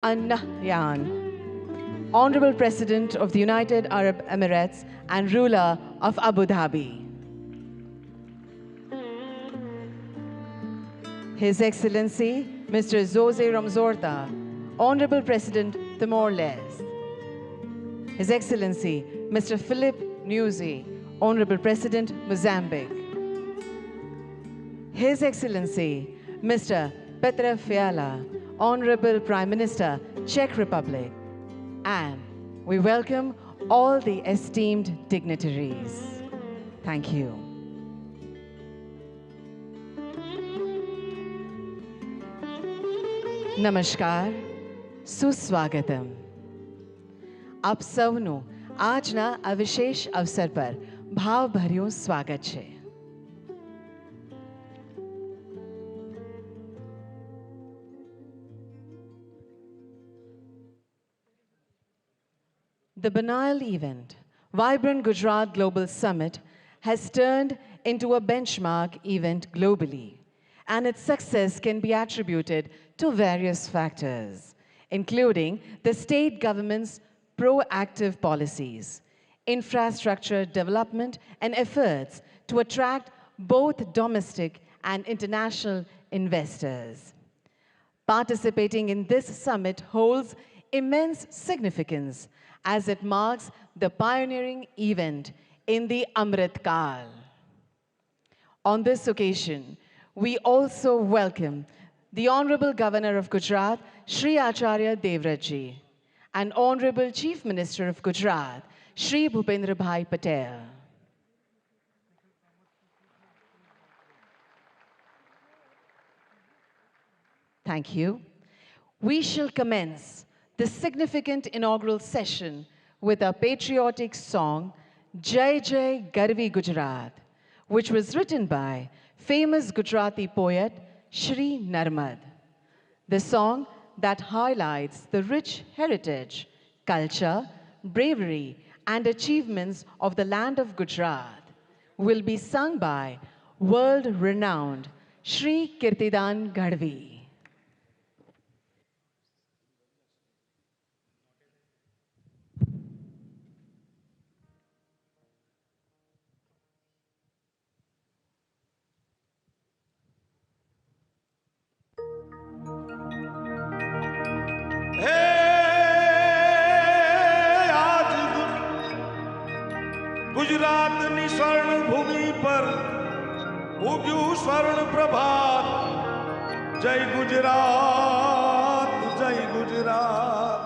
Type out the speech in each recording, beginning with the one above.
Nahyan, Honorable President of the United Arab Emirates and ruler of Abu Dhabi. His Excellency Mr. Jose Ramzorta, Honorable President Timor-Leste. His Excellency Mr. Philip Nyusi, Honorable President Mozambique. His Excellency Mr. Petre Fiala, Honorable Prime Minister, Czech Republic. And we welcome all the esteemed dignitaries. Thank you. નમસ્કાર, સુસ્વાગતમ. આપ સૌનું આજના આ વિશેષ અવસર પર ભાવભર્યું સ્વાગત છે. The banal event, Vibrant Gujarat Global Summit, has turned into a benchmark event globally, and its success can be attributed to various factors, including the state government's proactive policies, infrastructure development, and efforts to attract both domestic and international investors. Participating in this summit holds immense significance as it marks the pioneering event in the Amrit Kal. On this occasion, we also welcome the Honorable Governor of Gujarat, Shri Acharya Devvrat ji, and Honorable Chief Minister of Gujarat, Shri Bhupendra Bhai Patel. Thank you. We shall commence the significant inaugural session with a patriotic song, Jai Jai Garvi Gujarat, which was written by famous Gujarati poet Shri Narmad. The song that highlights the rich heritage, culture, bravery, and achievements of the land of Gujarat will be sung by world-renowned Shri Kirtidan Gadvi. Gujarat ની સ્વર્ણ ભૂમિ પર ઉગ્યું સ્વર્ણ પ્રભાત જય ગુજરાત જય ગુજરાત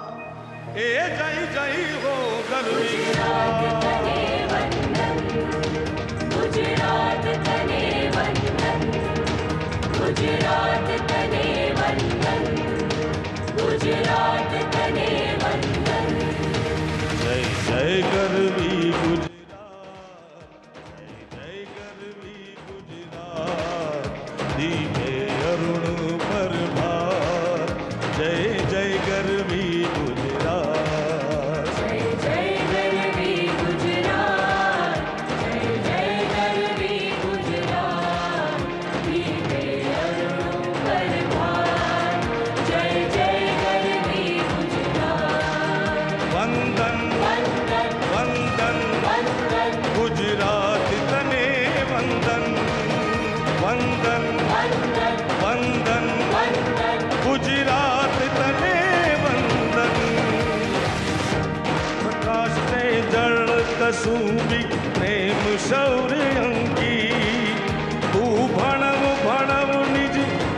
એ જય જય હો ગરવી गुजरात तने वंदन गुजरात तने वंदन गुजरात तने वंदन જય જય ગરવી ગુજરાત દીપે અરુણ પરભાર જય જય ગરવી ગુજરાત जय जय गरवी गुजरात जय जय गरवी गुजरात दीपे अरुण परभार जय जय गरवी गुजरात વંદન वंदन વંદન वंदन ગુજરાત તને વંદન વંદન वंदन વંદન वंदन ગુજરાત તને વંદન પ્રકાશ ને જળ કસુંબી પ્રેમ શૌર્ય અંકી તું ભણવ ભણવ નિજ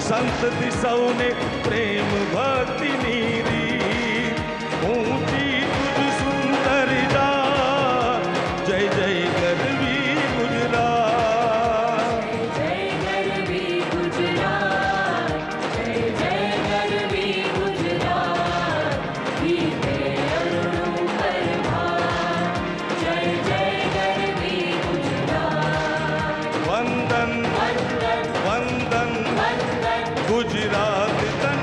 સંતતિ સૌને પ્રેમ ભક્તિ નીરી ઊંચી તુજ સુંદર જાત જય જય ગરવી ગુજરાત जय गरवी गुजरात जय जय गरवी गुजरात दीपे अरुण परभार जय जय गरवी गुजरात વંદન वंदन વંદન वंदन ગુજરાત તને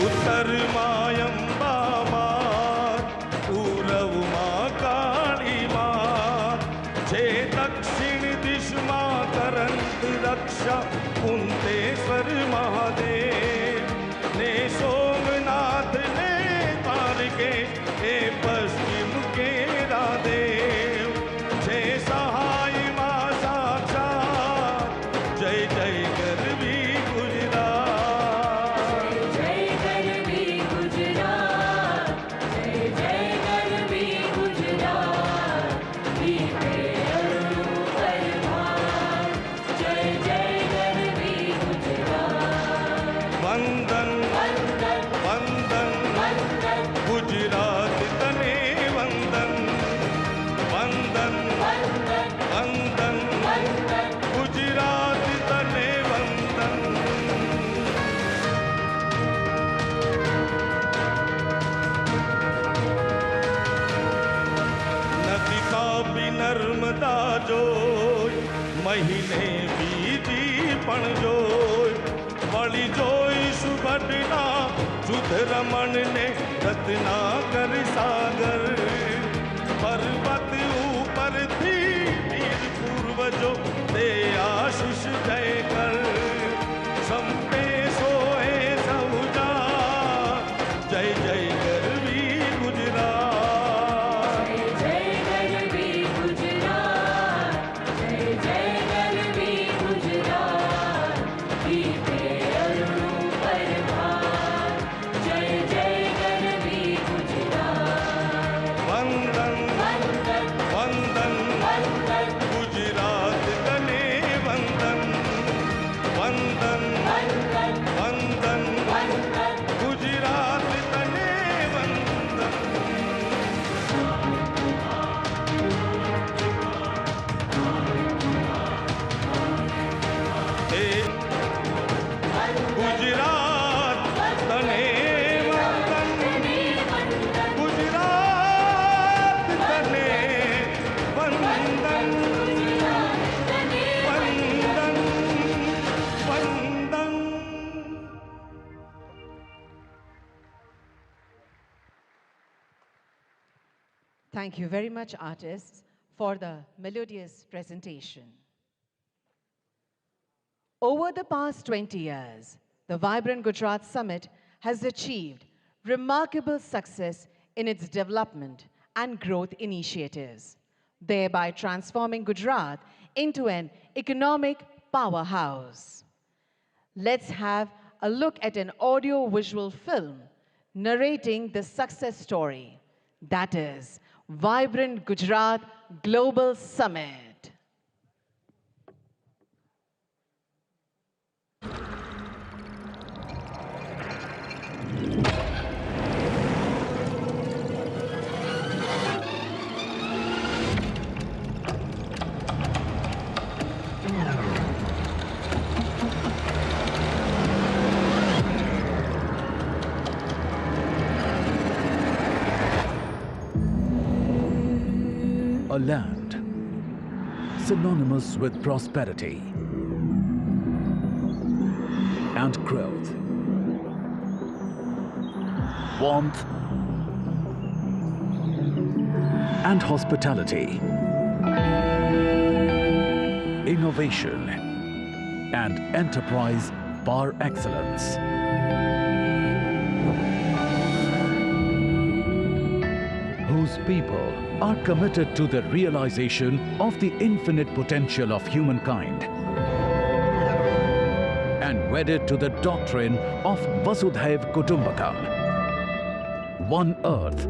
उत्तरमा अंबा मात, पूर्वमा काली मात, जे दक्षिण दिशमा करंत रक्षा कुंतेश्वर महादेव ने सोमनाथ ने द्वारके ए पश्चिम के रादेव जय सहाय मां साक्षात जय जय गरवी गुजरात जय गरवी गुजरात जय जय गरवी गुजरात दीपे अरुण परभार जय जय गरवी गुजरात वंदन वंदन वंदन वंदन गुजरात तने वंदन वंदन वंदन वंदन वंदन गुजरात तने वंदन नदी तापी नर्मदा जोय महीने बीजी पण जोय वળી જોઈ સુભટના જુધ રમણ ને રત્નાકર સાગર પર્વત ઉપરથી વીર પૂર્વજો તે આશીષ જય કર સંપે સોએ સહુજા જય જય ગરવી ગુજરાત जय जय गरवी गुजरात जय जय गरवी गुजरात दीपे अरुण परभार जय जय गरवी गुजरात વંદન वंदन વંદન वंदन गुजरात तने वंदन वंदन वंदन वंदन वंदन गुजरात तने वंदन हे गुजरात तने वंदन गुजरात तने वंदन वंदन वंदन Thank you very much, artists, for the melodious presentation. Over the past 20 years, the Vibrant Gujarat Summit has achieved remarkable success in its development and growth initiatives, thereby transforming Gujarat into an economic powerhouse. Let's have a look at an audio-visual film narrating the success story, that is, Vibrant Gujarat Global Summit. A land synonymous with prosperity and growth, warmth and hospitality, innovation and enterprise par excellence. Whose people are committed to the realization of the infinite potential of humankind and wedded to the doctrine of Vasudhaiv Kutumbakam. One earth,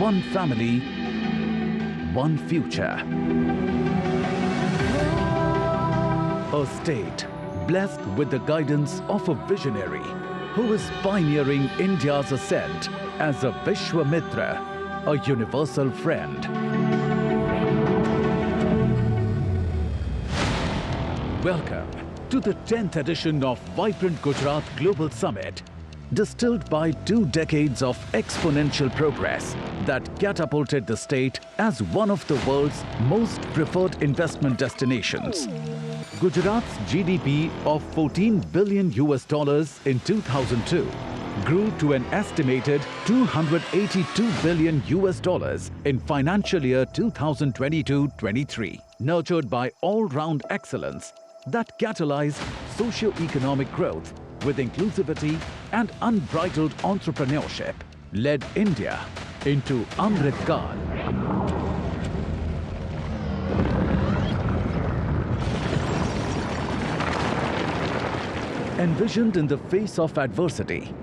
one family, one future. A state blessed with the guidance of a visionary who is pioneering India's ascent as a Vishwamitra, a universal friend. Welcome to the 10th edition of Vibrant Gujarat Global Summit, distilled by 2 decades of exponential progress that catapulted the state as one of the world's most preferred investment destinations. Gujarat's GDP of 14 billion US dollars in 2002 grew to an estimated 282 billion US dollars in financial year 2022-23, nurtured by all-round excellence that catalyzed socio-economic growth with inclusivity and unbridled entrepreneurship, led India into Amrit Kaal. Envisioned in the face of adversity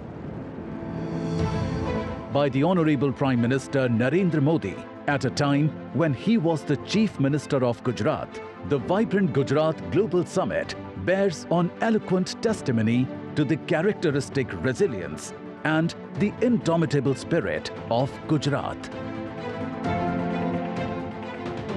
by the Honorable Prime Minister Narendra Modi at a time when he was the Chief Minister of Gujarat, the vibrant Gujarat Global Summit bears on eloquent testimony to the characteristic resilience and the indomitable spirit of Gujarat.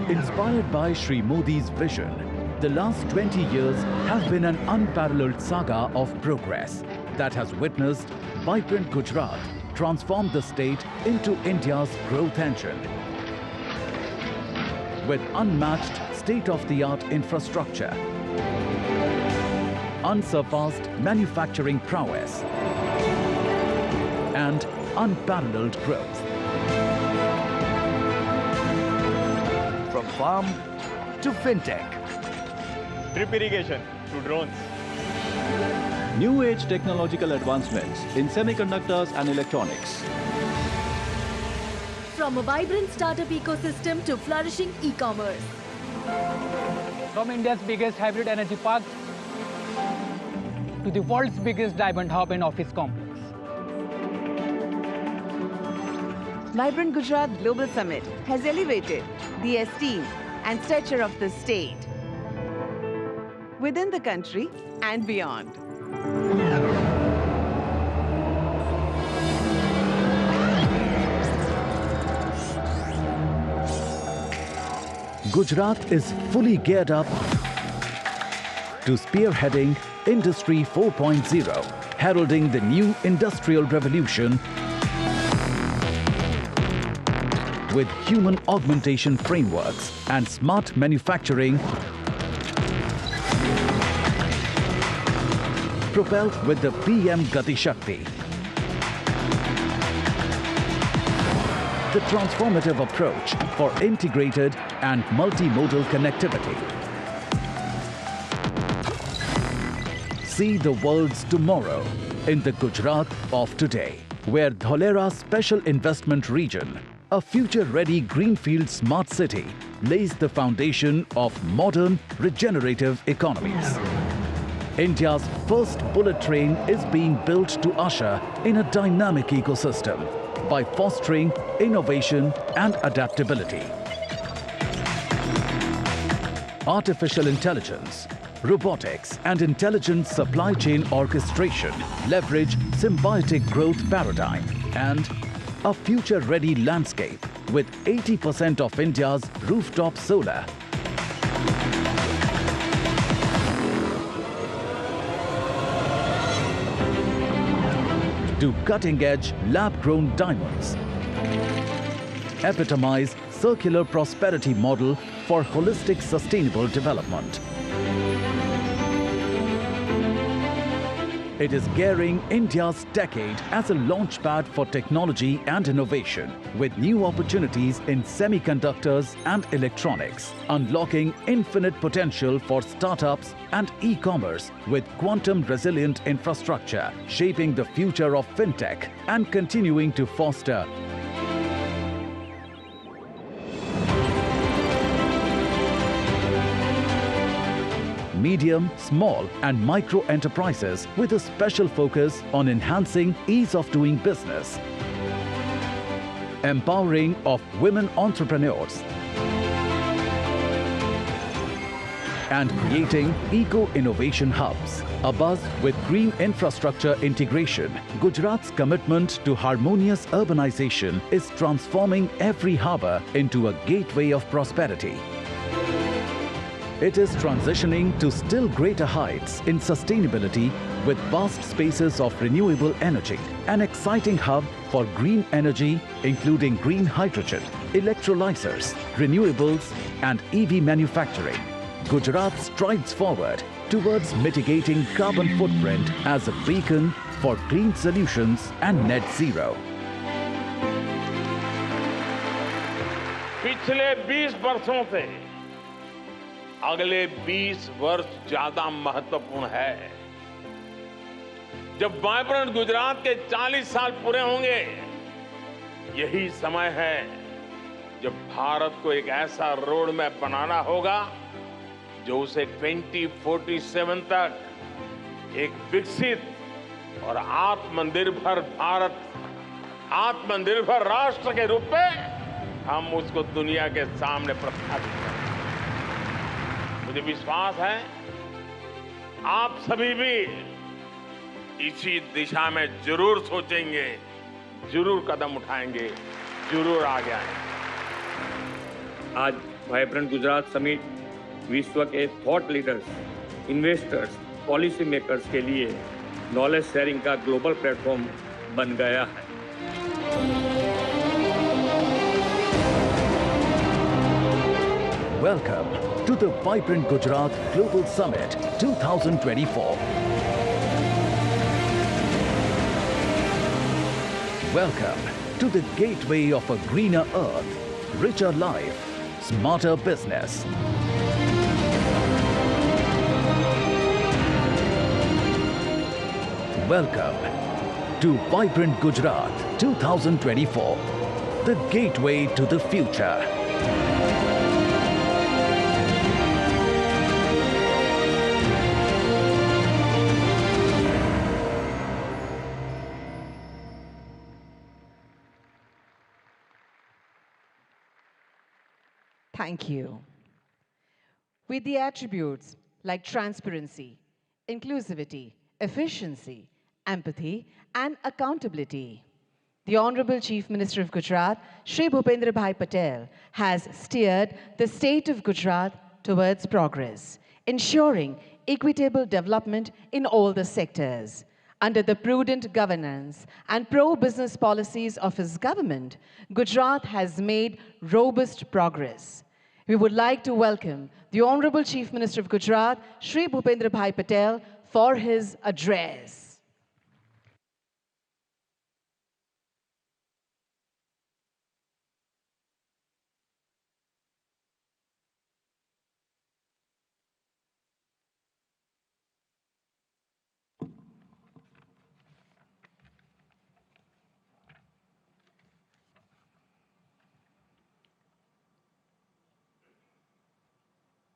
Inspired by Shri Modi's vision, the last 20 years have been an unparalleled saga of progress that has witnessed vibrant Gujarat transform the state into India's growth engine. With unmatched state-of-the-art infrastructure, unsurpassed manufacturing prowess, and unparalleled growth. From farm to fintech. Drip irrigation to drones. New age technological advancements in semiconductors and electronics. From a vibrant startup ecosystem to flourishing e-commerce. From India's biggest hybrid energy park to the world's biggest diamond hub and office complex. Vibrant Gujarat Global Summit has elevated the esteem and stature of the state within the country and beyond. Gujarat is fully geared up to spearheading Industry 4.0, heralding the new industrial revolution with human augmentation frameworks and smart manufacturing propelled with the PM Gati Shakti. The transformative approach for integrated and multimodal connectivity. See the world's tomorrow in the Gujarat of today, where Dholera Special Investment Region, a future-ready greenfield smart city, lays the foundation of modern regenerative economies. India's first bullet train is being built to usher in a dynamic ecosystem by fostering innovation and adaptability. Artificial intelligence, robotics and intelligent supply chain orchestration leverage symbiotic growth paradigm and a future-ready landscape with 80% of India's rooftop solar. To cutting-edge lab-grown diamonds. Epitomize circular prosperity model for holistic sustainable development. It is gearing India's decade as a launchpad for technology and innovation, with new opportunities in semiconductors and electronics, unlocking infinite potential for startups and e-commerce with quantum-resilient infrastructure, shaping the future of fintech and continuing to foster medium, small and micro enterprises with a special focus on enhancing ease of doing business, empowering of women entrepreneurs, and creating eco-innovation hubs. Abuzz with green infrastructure integration, Gujarat's commitment to harmonious urbanization is transforming every harbour into a gateway of prosperity. It is transitioning to still greater heights in sustainability with vast spaces of renewable energy, an exciting hub for green energy including green hydrogen, electrolyzers, renewables and EV manufacturing. Gujarat strides forward towards mitigating carbon footprint as a beacon for green solutions and net zero. पिछले 20 वर्षों से अगले 20 वर्ष ज्यादा महत्वपूर्ण है। जब vibrant Gujarat के 40 साल पूरे होंगे, यही समय है जब भारत को एक ऐसा रोड मैप बनाना होगा जो उसे 2047 तक एक विकसित और आत्मनिर्भर भारत, आत्मनिर्भर राष्ट्र के रूप में हम उसको दुनिया के सामने प्रस्थापित करें। मुझे विश्वास है आप सभी भी इसी दिशा में जरूर सोचेंगे, जरूर कदम उठाएंगे, जरूर आगे आएंगे। आज वाइब्रेंट गुजरात समिट विश्व के thought leaders, investors, policy makers के लिए नॉलेज शेयरिंग का ग्लोबल प्लेटफॉर्म बन गया है। Welcome to the Vibrant Gujarat Global Summit 2024. Welcome to the gateway of a greener earth, richer life, smarter business. Welcome to Vibrant Gujarat 2024, the gateway to the future. Thank you. With the attributes like transparency, inclusivity, efficiency, empathy, and accountability, the Honorable Chief Minister of Gujarat, Shri Bhupendra Bhai Patel, has steered the state of Gujarat towards progress, ensuring equitable development in all the sectors. Under the prudent governance and pro-business policies of his government, Gujarat has made robust progress. We would like to welcome the Honorable Chief Minister of Gujarat, Shri Bhupendra Bhai Patel, for his address.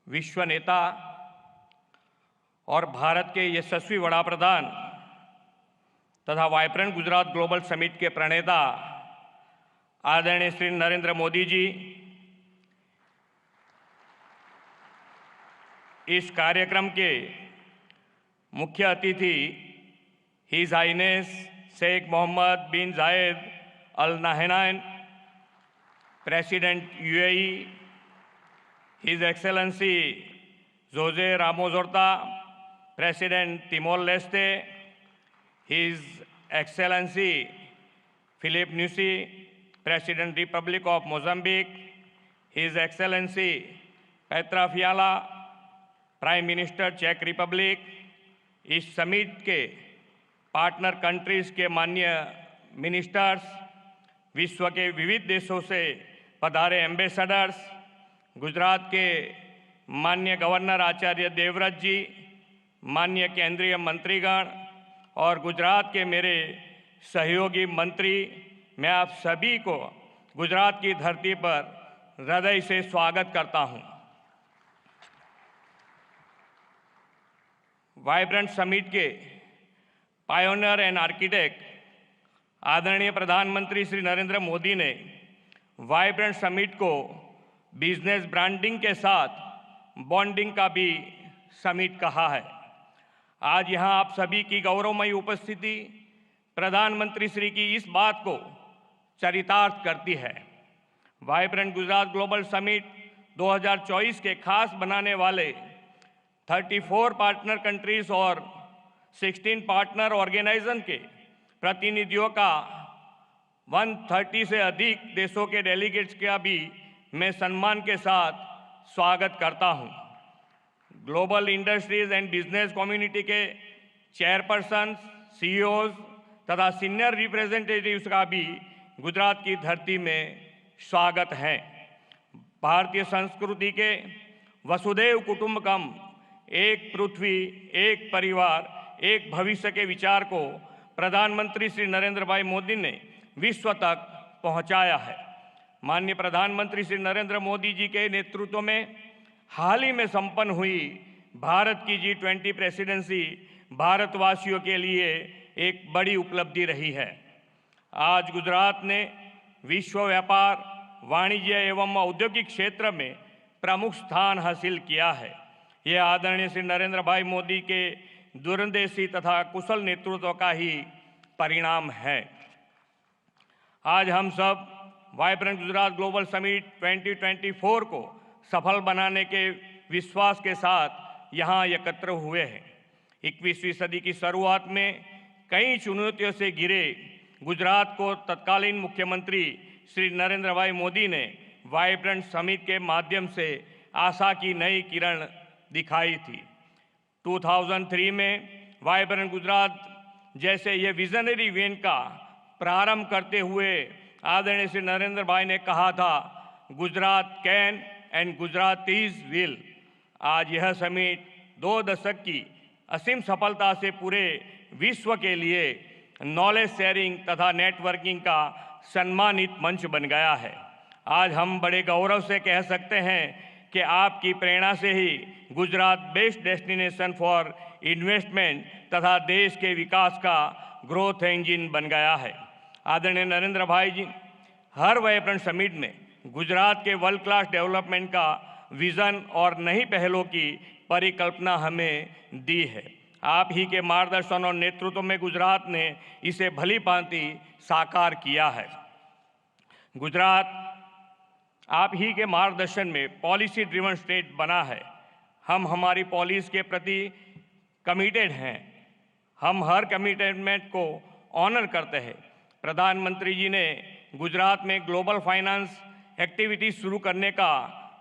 विश्व नेता और भारत के यशस्वी वड़ा प्रधान तथा vibrant Gujarat global summit के प्रणेता आदरणीय श्री नरेंद्र मोदी जी इस कार्यक्रम के मुख्य अतिथि His highness Sheikh Mohamed bin Zayed Al Nahyan, president UAE, His Excellency Jose Ramos Horta, President Timor-Leste, His Excellency Philip Nyusi, President Republic of Mozambique, His Excellency Petra Fiala, Prime Minister Czech Republic, इस summit के partner countries के माननीय ministers, विश्व के विविध देशों से पधारे एम्बेसडर्स, गुजरात के माननीय गवर्नर आचार्य देवव्रत जी, माननीय केंद्रीय मंत्रीगण और गुजरात के मेरे सहयोगी मंत्री, मैं आप सभी को गुजरात की धरती पर हृदय से स्वागत करता हूं। वाइब्रेंट समिट के पायोनियर एंड आर्किटेक्ट आदरणीय प्रधानमंत्री श्री नरेंद्र मोदी ने वाइब्रेंट समिट को बिजनेस ब्रांडिंग के साथ बॉन्डिंग का भी समिट कहा है। आज यहां आप सभी की गौरवमयी उपस्थिति प्रधानमंत्री श्री की इस बात को चरितार्थ करती है। वाइब्रेंट गुजरात ग्लोबल समिट 2024 के खास बनाने वाले 34 पार्टनर कंट्रीज और 16 पार्टनर ऑर्गेनाइजेशन के प्रतिनिधियों का 130 से अधिक देशों के डेलीगेट्स का भी मैं सम्मान के साथ स्वागत करता हूं। Global industries and business community के चेयरपर्सन, सीईओज तथा सीनियर रिप्रेजेंटेटिव्स का भी गुजरात की धरती में स्वागत है। भारतीय संस्कृति के वसुधैव कुटुंबकम, एक पृथ्वी, एक परिवार, एक भविष्य के विचार को प्रधानमंत्री श्री नरेंद्र भाई मोदी ने विश्व तक पहुंचाया है। माननीय प्रधानमंत्री श्री नरेंद्र मोदी जी के नेतृत्व में हाल ही में संपन्न हुई भारत की G20 प्रेसिडेंसी भारतवासियों के लिए एक बड़ी उपलब्धि रही है। आज गुजरात ने विश्व व्यापार, वाणिज्य एवं औद्योगिक क्षेत्र में प्रमुख स्थान हासिल किया है। यह आदरणीय श्री नरेंद्र भाई मोदी के दूरंदेशी तथा कुशल नेतृत्व का ही परिणाम है। आज हम सब वाइब्रेंट गुजरात ग्लोबल समिट 2024 को सफल बनाने के विश्वास के साथ यहाँ एकत्र हुए हैं। 21वीं सदी की शुरुआत में कई चुनौतियों से घिरे गुजरात को तत्कालीन मुख्यमंत्री श्री नरेंद्र भाई मोदी ने वाइब्रेंट समिट के माध्यम से आशा की नई किरण दिखाई थी। 2003 में वाइब्रेंट गुजरात जैसे ये विजनरी इवेंट का प्रारंभ करते हुए आदरणीय श्री नरेंद्र भाई ने कहा था, Gujarat can and Gujaratis will. आज यह समिट 2 दशक की असीम सफलता से पूरे विश्व के लिए नॉलेज शेयरिंग तथा नेटवर्किंग का सम्मानित मंच बन गया है। आज हम बड़े गौरव से कह सकते हैं कि आपकी प्रेरणा से ही Gujarat best destination for investment तथा देश के विकास का ग्रोथ इंजन बन गया है। आदरणीय नरेंद्र भाई जी हर वाइब्रेंट समिट में गुजरात के वर्ल्ड क्लास डेवलपमेंट का विजन और नई पहलों की परिकल्पना हमें दी है। आप ही के मार्गदर्शन और नेतृत्व में गुजरात ने इसे भली भांति साकार किया है। गुजरात आप ही के मार्गदर्शन में पॉलिसी ड्रिवन स्टेट बना है। हम हमारी पॉलिसी के प्रति कमिटेड हैं। हम हर कमिटमेंट को ऑनर करते हैं। प्रधानमंत्री जी ने गुजरात में ग्लोबल फाइनेंस एक्टिविटी शुरू करने का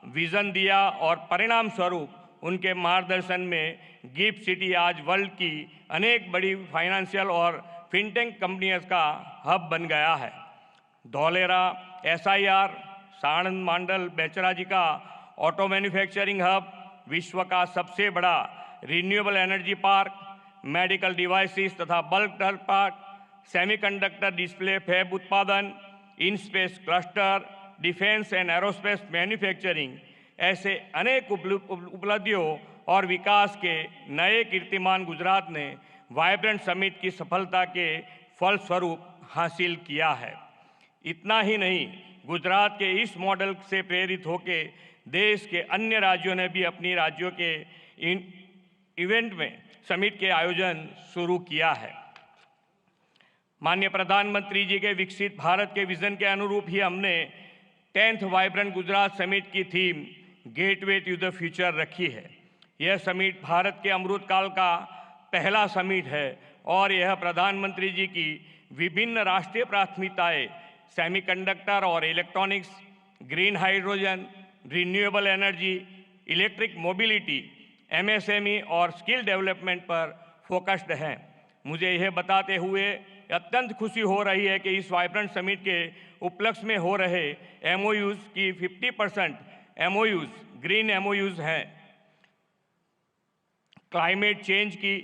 विजन दिया और परिणाम स्वरूप उनके मार्गदर्शन में गिफ्ट सिटी आज वर्ल्ड की अनेक बड़ी फाइनेंशियल और फिनटेक कंपनियों का हब बन गया है। धौलेरा SIR, साणंद मंडल बेचराजी का ऑटो मैन्युफैक्चरिंग हब, विश्व का सबसे बड़ा renewable energy park, medical devices तथा bulk drug park, semiconductor display fab उत्पादन, in space cluster, defence and aerospace manufacturing, ऐसे अनेक उपलब्धियों और विकास के नए कीर्तिमान गुजरात ने वाइब्रेंट समिट की सफलता के फलस्वरूप हासिल किया है। इतना ही नहीं, गुजरात के इस मॉडल से प्रेरित होकर देश के अन्य राज्यों ने भी अपनी राज्यों के इवेंट में समिट के आयोजन शुरू किया है। माननीय प्रधानमंत्री जी के विकसित भारत के विजन के अनुरूप ही हमने 10th वाइब्रेंट गुजरात समिट की theme gateway to the future रखी है। यह समिट भारत के अमृत काल का पहला समिट है और यह प्रधानमंत्री जी की विभिन्न राष्ट्रीय प्राथमिकताएं सेमीकंडक्टर और electronics, green hydrogen, renewable energy, electric mobility, MSME और स्किल डेवलपमेंट पर फोकस्ड हैं। मुझे यह बताते हुए अत्यंत खुशी हो रही है कि इस वाइब्रेंट समिट के उपलक्ष्य में हो रहे MOUs की 50% MOUs ग्रीन MOUs हैं। क्लाइमेट चेंज की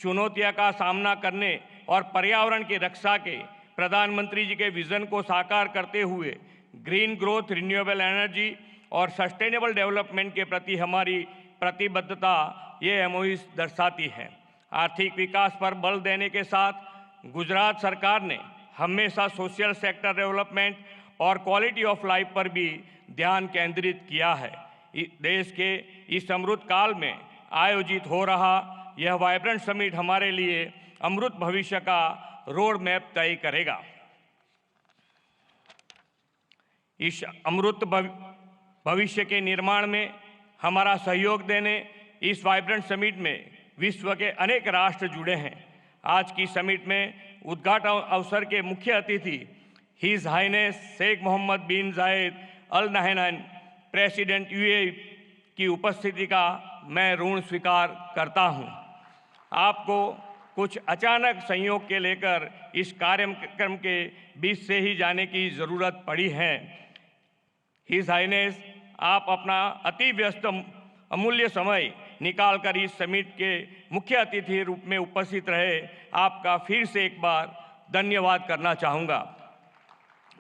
चुनौतियों का सामना करने और पर्यावरण की रक्षा के प्रधानमंत्री जी के विजन को साकार करते हुए ग्रीन ग्रोथ, रिन्यूएबल एनर्जी और सस्टेनेबल डेवलपमेंट के प्रति हमारी प्रतिबद्धता ये MOUs दर्शाती है। आर्थिक विकास पर बल देने के साथ गुजरात सरकार ने हमेशा सोशल सेक्टर डेवलपमेंट और क्वालिटी ऑफ लाइफ पर भी ध्यान केंद्रित किया है। देश के इस अमृत काल में आयोजित हो रहा यह वाइब्रेंट समिट हमारे लिए अमृत भविष्य का रोड मैप तय करेगा। इस अमृत भविष्य के निर्माण में हमारा सहयोग देने इस वाइब्रेंट समिट में विश्व के अनेक राष्ट्र जुड़े हैं। आज की समिट में उद्घाटन अवसर के मुख्य अतिथि His highness Sheikh Mohamed bin Zayed Al Nahyan president UAE की उपस्थिति का मैं ऋण स्वीकार करता हूं। आपको कुछ अचानक संयोग के लेकर इस कार्यक्रम के बीच से ही जाने की ज़रूरत पड़ी है। हिज हाइनेस, आप अपना अति व्यस्त अमूल्य समय निकालकर इस समिट के मुख्य अतिथि रूप में उपस्थित रहे, आपका फिर से एक बार धन्यवाद करना चाहूँगा।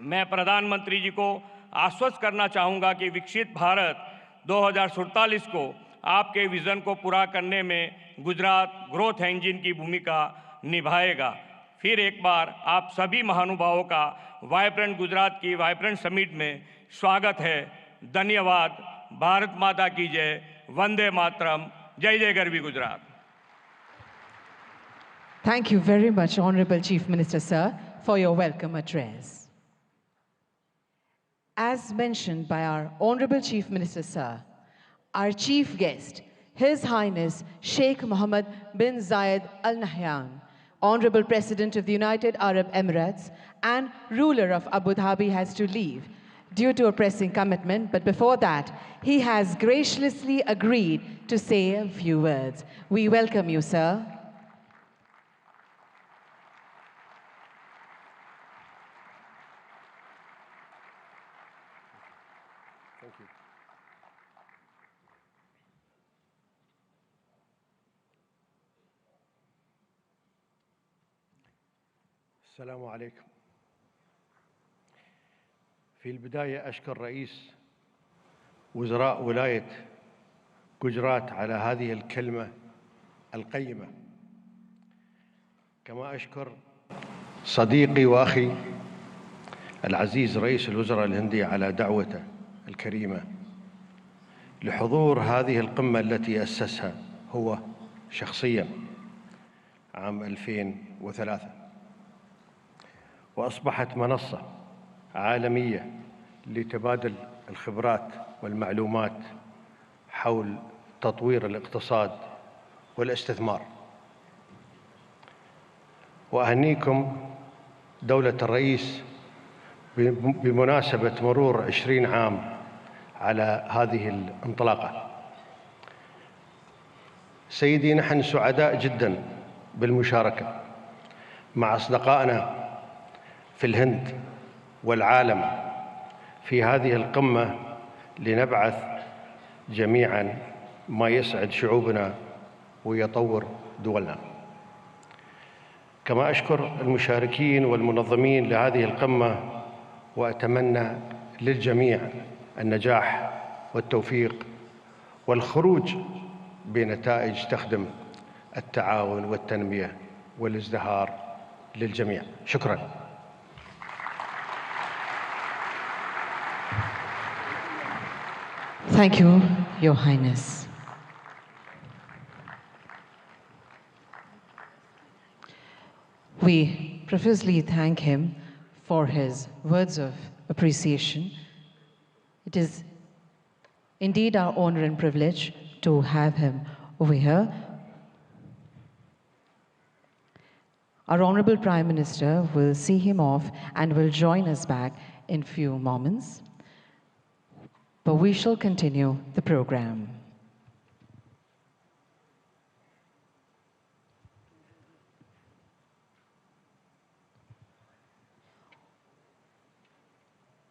मैं प्रधानमंत्री जी को आश्वस्त करना चाहूँगा कि विकसित भारत 2047 को आपके विज़न को पूरा करने में गुजरात ग्रोथ इंजन की भूमिका निभाएगा। फिर एक बार आप सभी महानुभावों का वाइब्रेंट गुजरात की वाइब्रेंट समिट में स्वागत है। धन्यवाद। भारत माता की जय। वंदे मातरम। जय जय Garvi Gujarat. Thank you very much, Honorable Chief Minister, sir, for your welcome address. As mentioned by our Honorable Chief Minister, sir, our chief guest, His Highness Sheikh Mohammed bin Zayed Al Nahyan, Honorable President of the United Arab Emirates and ruler of Abu Dhabi, has to leave due to a pressing commitment, but before that, he has graciously agreed to say a few words. We welcome you, sir. Thank you. السلام عليكم. في البداية أشكر رئيس وزراء ولاية جوجرات على هذه الكلمة القيمة، كما أشكر صديقي وأخي العزيز رئيس الوزراء الهندي على دعوته الكريمة لحضور هذه القمة التي أسسها هو شخصياً عام 2003، وأصبحت منصة عالمية لتبادل الخبرات والمعلومات حول تطوير الاقتصاد والاستثمار. وأهنيكم دولة الرئيس بمناسبة مرور 20 عام على هذه الانطلاقة. سيدي، نحن سعداء جدا بالمشاركة مع أصدقائنا في الهند والعالم في هذه القمة لنبعث جميعا ما يسعد شعوبنا ويطور دولنا. كما أشكر المشاركين والمنظمين لهذه القمة، وأتمنى للجميع النجاح والتوفيق والخروج بنتائج تخدم التعاون والتنمية والازدهار للجميع. شكراً. Thank you, Your Highness. We profusely thank him for his words of appreciation. It is indeed our honor and privilege to have him over here. Our Honorable Prime Minister will see him off and will join us back in few moments. But we shall continue the program.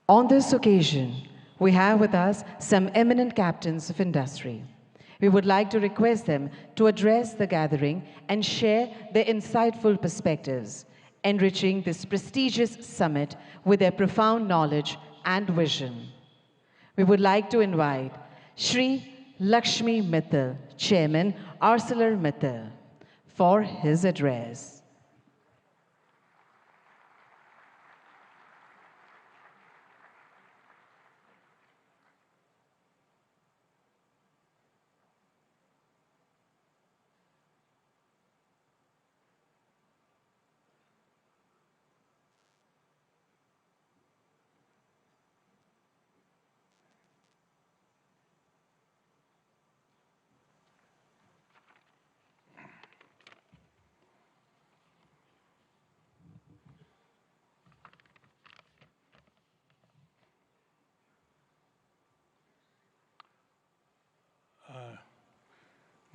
On this occasion, we have with us some eminent captains of industry. We would like to request them to address the gathering and share their insightful perspectives, enriching this prestigious summit with their profound knowledge and vision. We would like to invite Shri Lakshmi Mittal, Chairman, ArcelorMittal, for his address.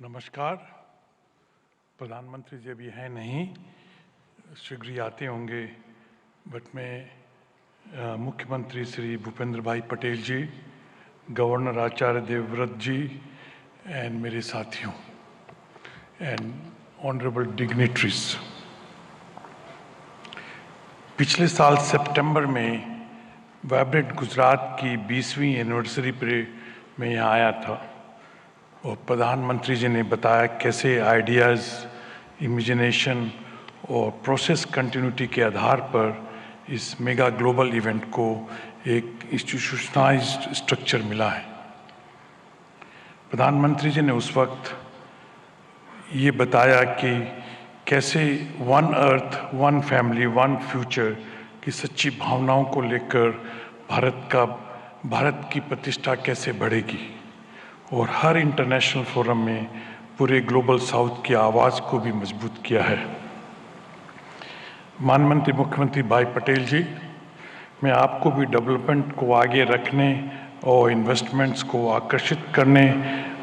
नमस्कार। प्रधानमंत्री जी अभी हैं नहीं, शीघ्र ही आते होंगे, but मैं मुख्यमंत्री श्री भूपेंद्र भाई पटेल जी, गवर्नर आचार्य देवव्रत जी एंड मेरे साथियों एंड ऑनरेबल डिग्निटरीज, पिछले साल सितंबर में वाइब्रेंट गुजरात की 20वीं एनिवर्सरी पर मैं यहाँ आया था और प्रधानमंत्री जी ने बताया कैसे आइडियाज़, इमेजिनेशन और प्रोसेस कंटिन्यूटी के आधार पर इस मेगा ग्लोबल इवेंट को एक इंस्टीट्यूशनलाइज्ड स्ट्रक्चर मिला है। प्रधानमंत्री जी ने उस वक्त ये बताया कि कैसे one earth, one family, one future की सच्ची भावनाओं को लेकर भारत की प्रतिष्ठा कैसे बढ़ेगी और हर इंटरनेशनल फोरम में पूरे ग्लोबल साउथ की आवाज़ को भी मजबूत किया है। माननीय मुख्यमंत्री भाई पटेल जी, मैं आपको भी डेवलपमेंट को आगे रखने और इन्वेस्टमेंट्स को आकर्षित करने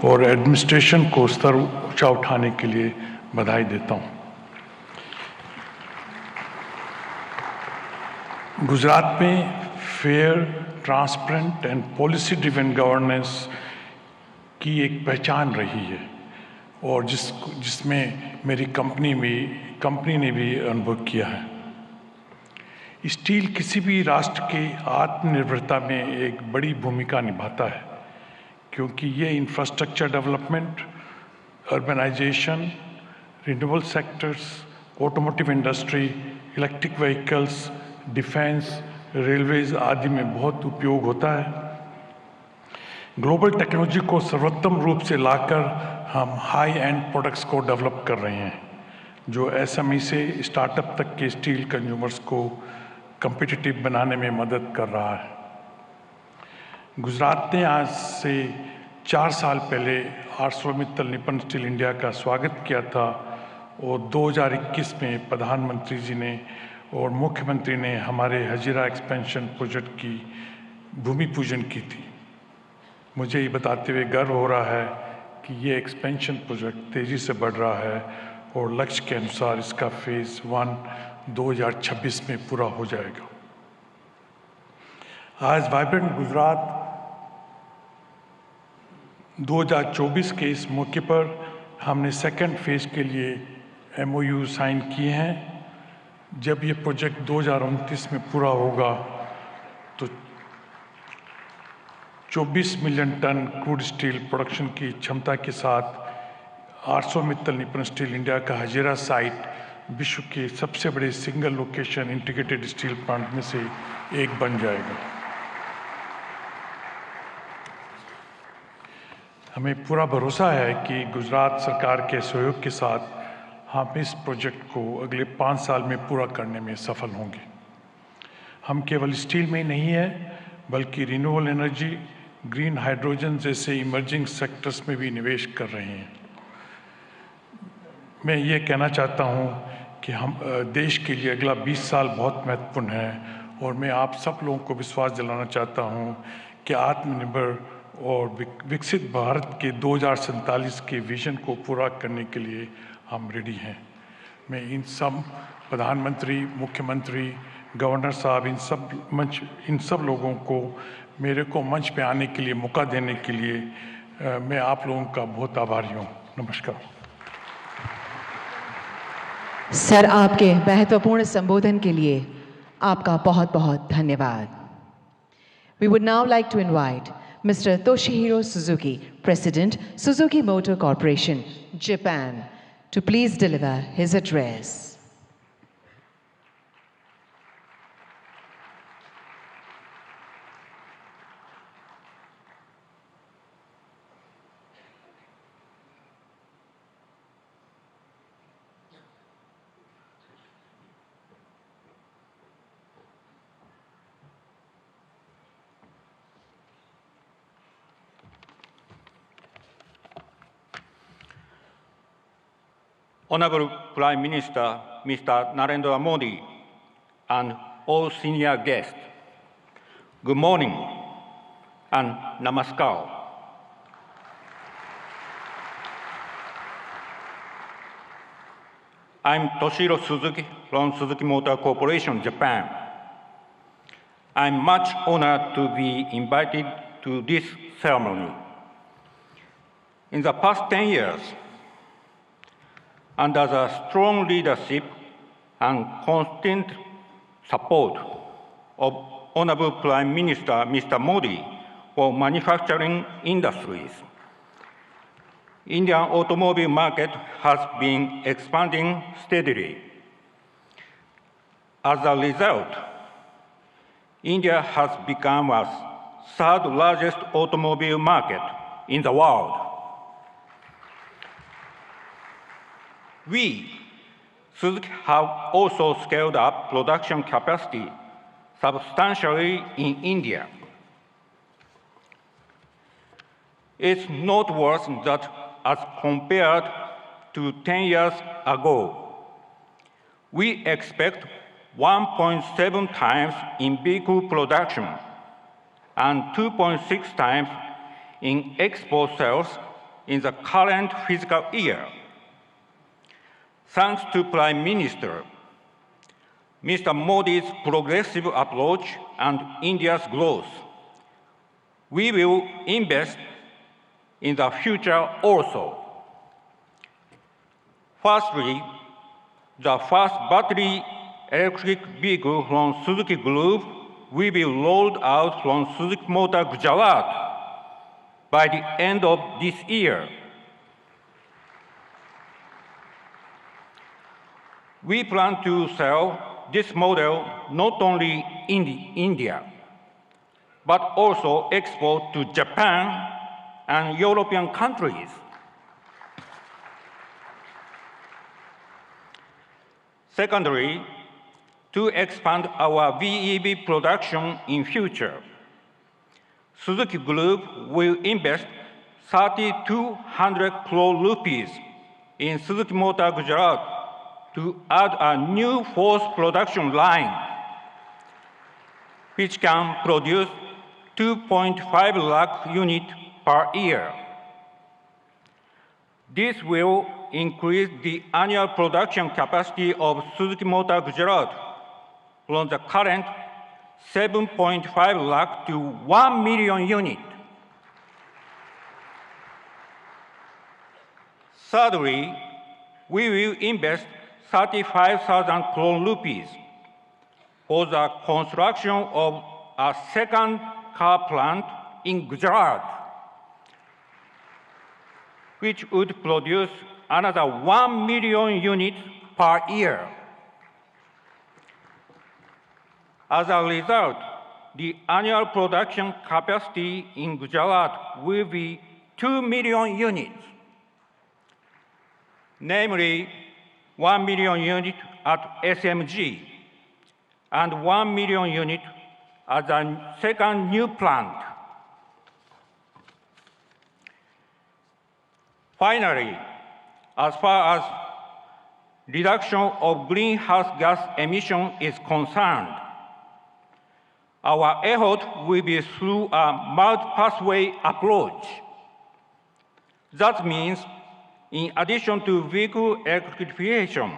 और एडमिनिस्ट्रेशन को स्तर ऊंचा उठाने के लिए बधाई देता हूँ। गुजरात में fair, transparent and policy driven governance की एक पहचान रही है और जिसमें मेरी कंपनी ने भी अनुभव किया है। स्टील किसी भी राष्ट्र के आत्मनिर्भरता में एक बड़ी भूमिका निभाता है, क्योंकि ये infrastructure development, urbanisation, renewable sectors, automotive industry, electric vehicles, defence, railways आदि में बहुत उपयोग होता है। ग्लोबल टेक्नोलॉजी को सर्वोत्तम रूप से लाकर हम हाई एंड प्रोडक्ट्स को डेवलप कर रहे हैं, जो एसएमई से स्टार्टअप तक के स्टील कंज्यूमर्स को कम्पिटिटिव बनाने में मदद कर रहा है। गुजरात ने आज से 4 साल पहले आर्सलरमित्तल निपन स्टील इंडिया का स्वागत किया था और 2021 में प्रधानमंत्री जी ने और मुख्यमंत्री ने हमारे हजीरा एक्सपेंशन प्रोजेक्ट की भूमि पूजन की थी। मुझे ये बताते हुए गर्व हो रहा है कि ये एक्सपेंशन प्रोजेक्ट तेज़ी से बढ़ रहा है और लक्ष्य के अनुसार इसका फेज़ 1 2026 में पूरा हो जाएगा। आज वाइब्रेंट गुजरात 2024 के इस मौके पर हमने सेकंड फेज़ के लिए MOU साइन किए हैं। जब ये प्रोजेक्ट 2029 में पूरा होगा तो 24 million tonne crude steel production की क्षमता के साथ आर्सलरमित्तल निपन स्टील इंडिया का हजीरा साइट विश्व के सबसे बड़े single location integrated steel plant में से एक बन जाएगा। हमें पूरा भरोसा है कि गुजरात सरकार के सहयोग के साथ हम इस प्रोजेक्ट को अगले 5 साल में पूरा करने में सफल होंगे। हम केवल स्टील में ही नहीं है, बल्कि रिन्यूएबल एनर्जी, ग्रीन हाइड्रोजन जैसे इमर्जिंग सेक्टर्स में भी निवेश कर रहे हैं। मैं ये कहना चाहता हूँ कि हम देश के लिए अगला 20 साल बहुत महत्वपूर्ण है और मैं आप सब लोगों को विश्वास दिलाना चाहता हूँ कि आत्मनिर्भर और विकसित भारत के 2047 के विजन को पूरा करने के लिए हम रेडी हैं। मैं इन सब प्रधानमंत्री, मुख्यमंत्री, गवर्नर साहब, इन सब लोगों को मेरे को मंच पे आने के लिए मौका देने के लिए मैं आप लोगों का बहुत आभारी हूँ। नमस्कार। सर, आपके महत्वपूर्ण संबोधन के लिए आपका बहुत बहुत धन्यवाद। We would now like to invite Mr. Toshihiro Suzuki, President, Suzuki Motor Corporation, Japan, to please deliver his address. Honorable Prime Minister, Mr. Narendra Modi, and all senior guests, good morning and namaskar. I'm Toshiro Suzuki from Suzuki Motor Corporation, Japan. I'm much honored to be invited to this ceremony. In the past 10 years, under the strong leadership and constant support of Honorable Prime Minister Mr. Modi for manufacturing industries, Indian automobile market has been expanding steadily. As a result, India has become a third largest automobile market in the world. We, Suzuki, have also scaled up production capacity substantially in India. It's noteworthy that as compared to 10 years ago, we expect 1.7 times in vehicle production and 2.6 times in export sales in the current fiscal year. Thanks to Prime Minister Mr. Modi's progressive approach and India's growth, we will invest in the future also. Firstly, the first battery electric vehicle from Suzuki Group will be rolled out from Suzuki Motor Gujarat by the end of this year. We plan to sell this model not only in India, but also export to Japan and European countries. Secondly, to expand our VEV production in future, Suzuki Group will invest 3,200 crore rupees in Suzuki Motor Gujarat to add a new fourth production line, which can produce 2.5 lakh units per year. This will increase the annual production capacity of Suzuki Motor Gujarat from the current 7.5 lakh to 1 million units. Thirdly, we will invest 35,000 crore rupees for the construction of a second car plant in Gujarat, which would produce another 1 million units per year. As a result, the annual production capacity in Gujarat will be 2 million units, namely 1 million units at SMG and 1 million units at the second new plant. Finally, as far as reduction of greenhouse gas emission is concerned, our effort will be through a multi-pathway approach. That means, in addition to vehicle electrification,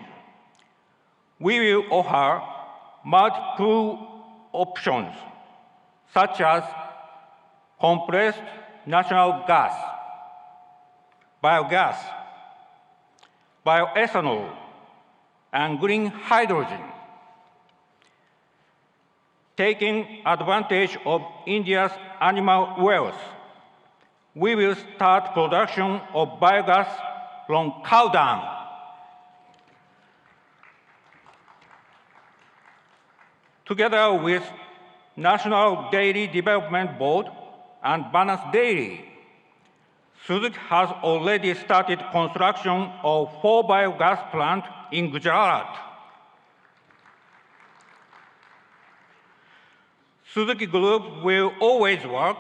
we will offer multiple options, such as compressed natural gas, biogas, bioethanol, and green hydrogen. Taking advantage of India's animal wealth, we will start production of biogas from cow dung. Together with National Dairy Development Board and Balance Dairy, Suzuki has already started construction of 4 biogas plants in Gujarat. Suzuki Group will always work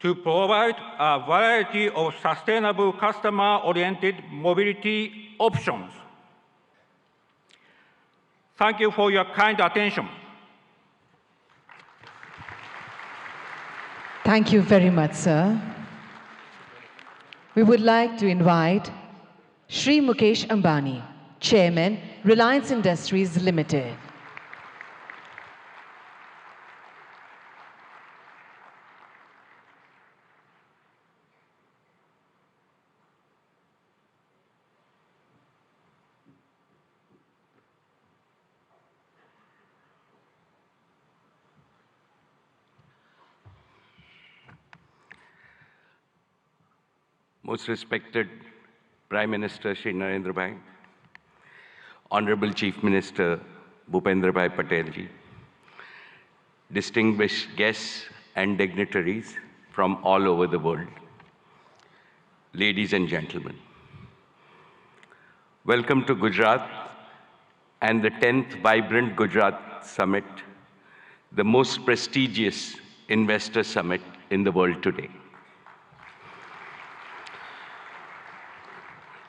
to provide a variety of sustainable customer-oriented mobility options. Thank you for your kind attention. Thank you very much, sir. We would like to invite Shri Mukesh Ambani Chairman, Reliance Industries Limited. Most respected Prime Minister Shri Narendra Bhai, Honorable Chief Minister Bhupendra Bhai Patel ji, distinguished guests and dignitaries from all over the world, ladies and gentlemen. Welcome to Gujarat and the 10th Vibrant Gujarat Summit, the most prestigious investor summit in the world today.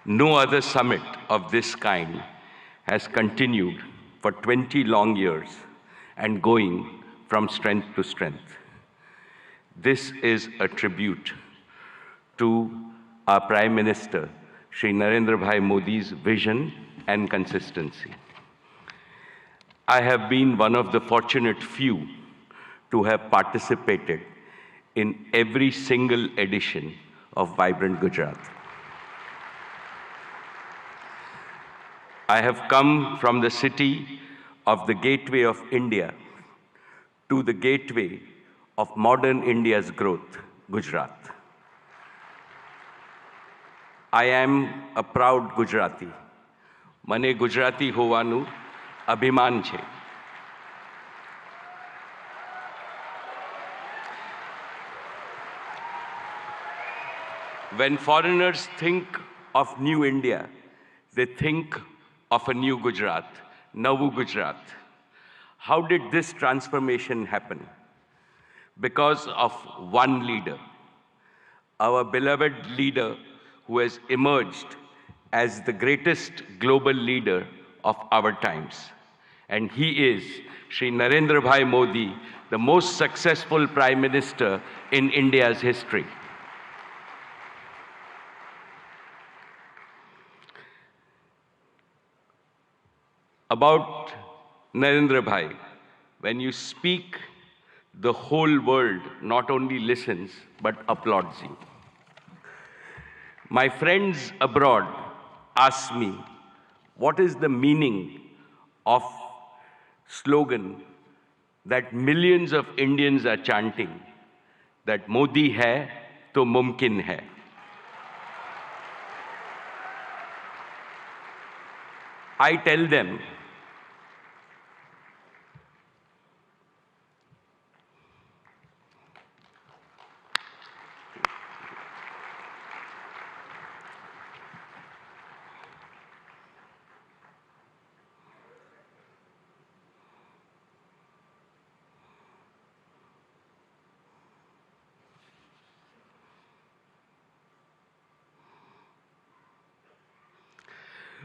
No other summit of this kind has continued for 20 long years and going from strength to strength. This is a tribute to our Prime Minister, Shri Narendra Bhai Modi's vision and consistency. I have been one of the fortunate few to have participated in every single edition of Vibrant Gujarat. I have come from the city of the gateway of India to the gateway of modern India's growth, Gujarat. I am a proud Gujarati. Mane Gujarati hovanu abhiman છે. When foreigners think of New India, they think of a new Gujarat, Navu Gujarat. How did this transformation happen? Because of one leader, our beloved leader who has emerged as the greatest global leader of our times. And he is Shri Narendra Bhai Modi, the most successful Prime Minister in India's history. About Narendra Bhai, when you speak, the whole world not only listens, but applauds you. My friends abroad ask me, what is the meaning of slogan that millions of Indians are chanting, that Modi hai, to mumkin hai. I tell them,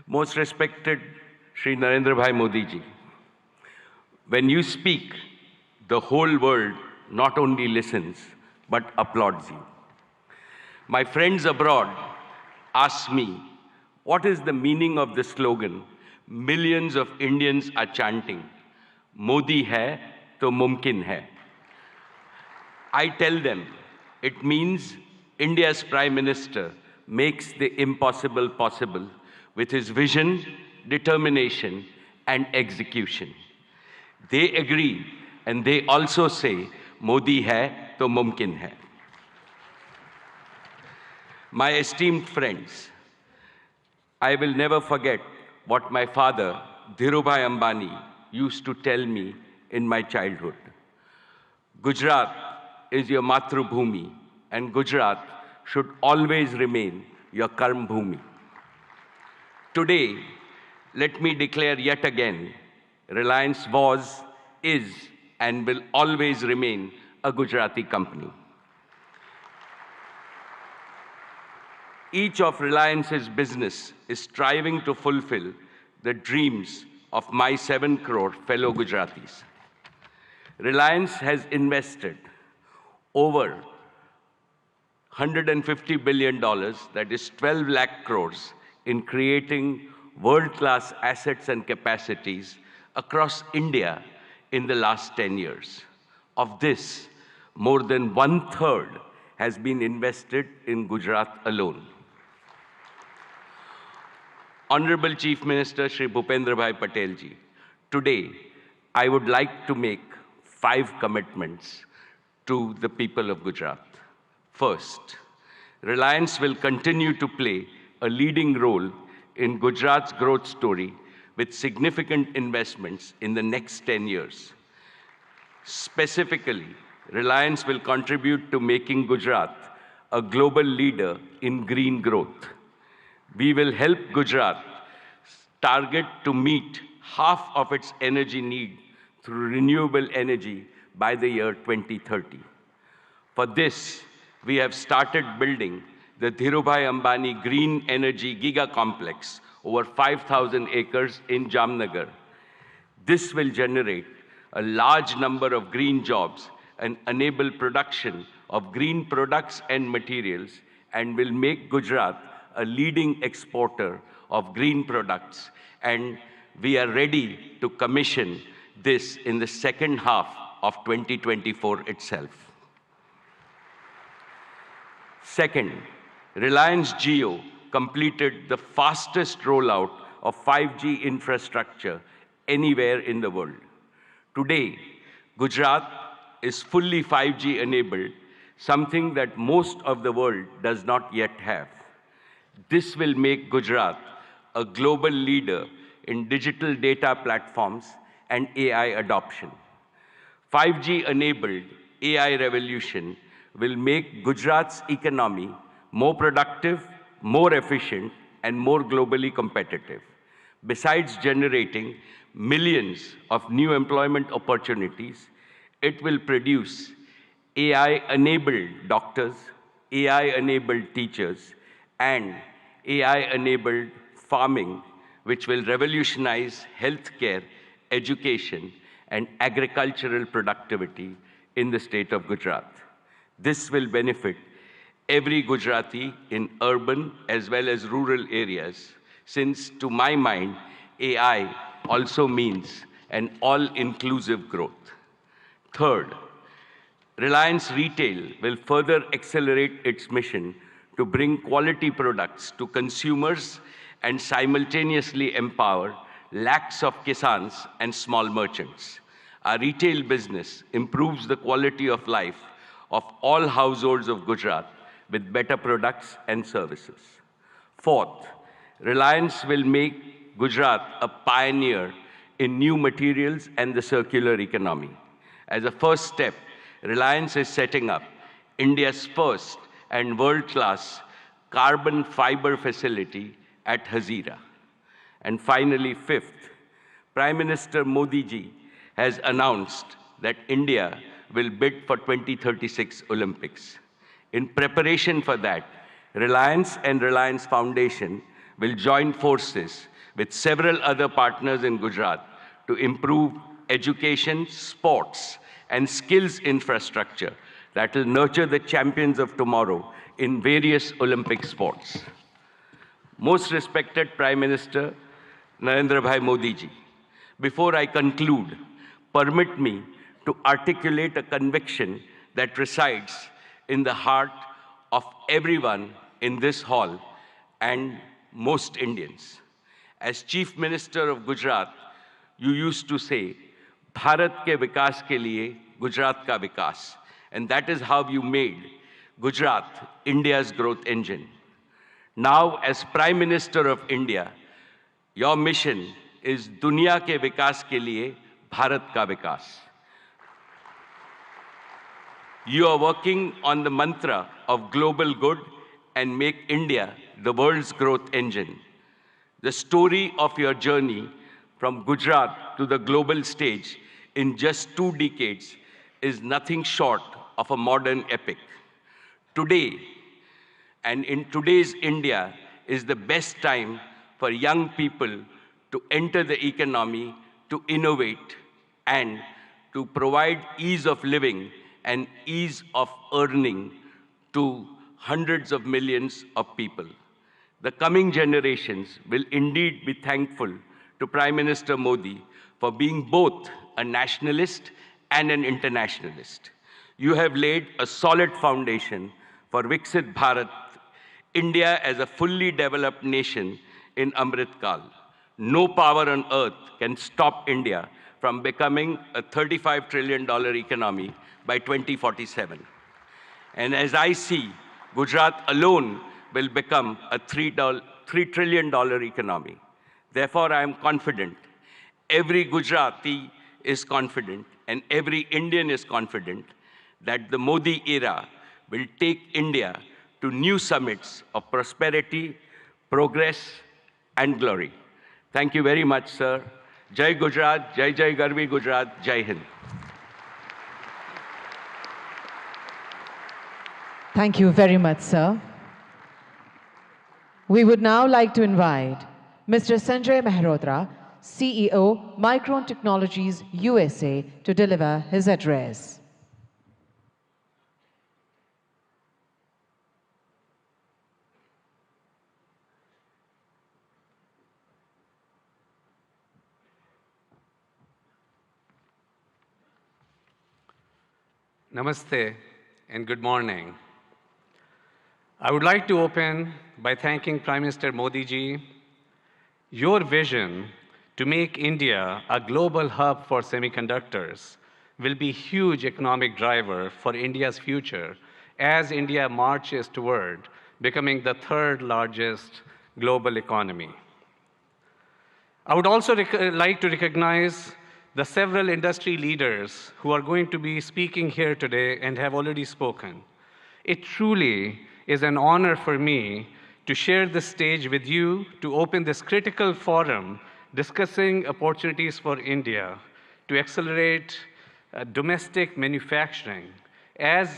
most respected Shri Narendra Bhai Modi ji, when you speak, the whole world not only listens, but applauds you. My friends abroad ask me, what is the meaning of the slogan, millions of Indians are chanting, Modi hai, to mumkin hai. I tell them, it means India's Prime Minister makes the impossible possible with his vision, determination, and execution. They agree, and they also say, Modi hai, to mumkin hai. My esteemed friends, I will never forget what my father, Dhirubhai Ambani, used to tell me in my childhood. Gujarat is your Matrubhumi, and Gujarat should always remain your Karm Bhumi. Today, let me declare yet again, Reliance was, is, and will always remain a Gujarati company. Each of Reliance's business is striving to fulfill the dreams of my 7 crore fellow Gujaratis. Reliance has invested over $150 billion, that is 12 lakh crores, in creating world-class assets and capacities across India in the last 10 years. Of this, more than 1/3 has been invested in Gujarat alone. Honorable Chief Minister Shri Bhupendra Bhai Patel ji, today I would like to make 5 commitments to the people of Gujarat. First, Reliance will continue to play a leading role in Gujarat's growth story with significant investments in the next 10 years. Specifically, Reliance will contribute to making Gujarat a global leader in green growth. We will help Gujarat target to meet half of its energy need through renewable energy by the year 2030. For this, we have started building the Dhirubhai Ambani Green Energy Giga Complex over 5,000 acres in Jamnagar. This will generate a large number of green jobs and enable production of green products and materials and will make Gujarat a leading exporter of green products. And we are ready to commission this in the second half of 2024 itself. Second, Reliance Jio completed the fastest rollout of 5G infrastructure anywhere in the world. Today, Gujarat is fully 5G enabled, something that most of the world does not yet have. This will make Gujarat a global leader in digital data platforms and AI adoption. 5G enabled AI revolution will make Gujarat's economy more productive, more efficient, and more globally competitive. Besides generating millions of new employment opportunities, it will produce AI-enabled doctors, AI-enabled teachers, and AI-enabled farming, which will revolutionize healthcare, education, and agricultural productivity in the state of Gujarat. This will benefit every Gujarati in urban as well as rural areas, since to my mind, AI also means an all-inclusive growth. Third, Reliance Retail will further accelerate its mission to bring quality products to consumers and simultaneously empower lakhs of kisans and small merchants. Our retail business improves the quality of life of all households of Gujarat with better products and services. Fourth, Reliance will make Gujarat a pioneer in new materials and the circular economy. As a first step, Reliance is setting up India's first and world-class carbon fiber facility at Hazira. And finally, fifth, Prime Minister Modi ji has announced that India will bid for 2036 Olympics. In preparation for that, Reliance and Reliance Foundation will join forces with several other partners in Gujarat to improve education, sports, and skills infrastructure that will nurture the champions of tomorrow in various Olympic sports. Most respected Prime Minister Narendra Bhai Modi ji, before I conclude, permit me to articulate a conviction that resides in the heart of everyone in this hall and most Indians. As Chief Minister of Gujarat, you used to say, Bharat ke vikas ke liye Gujarat ka vikas. And that is how you made Gujarat India's growth engine. Now, as Prime Minister of India, your mission is Dunya ke vikas ke liye Bharat ka vikas. You are working on the mantra of global good and make India the world's growth engine. The story of your journey from Gujarat to the global stage in just 2 decades is nothing short of a modern epic. Today, and in today's India, is the best time for young people to enter the economy, to innovate, and to provide ease of living and ease of earning to hundreds of millions of people. The coming generations will indeed be thankful to Prime Minister Modi for being both a nationalist and an internationalist. You have laid a solid foundation for Viksit Bharat, India as a fully developed nation in Amrit Kal. No power on earth can stop India from becoming a $35 trillion economy by 2047. And as I see, Gujarat alone will become a $3 trillion economy. Therefore, I am confident, every Gujarati is confident, and every Indian is confident that the Modi era will take India to new summits of prosperity, progress, and glory. Thank you very much, sir. Jai Gujarat, Jai Jai Garvi Gujarat, Jai Hind. Thank you very much, sir. We would now like to invite Mr. Sanjay Mehrotra, CEO, Micron Technologies USA, to deliver his address. Namaste and good morning. I would like to open by thanking Prime Minister Modi ji. Your vision to make India a global hub for semiconductors will be a huge economic driver for India's future as India marches toward becoming the third largest global economy. I would also like to recognize the several industry leaders who are going to be speaking here today and have already spoken. It truly is an honor for me to share the stage with you to open this critical forum discussing opportunities for India to accelerate domestic manufacturing as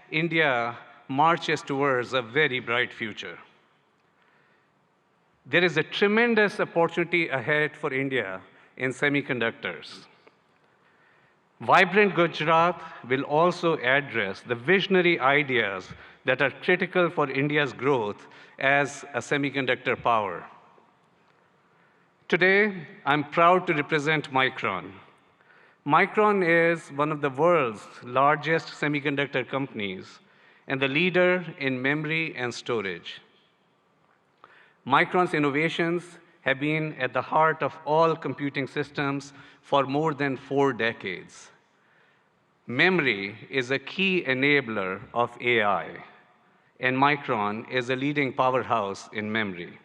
India marches towards a very bright future. There is a tremendous opportunity ahead for India in semiconductors. Vibrant Gujarat will also address the visionary ideas that are critical for India's growth as a semiconductor power. Today, I'm proud to represent Micron. Micron is one of the world's largest semiconductor companies and the leader in memory and storage. Micron's innovations have been at the heart of all computing systems for more than 4 decades. Memory is a key enabler of AI, and Micron is a leading powerhouse in memory.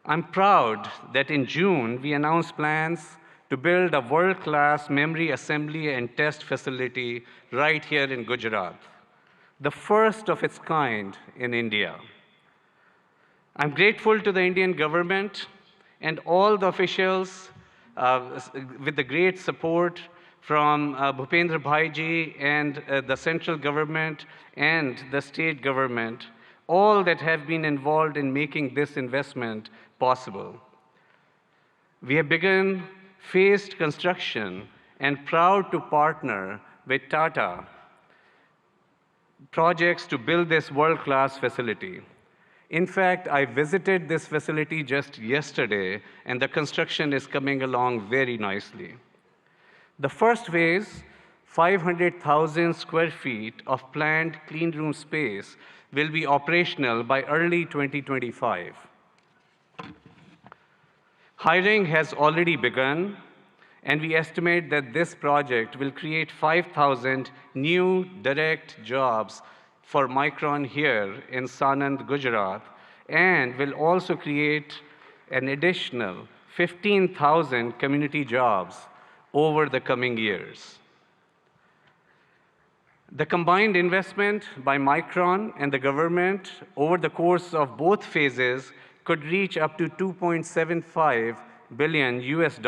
I'm proud that in June, we announced plans to build a world-class memory assembly and test facility right here in Gujarat, the first of its kind in India. I'm grateful to the Indian government and all the officials with the great support from Bhupendra Bhai ji and the central government and the state government, all that have been involved in making this investment possible. We have begun phased construction and proud to partner with Tata projects to build this world-class facility. In fact, I visited this facility just yesterday, and the construction is coming along very nicely. The first phase, 500,000 square feet of planned clean room space, will be operational by early 2025. Hiring has already begun, and we estimate that this project will create 5,000 new direct jobs for Micron here in Sanand, Gujarat, and will also create an additional 15,000 community jobs over the coming years. The combined investment by Micron and the government over the course of both phases could reach up to $2.75 billion US.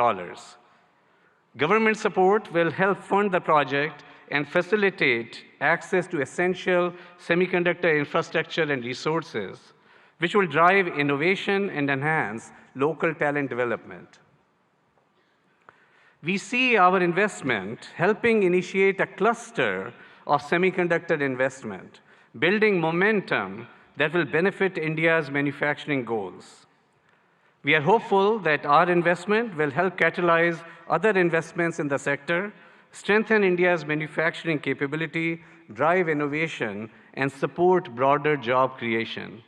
Government support will help fund the project and facilitate access to essential semiconductor infrastructure and resources, which will drive innovation and enhance local talent development. We see our investment helping initiate a cluster of semiconductor investment, building momentum that will benefit India's manufacturing goals. We are hopeful that our investment will help catalyze other investments in the sector, strengthen India's manufacturing capability, drive innovation, and support broader job creation.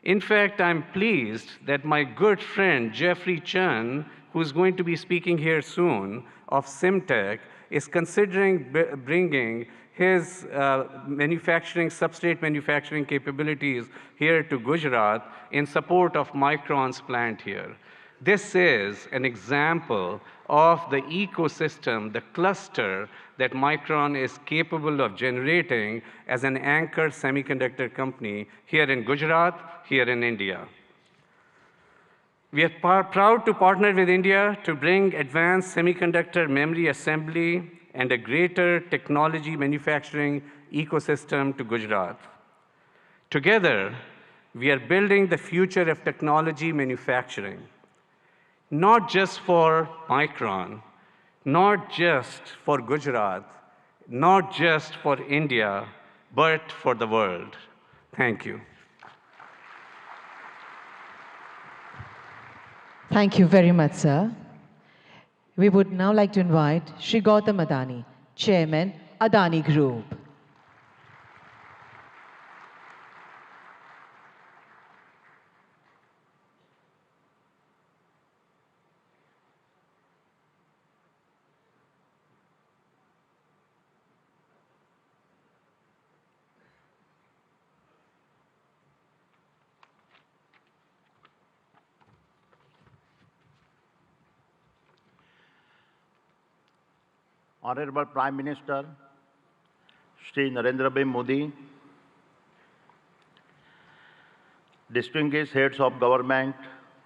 In fact, I'm pleased that my good friend Jeffrey Chen, who's going to be speaking here soon, of Simtech, is considering bringing his substrate manufacturing capabilities here to Gujarat in support of Micron's plant here. This is an example of the ecosystem, the cluster that Micron is capable of generating as an anchor semiconductor company here in Gujarat, here in India. We are proud to partner with India to bring advanced semiconductor memory assembly and a greater technology manufacturing ecosystem to Gujarat. Together, we are building the future of technology manufacturing, not just for Micron, not just for Gujarat, not just for India, but for the world. Thank you. Thank you very much, sir. We would now like to invite Shri Gautam Adani, Chairman, Adani Group. Honorable Prime Minister, Shri Narendra Bhai Modi, distinguished heads of government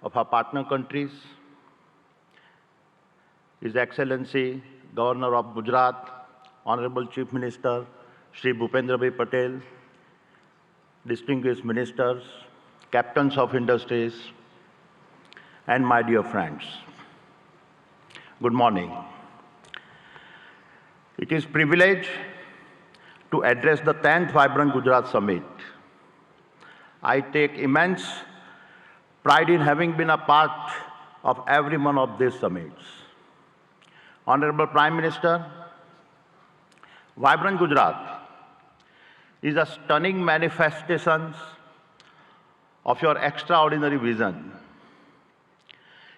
of our partner countries, His Excellency Governor of Gujarat, Honorable Chief Minister Shri Bhupendra Bhai Patel, distinguished ministers, captains of industries, and my dear friends. Good morning. It is a privilege to address the 10th Vibrant Gujarat Summit. I take immense pride in having been a part of every one of these summits. Honorable Prime Minister, Vibrant Gujarat is a stunning manifestation of your extraordinary vision.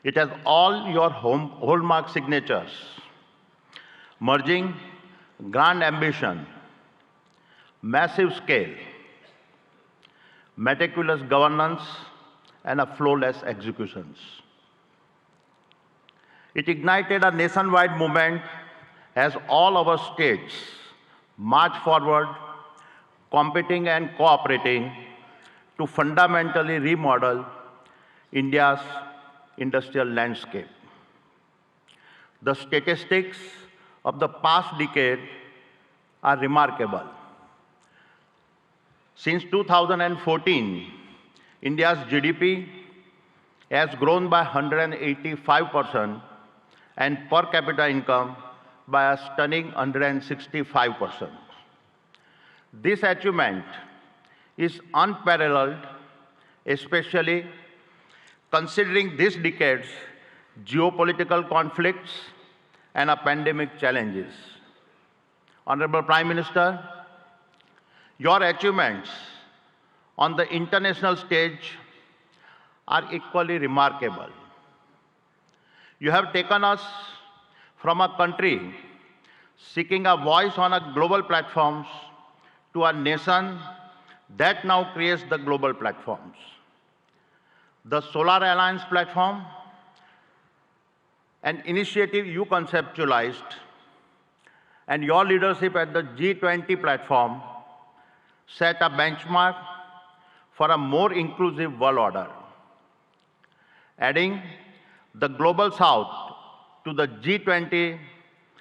It has all your hallmark signatures, merging grand ambition, massive scale, meticulous governance, and a flawless executions. It ignited a nationwide movement as all our states march forward, competing and cooperating to fundamentally remodel India's industrial landscape. The statistics of the past decade are remarkable. Since 2014, India's GDP has grown by 185% and per capita income by a stunning 165%. This achievement is unparalleled, especially considering this decade's geopolitical conflicts and pandemic challenges. Honorable Prime Minister, your achievements on the international stage are equally remarkable. You have taken us from a country seeking a voice on global platforms to a nation that now creates the global platforms. The Solar Alliance platform, an initiative you conceptualized, and your leadership at the G20 platform set a benchmark for a more inclusive world order. Adding the Global South to the G20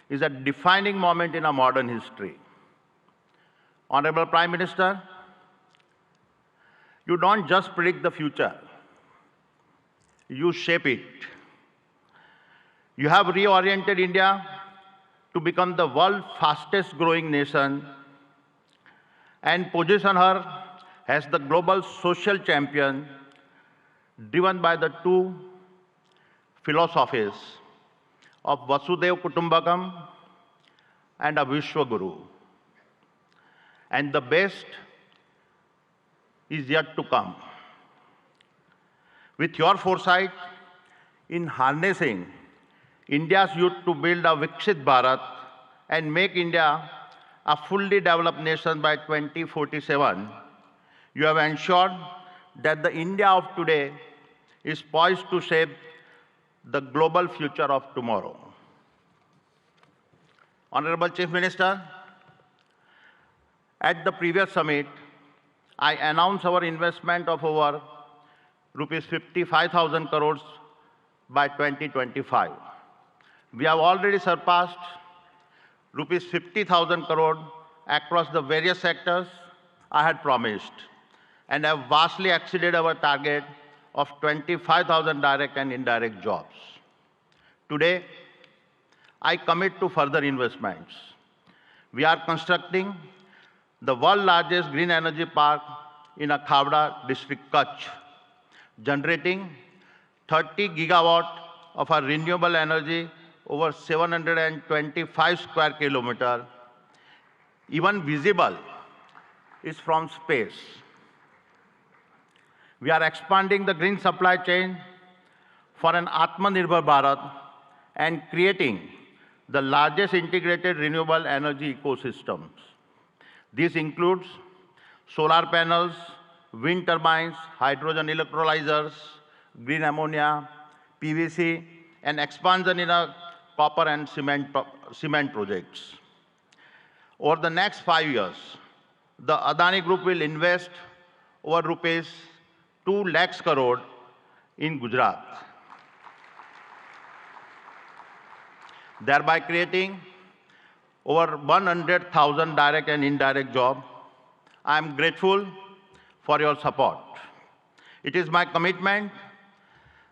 is a defining moment in our modern history. Honorable Prime Minister, you don't just predict the future, you shape it. You have reoriented India to become the world's fastest growing nation and position her as the global social champion driven by the two philosophies of Vasudev Kutumbakam and a Vishwaguru. And the best is yet to come. With your foresight in harnessing India's youth to build a Viksit Bharat and make India a fully developed nation by 2047, you have ensured that the India of today is poised to shape the global future of tomorrow. Honorable Chief Minister, at the previous summit, I announced our investment of over rupees 55,000 crores by 2025. We have already surpassed rupees 50,000 crore across the various sectors I had promised, and have vastly exceeded our target of 25,000 direct and indirect jobs. Today, I commit to further investments. We are constructing the world's largest green energy park in Khavda district, Kutch, generating 30 gigawatt of our renewable energy over 725 square kilometers. Even visible is from space. We are expanding the green supply chain for an Atmanirbhar Bharat and creating the largest integrated renewable energy ecosystems. This includes solar panels, wind turbines, hydrogen electrolyzers, green ammonia, PVC, and expansion in copper and cement projects. Over the next 5 years, the Adani Group will invest over rupees 2 lakhs crore in Gujarat, thereby creating over 100,000 direct and indirect jobs. I am grateful for your support. It is my commitment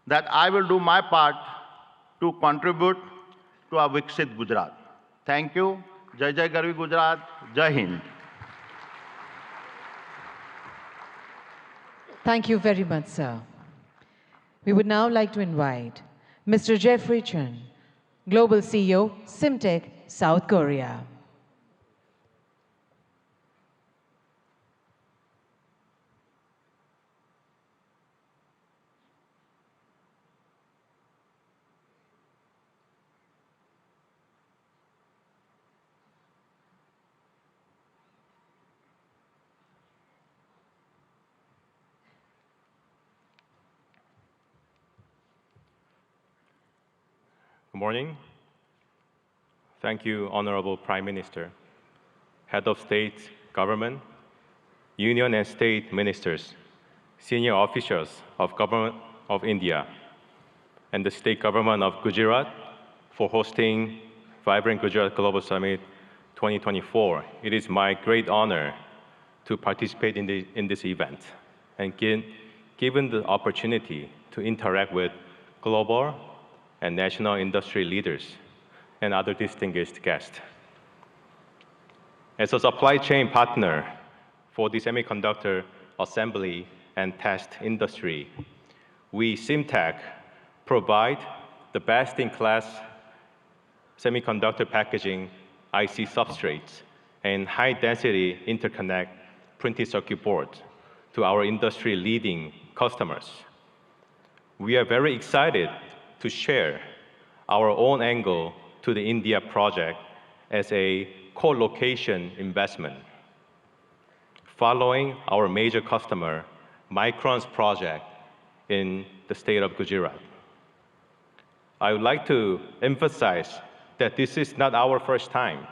that I will do my part to contribute to a Viksit Gujarat. Thank you. Jai Jai Garvi Gujarat. Jai Hind. Thank you very much, sir. We would now like to invite Mr. Jeffrey Chun, Global CEO, Simtech, South Korea. Good morning. Thank you, Honorable Prime Minister, Head of State, Government, Union and State Ministers, senior officials of Government of India, and the State Government of Gujarat for hosting Vibrant Gujarat Global Summit 2024. It is my great honor to participate in this event and given the opportunity to interact with global and national industry leaders and other distinguished guests. As a supply chain partner for the semiconductor assembly and test industry, we, Simtech, provide the best-in-class semiconductor packaging, IC substrates, and high-density interconnect printed circuit boards to our industry-leading customers. We are very excited to share our own angle to the India project as a co-location investment. Following our major customer, Micron's project in the state of Gujarat. I would like to emphasize that this is not our first time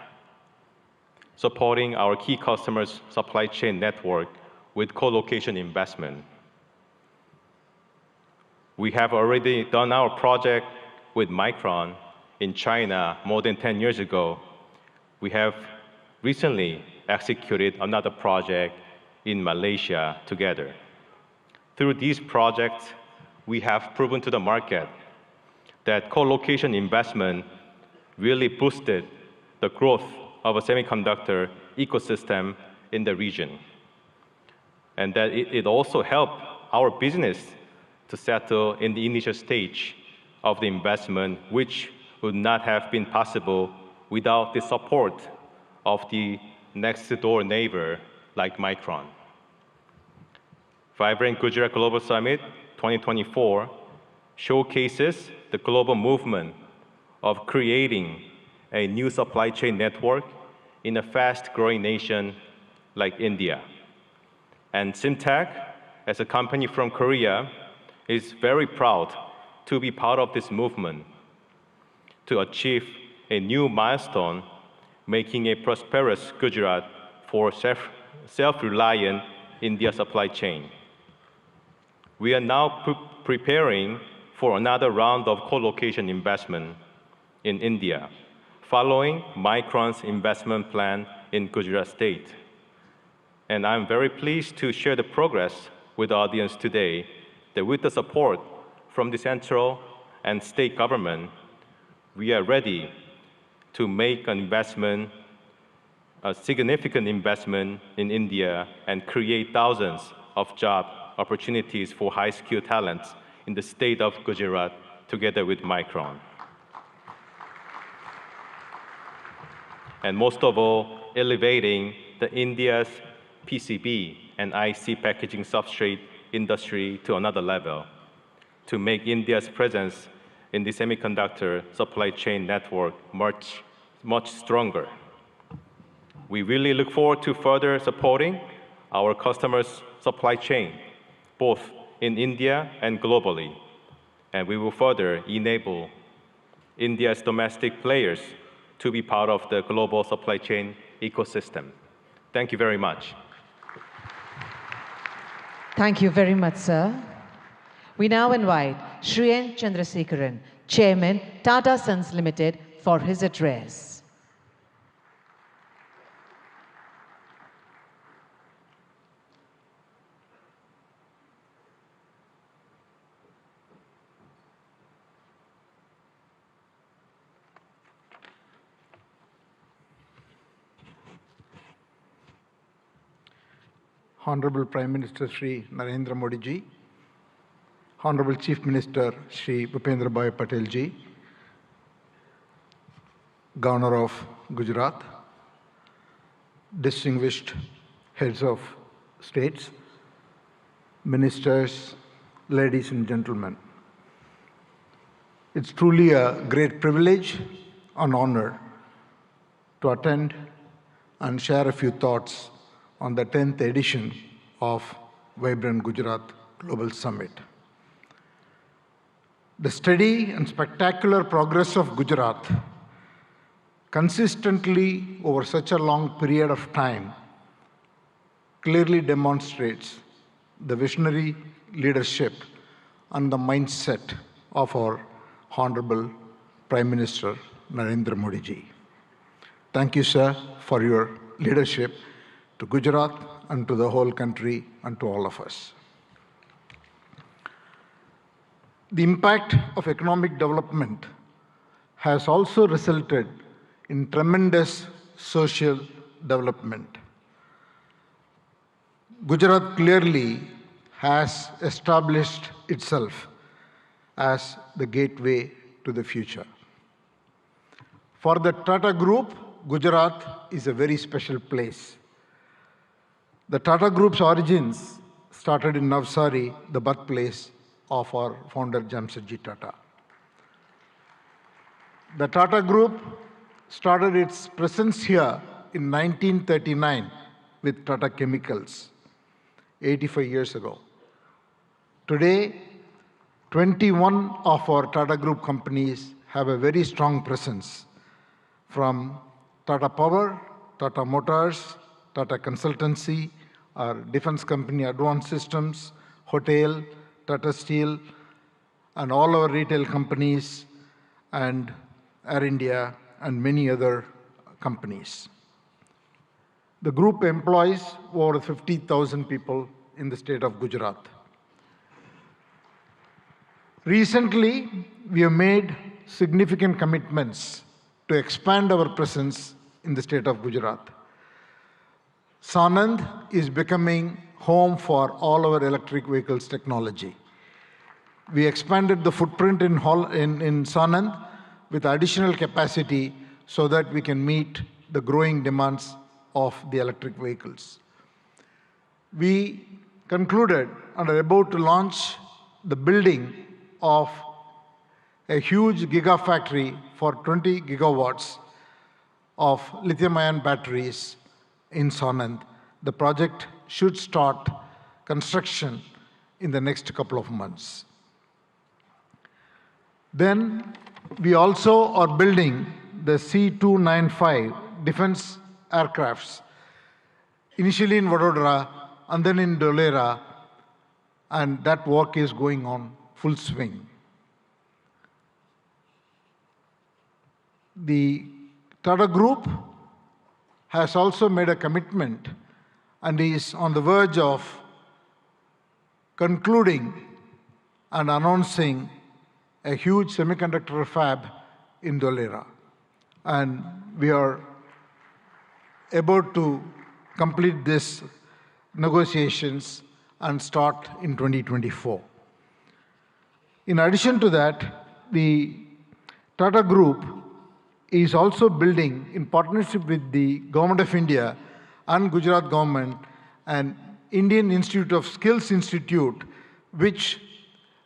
supporting our key customers' supply chain network with co-location investment. We have already done our project with Micron in China more than 10 years ago. We have recently executed another project in Malaysia together. Through these projects, we have proven to the market that co-location investment really boosted the growth of a semiconductor ecosystem in the region. and that it also helped our business to settle in the initial stage of the investment, which would not have been possible without the support of the next door neighbor like Micron. Vibrant Gujarat Global Summit 2024 showcases the global movement of creating a new supply chain network in a fast-growing nation like India. And Simtech, as a company from Korea, is very proud to be part of this movement to achieve a new milestone, making a prosperous Gujarat for self-reliant India supply chain. We are now preparing for another round of co-location investment in India, following Micron's investment plan in Gujarat state. And I'm very pleased to share the progress with the audience today that with the support from the central and state government, we are ready to make an investment, a significant investment in India and create thousands of job opportunities for high-skilled talents in the state of Gujarat together with Micron. And most of all, elevating the India's PCB and IC packaging substrate industry to another level to make India's presence in the semiconductor supply chain network much stronger. We really look forward to further supporting our customers' supply chain, both in India and globally. And we will further enable India's domestic players to be part of the global supply chain ecosystem. Thank you very much. Thank you very much, sir. We now invite Shri N. Chandrasekharan, Chairman, Tata Sons Limited, for his address. Honorable Prime Minister Shri Narendra Modi ji, Honorable Chief Minister Shri Bhupendra Bhai Patel ji, Governor of Gujarat, distinguished heads of states, ministers, ladies and gentlemen. It's truly a great privilege and honor to attend and share a few thoughts on the 10th edition of Vibrant Gujarat Global Summit. The steady and spectacular progress of Gujarat consistently over such a long period of time clearly demonstrates the visionary leadership and the mindset of our Honorable Prime Minister Narendra Modi ji. Thank you, sir, for your leadership to Gujarat and to the whole country and to all of us. The impact of economic development has also resulted in tremendous social development. Gujarat clearly has established itself as the gateway to the future. For the Tata Group, Gujarat is a very special place. The Tata Group's origins started in Navsari, the birthplace of our founder Jamshedji Tata. The Tata Group started its presence here in 1939 with Tata Chemicals, 85 years ago. Today, 21 of our Tata Group companies have a very strong presence, from Tata Power, Tata Motors, Tata Consultancy, our defense company Advanced Systems, Hotel, Tata Steel, and all our retail companies, and Air India, and many other companies. The group employs over 50,000 people in the state of Gujarat. Recently, we have made significant commitments to expand our presence in the state of Gujarat. Sanand is becoming home for all our electric vehicles technology. We expanded the footprint in Sanand with additional capacity so that we can meet the growing demands of the electric vehicles. We concluded and are about to launch the building of a huge gigafactory for 20 gigawatts of lithium-ion batteries in Sanand. The project should start construction in the next couple of months. Then we also are building the C-295 defense aircrafts, initially in Vadodara and then in Dholera, and that work is going on full swing. The Tata Group has also made a commitment and is on the verge of concluding and announcing a huge semiconductor fab in Dholera. And we are about to complete these negotiations and start in 2024. In addition to that, the Tata Group is also building, in partnership with the Government of India and Gujarat government, an Indian Institute of Skills Institute, which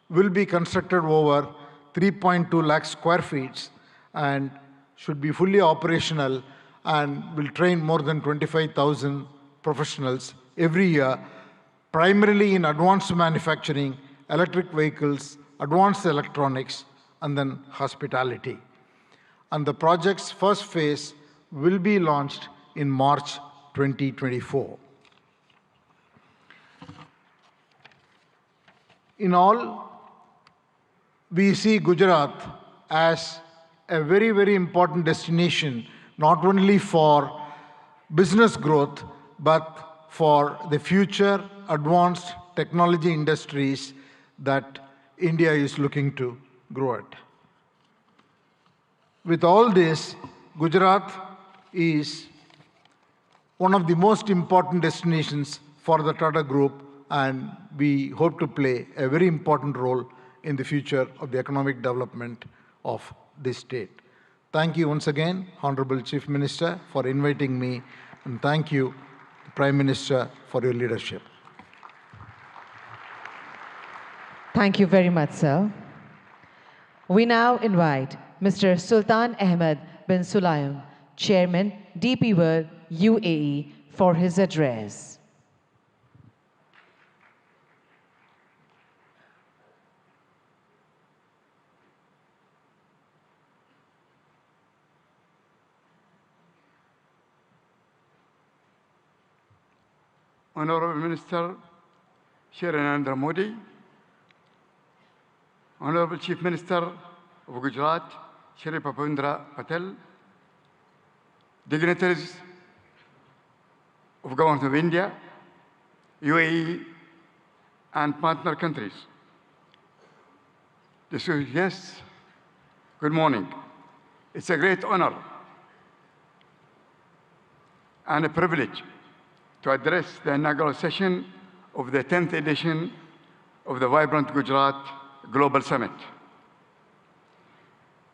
will be constructed over 3.2 lakh square feet and should be fully operational and will train more than 25,000 professionals every year, primarily in advanced manufacturing, electric vehicles, advanced electronics, and then hospitality. And the project's first phase will be launched in March 2024. In all, we see Gujarat as a very, very important destination, not only for business growth, but for the future advanced technology industries that India is looking to grow at. With all this, Gujarat is one of the most important destinations for the Tata Group, and we hope to play a very important role in the future of the economic development of this state. Thank you once again, Honorable Chief Minister, for inviting me, and thank you, Prime Minister, for your leadership. Thank you very much, sir. We now invite Mr. Sultan Ahmed bin Sulayem, Chairman, DP World, UAE, for his address. Honorable Minister Shri Narendra Modi, Honorable Chief Minister of Gujarat Shri Bhupendra Patel, dignitaries of Government of India, UAE, and partner countries. Distinguished guests, good morning. It's a great honor and a privilege to address the inaugural session of the 10th edition of the Vibrant Gujarat Global Summit.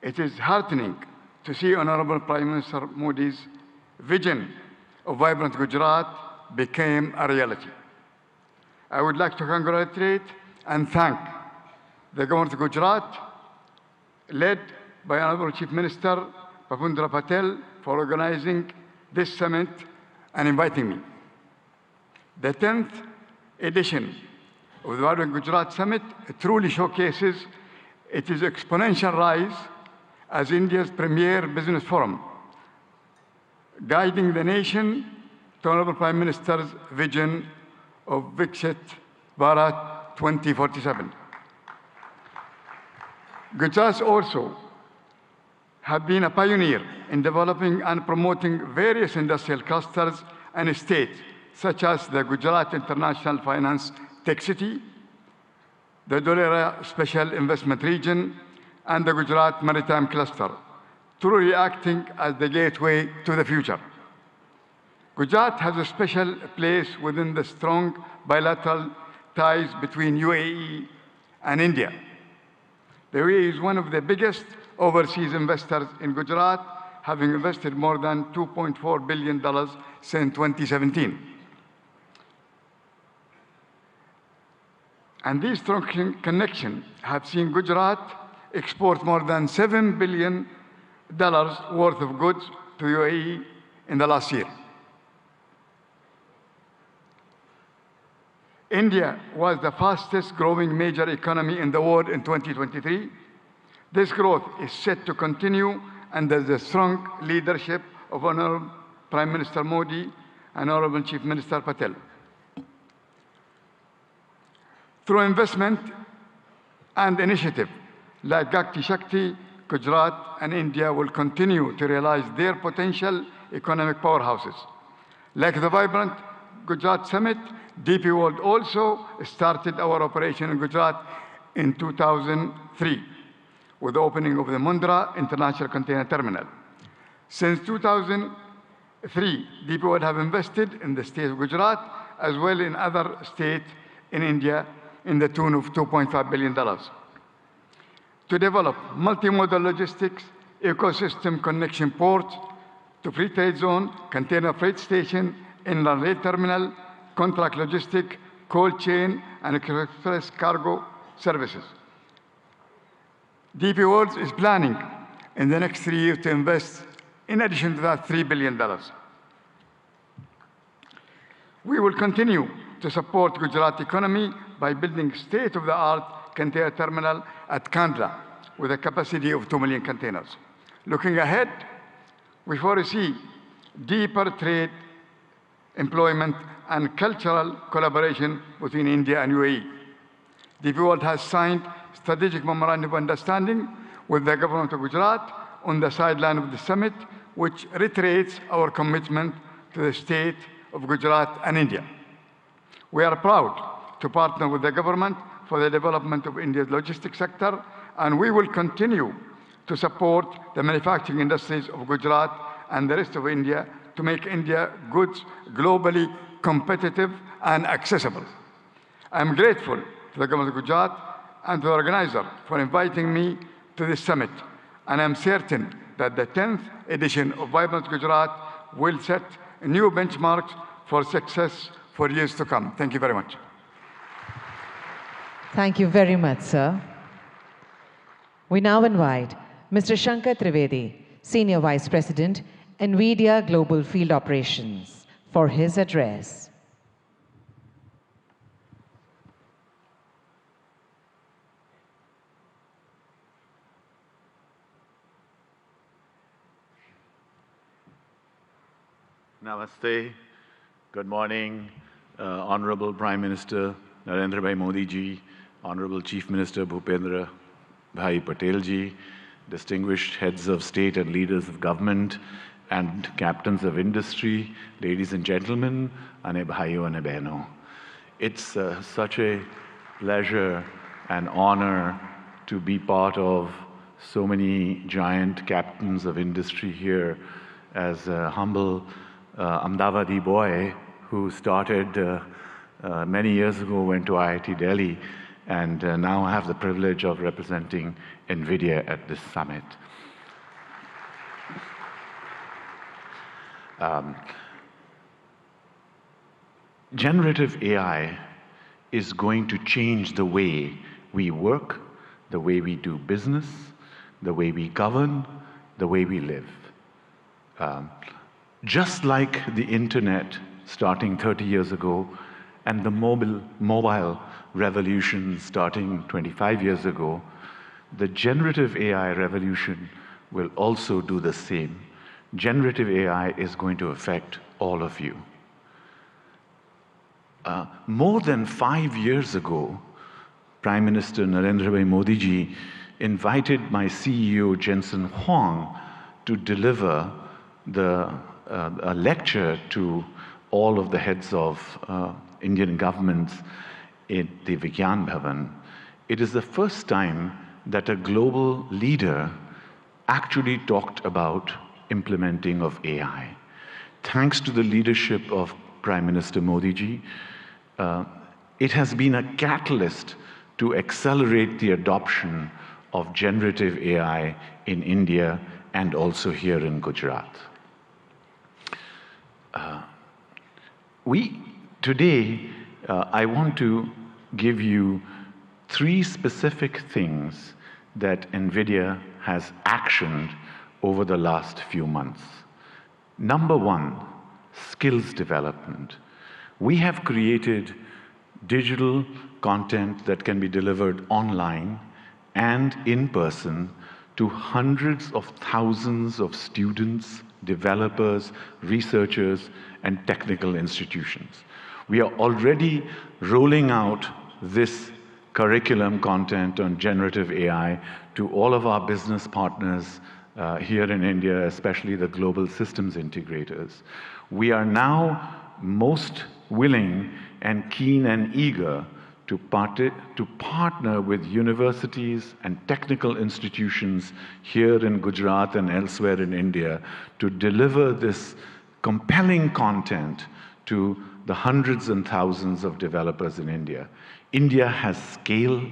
It is heartening to see Honorable Prime Minister Modi's vision of Vibrant Gujarat became a reality. I would like to congratulate and thank the Government of Gujarat, led by Honorable Chief Minister Bhupendra Patel, for organizing this summit and inviting me. The 10th edition of the Vibrant Gujarat Summit truly showcases its exponential rise as India's premier business forum, guiding the nation to Honorable Prime Minister's vision of Viksit Bharat 2047. Gujarat also have been a pioneer in developing and promoting various industrial clusters and states, such as the Gujarat International Finance Tech City, the Dholera Special Investment Region, and the Gujarat Maritime Cluster, truly acting as the gateway to the future. Gujarat has a special place within the strong bilateral ties between UAE and India. The UAE is one of the biggest overseas investors in Gujarat, having invested more than $2.4 billion since 2017. And these strong connections have seen Gujarat export more than $7 billion worth of goods to UAE in the last year. India was the fastest growing major economy in the world in 2023. This growth is set to continue under the strong leadership of Honorable Prime Minister Modi and Honorable Chief Minister Patel. Through investment and initiative like Gati Shakti, Gujarat and India will continue to realize their potential economic powerhouses. Like the vibrant Gujarat Summit, DP World also started our operation in Gujarat in 2003 with the opening of the Mundra International Container Terminal. Since 2003, DP World have invested in the state of Gujarat as well in other states in India in the tune of $2.5 billion. To develop multimodal logistics, ecosystem connection ports to free trade zone, container freight station, inland rail terminal, contract logistic, cold chain, and express cargo services. DP World is planning in the next 3 years to invest, in addition to that, $3 billion. We will continue to support Gujarat economy by building state-of-the-art container terminal at Kandla with a capacity of 2 million containers. Looking ahead, we foresee deeper trade, employment, and cultural collaboration between India and UAE. DP World has signed strategic memorandum of understanding with the government of Gujarat on the sideline of the summit, which reiterates our commitment to the state of Gujarat and India. We are proud to partner with the government for the development of India's logistics sector, and we will continue to support the manufacturing industries of Gujarat and the rest of India to make India goods globally competitive and accessible. I am grateful to the government of Gujarat and to the organizer for inviting me to this summit, and I am certain that the 10th edition of Vibrant Gujarat will set new benchmarks for success for years to come. Thank you very much. Thank you very much, sir. We now invite Mr. Shankar Trivedi, Senior Vice President, NVIDIA Global Field Operations, for his address. Namaste. Good morning, Honorable Prime Minister Narendra Bhai Modi ji, Honorable Chief Minister Bhupendra Bhai Patel ji, distinguished heads of state and leaders of government, and captains of industry, ladies and gentlemen, ane bhaiyo ane behno. It's such a pleasure and honor to be part of so many giant captains of industry here as a humble Ahmedabadi boy who started many years ago, went to IIT Delhi, and now I have the privilege of representing NVIDIA at this summit. Generative AI is going to change the way we work, the way we do business, the way we govern, the way we live. Just like the internet starting 30 years ago and the mobile revolution starting 25 years ago, the generative AI revolution will also do the same. Generative AI is going to affect all of you. More than 5 years ago, Prime Minister Narendra Bhai Modi ji invited my CEO Jensen Huang to deliver a lecture to all of the heads of Indian governments in the Vigyan Bhavan. It is the first time that a global leader actually talked about implementing of AI. thanks to the leadership of Prime Minister Modi ji, it has been a catalyst to accelerate the adoption of generative AI in India and also here in Gujarat. Today, I want to give you 3 specific things that NVIDIA has actioned over the last few months. Number 1, skills development. We have created digital content that can be delivered online and in person to hundreds of thousands of students, developers, researchers, and technical institutions. We are already rolling out this curriculum content on generative AI to all of our business partners here in India, especially the global systems integrators. We are now most willing and keen and eager to partner with universities and technical institutions here in Gujarat and elsewhere in India to deliver this compelling content to the hundreds and thousands of developers in India. India has scale,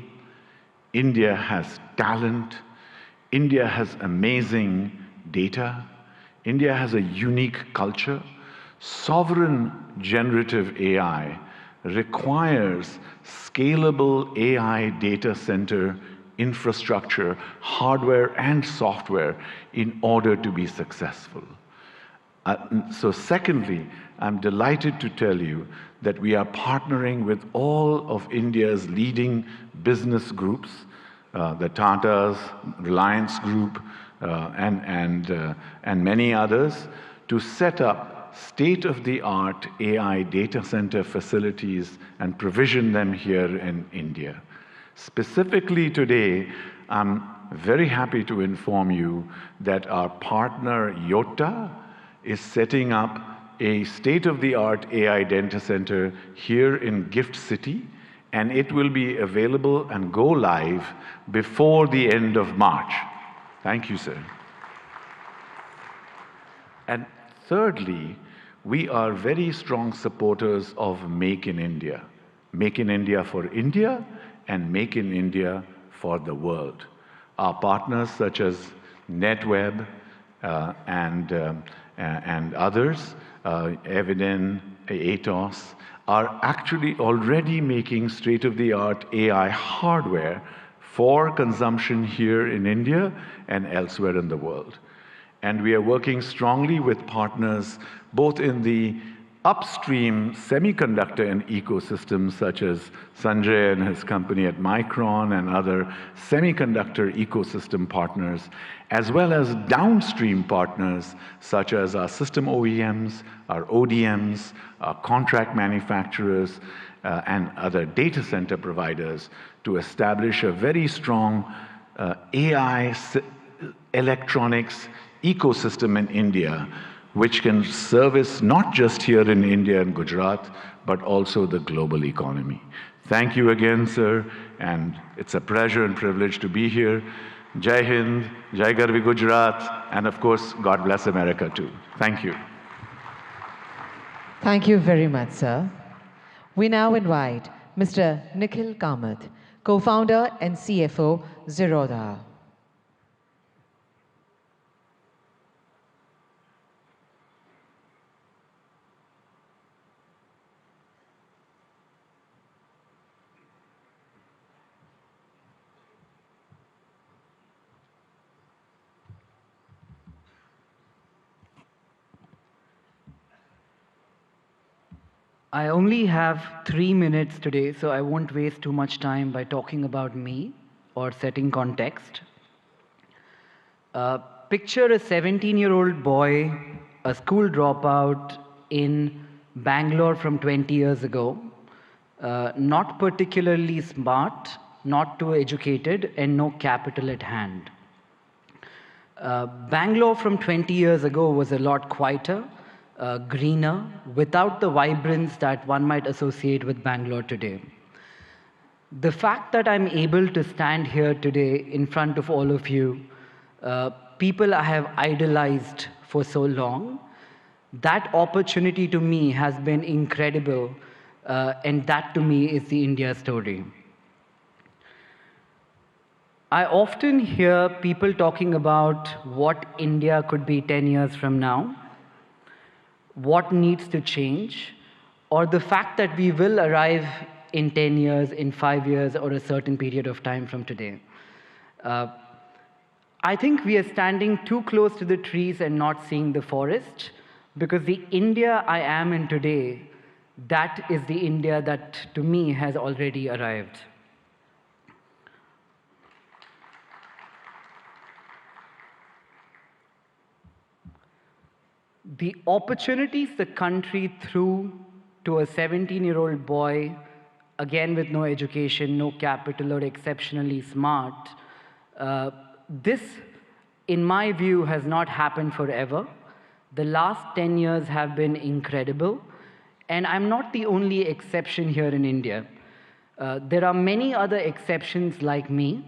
India has talent, India has amazing data, India has a unique culture. Sovereign generative AI requires scalable AI data center infrastructure, hardware and software in order to be successful. So secondly, I'm delighted to tell you that we are partnering with all of India's leading business groups, the Tatas, Reliance Group, and many others, to set up state-of-the-art AI data center facilities and provision them here in India. Specifically today, I'm very happy to inform you that our partner Yotta is setting up a state-of-the-art AI data center here in Gift City, and it will be available and go live before the end of March. Thank you, sir. And thirdly, we are very strong supporters of Make in India. Make in India for India and Make in India for the world. Our partners such as NetWeb and others, Eviden, Atos, are actually already making state-of-the-art AI hardware for consumption here in India and elsewhere in the world. And we are working strongly with partners both in the upstream semiconductor and ecosystems such as Sanjay and his company at Micron and other semiconductor ecosystem partners, as well as downstream partners such as our system OEMs, our ODMs, our contract manufacturers, and other data center providers to establish a very strong AI electronics ecosystem in India, which can service not just here in India and Gujarat, but also the global economy. Thank you again, sir, and it's a pleasure and privilege to be here. Jai Hind, Jai Garvi Gujarat, and of course, God bless America too. Thank you. Thank you very much, sir. We now invite Mr. Nikhil Kamath, co-founder and CFO, Zerodha. I only have 3 minutes today, so I won't waste too much time by talking about me or setting context. Picture a 17-year-old boy, a school dropout in Bangalore from 20 years ago, not particularly smart, not too educated, and no capital at hand. Bangalore from 20 years ago was a lot quieter, greener, without the vibrance that one might associate with Bangalore today. The fact that I'm able to stand here today in front of all of you, people I have idolized for so long, That opportunity to me has been incredible, and that to me is the India story. I often hear people talking about what India could be 10 years from now, what needs to change, or the fact that we will arrive in 10 years, in 5 years, or a certain period of time from today. I think we are standing too close to the trees and not seeing the forest, because the India I am in today, that is the India that to me has already arrived. The opportunities the country threw to a 17-year-old boy, again with no education, no capital, or exceptionally smart, this, in my view, has not happened forever. The last 10 years have been incredible, and I'm not the only exception here in India. There are many other exceptions like me.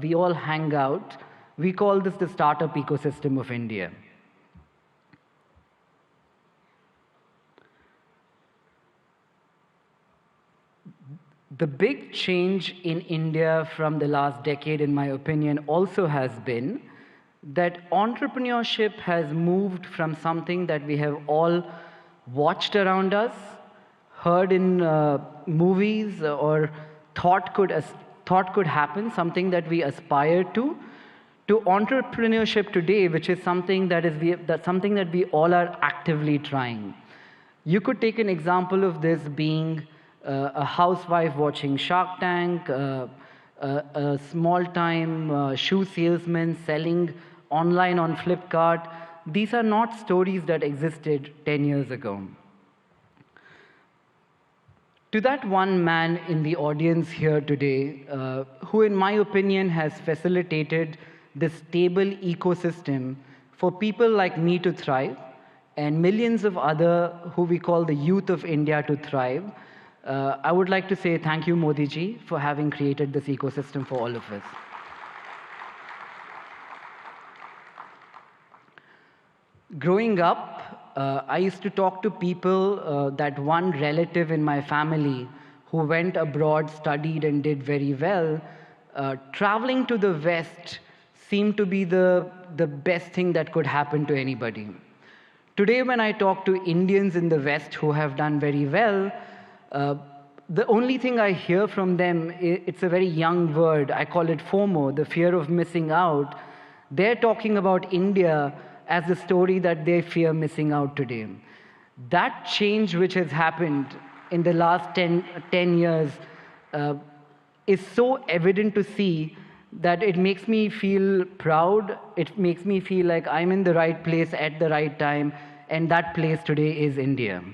We all hang out. We call this the startup ecosystem of India. The big change in India from the last decade, in my opinion, also has been that entrepreneurship has moved from something that we have all watched around us, heard in movies, or thought could happen, something that we aspire to entrepreneurship today, which is something that we all are actively trying. You could take an example of this being a housewife watching Shark Tank, a small-time shoe salesman selling online on Flipkart. These are not stories that existed 10 years ago. To that one man in the audience here today, who in my opinion has facilitated this stable ecosystem for people like me to thrive, and millions of other who we call the youth of India to thrive, I would like to say thank you, Modi ji, for having created this ecosystem for all of us. Growing up, I used to talk to people, that one relative in my family who went abroad, studied, and did very well. Traveling to the West seemed to be the best thing that could happen to anybody. Today, when I talk to Indians in the West who have done very well, the only thing I hear from them, it's a very young word. I call it FOMO, the fear of missing out. They're talking about India as the story that they fear missing out today. That change which has happened in the last 10 years is so evident to see that it makes me feel proud. It makes me feel like I'm in the right place at the right time, and that place today is India.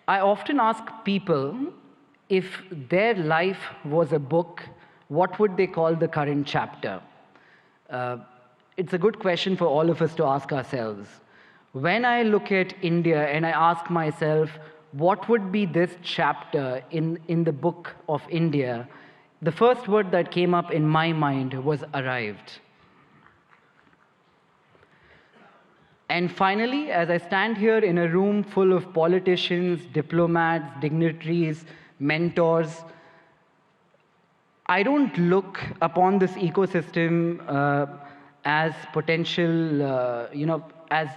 I often ask people, if their life was a book, what would they call the current chapter? It's a good question for all of us to ask ourselves. When I look at India and I ask myself, what would be this chapter in the book of India, the first word that came up in my mind was arrived. And finally, as I stand here in a room full of politicians, diplomats, dignitaries, mentors, I don't look upon this ecosystem as potential, as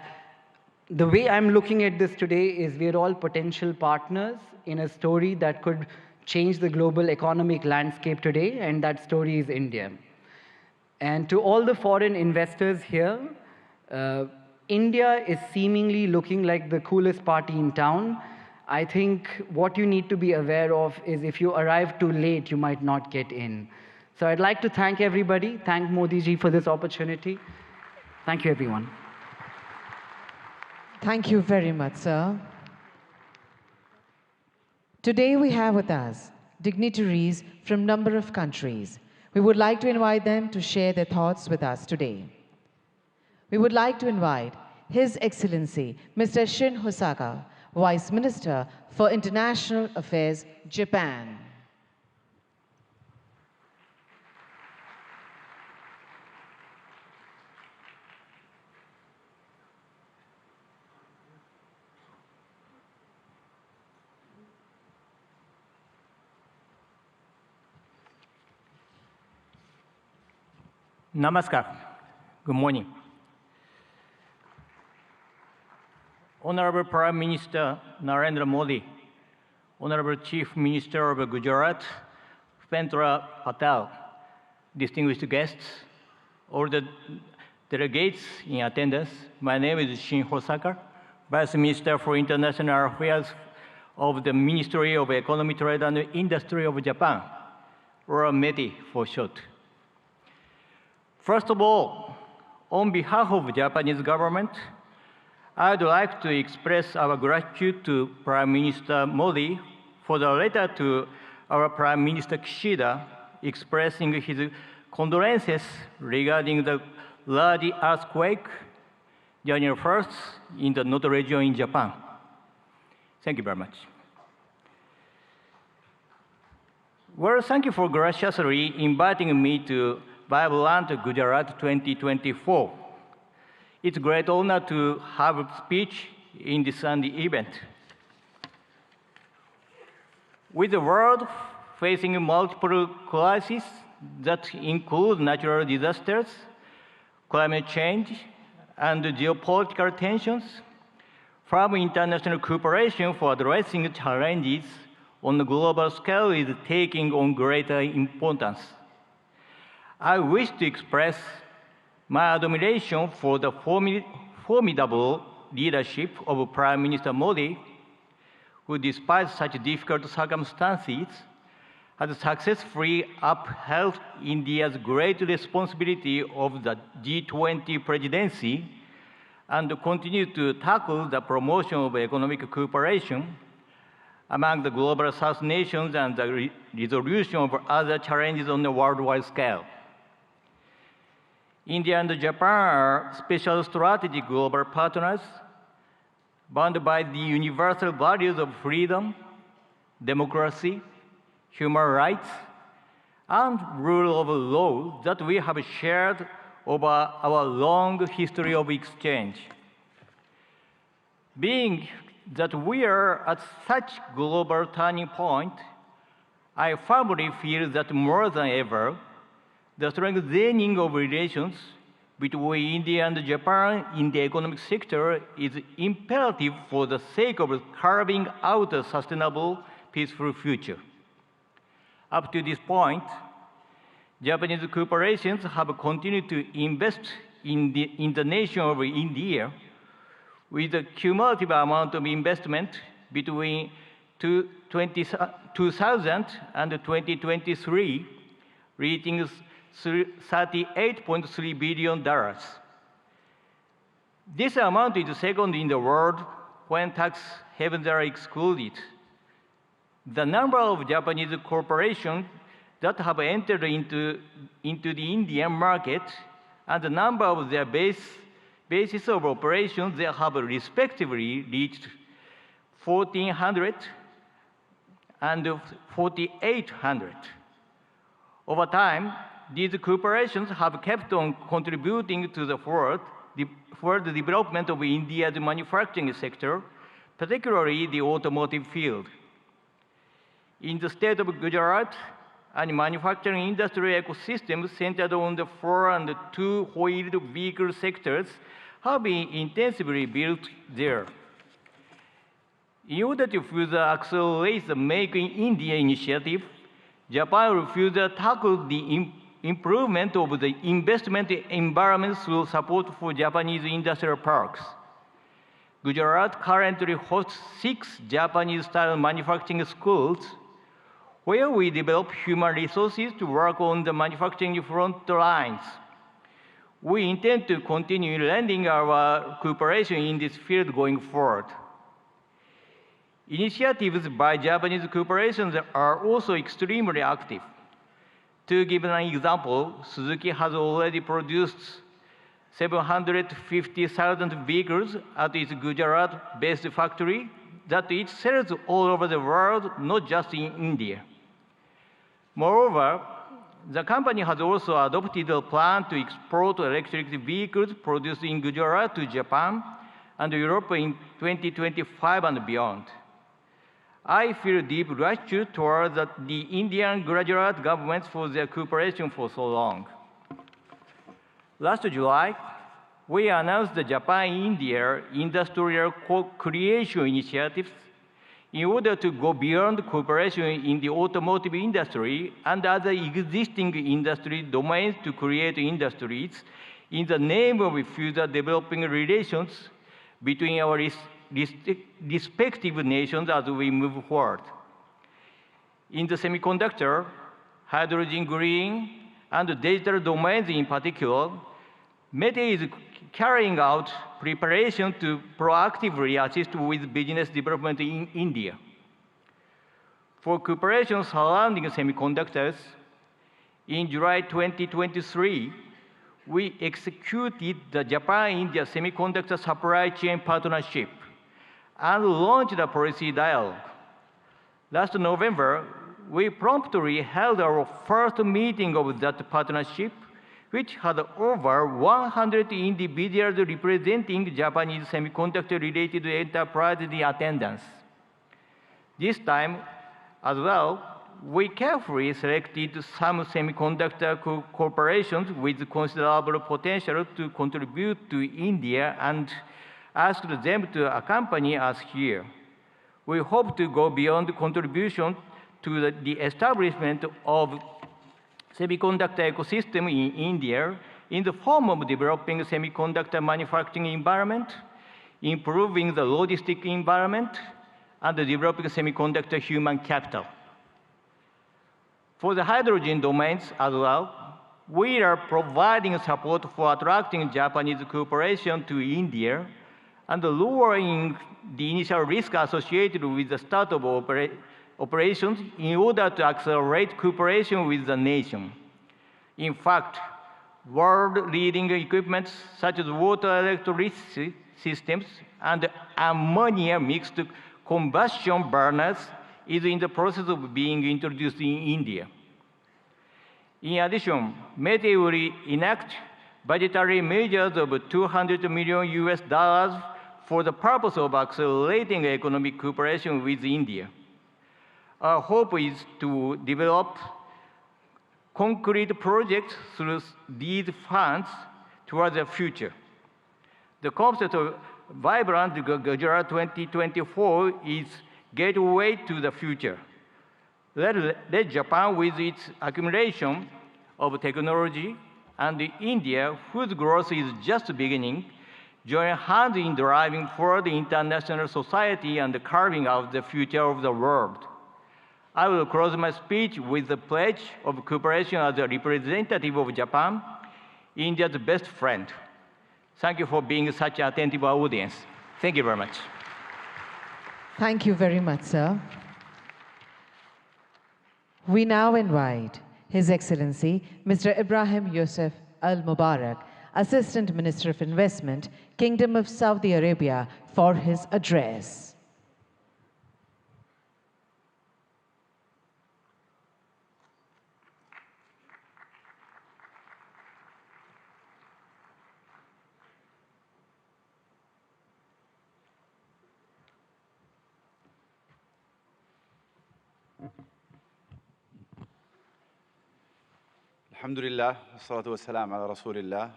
the way I'm looking at this today is we're all potential partners in a story that could change the global economic landscape today, and that story is India. And to all the foreign investors here, India is seemingly looking like the coolest party in town. I think what you need to be aware of is if you arrive too late, you might not get in. So I'd like to thank everybody. Thank Modi ji for this opportunity. Thank you, everyone. Thank you very much, sir. Today we have with us dignitaries from a number of countries. We would like to invite them to share their thoughts with us today. We would like to invite His Excellency, Mr. Shin Hosaka, Vice Minister for International Affairs, Japan. Namaskar. Good morning. Honorable Prime Minister Narendra Modi, Honorable Chief Minister of Gujarat, Bhupendra Patel, distinguished guests, all the delegates in attendance, my name is Shin Hosaka, Vice Minister for International Affairs of the Ministry of Economy, Trade and Industry of Japan, or METI for short. First of all, on behalf of the Japanese government, I'd like to express our gratitude to Prime Minister Modi for the letter to our Prime Minister Kishida expressing his condolences regarding the large earthquake January 1st in the Noto region in Japan. Thank you very much. Well, thank you for graciously inviting me to Vibrant Gujarat 2024. It's a great honor to have a speech in this Sunday event. With the world facing multiple crises that include natural disasters, climate change, and geopolitical tensions, firm international cooperation for addressing challenges on the global scale is taking on greater importance. I wish to express my admiration for the formidable leadership of Prime Minister Modi, who, despite such difficult circumstances, has successfully upheld India's great responsibility of the G20 presidency and continues to tackle the promotion of economic cooperation among the global South nations and the resolution of other challenges on the worldwide scale. India and Japan are special strategic global partners bound by the universal values of freedom, democracy, human rights, and rule of law that we have shared over our long history of exchange. Being that we are at such global turning point, I firmly feel that more than ever, the strengthening of relations between India and Japan in the economic sector is imperative for the sake of carving out a sustainable, peaceful future. Up to this point, Japanese corporations have continued to invest in the nation of India with a cumulative amount of investment between 2000 and 2023 reaching $38.3 billion. This amount is second in the world when tax havens are excluded. The number of Japanese corporations that have entered into the Indian market and the number of their bases of operations they have respectively reached 1,400 and 4,800. Over time, these corporations have kept on contributing to the further development of India's manufacturing sector, particularly the automotive field. In the state of Gujarat, a manufacturing industry ecosystem centered on the four- and two-wheeled vehicle sectors have been intensively built there. In order to further accelerate the Make in India initiative, Japan will further tackle the improvement of the investment environment through support for Japanese industrial parks. Gujarat currently hosts 6 Japanese-style manufacturing schools where we develop human resources to work on the manufacturing front lines. We intend to continue lending our cooperation in this field going forward. Initiatives by Japanese corporations are also extremely active. To give an example, Suzuki has already produced 750,000 vehicles at its Gujarat-based factory that it sells all over the world, not just in India. Moreover, the company has also adopted a plan to export electric vehicles produced in Gujarat to Japan and Europe in 2025 and beyond. I feel deep gratitude towards the Indian Gujarat governments for their cooperation for so long. Last July, we announced the Japan-India Industrial Co-Creation Initiatives in order to go beyond cooperation in the automotive industry and other existing industry domains to create industries in the name of further developing relations between our respective nations as we move forward. In the semiconductor, hydrogen green, and digital domains in particular, METE is carrying out preparation to proactively assist with business development in India. For cooperation surrounding semiconductors, in July 2023, we executed the Japan-India Semiconductor Supply Chain Partnership and launched a policy dialogue. Last November, we promptly held our first meeting of that partnership, which had over 100 individuals representing Japanese semiconductor-related enterprises in attendance. This time, as well, we carefully selected some semiconductor corporations with considerable potential to contribute to India and asked them to accompany us here. We hope to go beyond contribution to the establishment of semiconductor ecosystem in India in the form of developing semiconductor manufacturing environment, improving the logistic environment, and developing semiconductor human capital. For the hydrogen domains as well, we are providing support for attracting Japanese cooperation to India and lowering the initial risk associated with the start of operations in order to accelerate cooperation with the nation. In fact, world-leading equipment such as water electricity systems and ammonia mixed combustion burners is in the process of being introduced in India. In addition, METE will enact budgetary measures of $200 million for the purpose of accelerating economic cooperation with India. Our hope is to develop concrete projects through these funds towards the future. The concept of Vibrant Gujarat 2024 is gateway to the future. Let Japan, with its accumulation of technology, and India, whose growth is just beginning, join hands in driving forward international society and carving out the future of the world. I will close my speech with the pledge of cooperation as a representative of Japan, India's best friend. Thank you for being such an attentive audience. Thank you very much. Thank you very much, sir. We now invite His Excellency, Mr. Ibrahim Yusuf Al Mubarak, Assistant Minister of Investment, Kingdom of Saudi Arabia, for his address. الحمد لله والصلاة والسلام على رسول الله.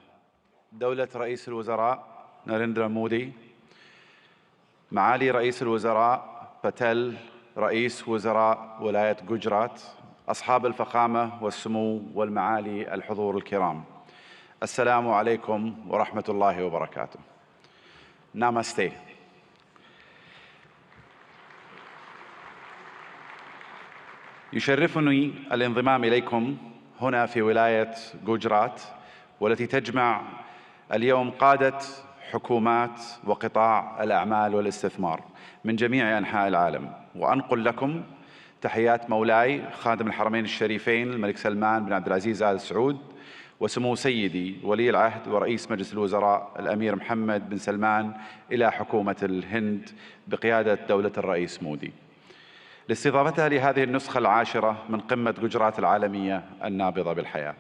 دولة رئيس الوزراء ناريندرا مودي، معالي رئيس الوزراء باتيل رئيس وزراء ولاية جوجرات، أصحاب الفخامة والسمو والمعالي الحضور الكرام، السلام عليكم ورحمة الله وبركاته. نامستي. يشرفني الانضمام إليكم هنا في ولاية جوجرات، والتي تجمع اليوم قادة حكومات وقطاع الأعمال والاستثمار من جميع أنحاء العالم، وأنقل لكم تحيات مولاي خادم الحرمين الشريفين الملك سلمان بن عبد العزيز آل سعود، وسمو سيدي ولي العهد ورئيس مجلس الوزراء الأمير محمد بن سلمان إلى حكومة الهند بقيادة دولة الرئيس مودي، لاستضافتها لهذه النسخة العاشرة من قمة جوجرات العالمية النابضة بالحياة.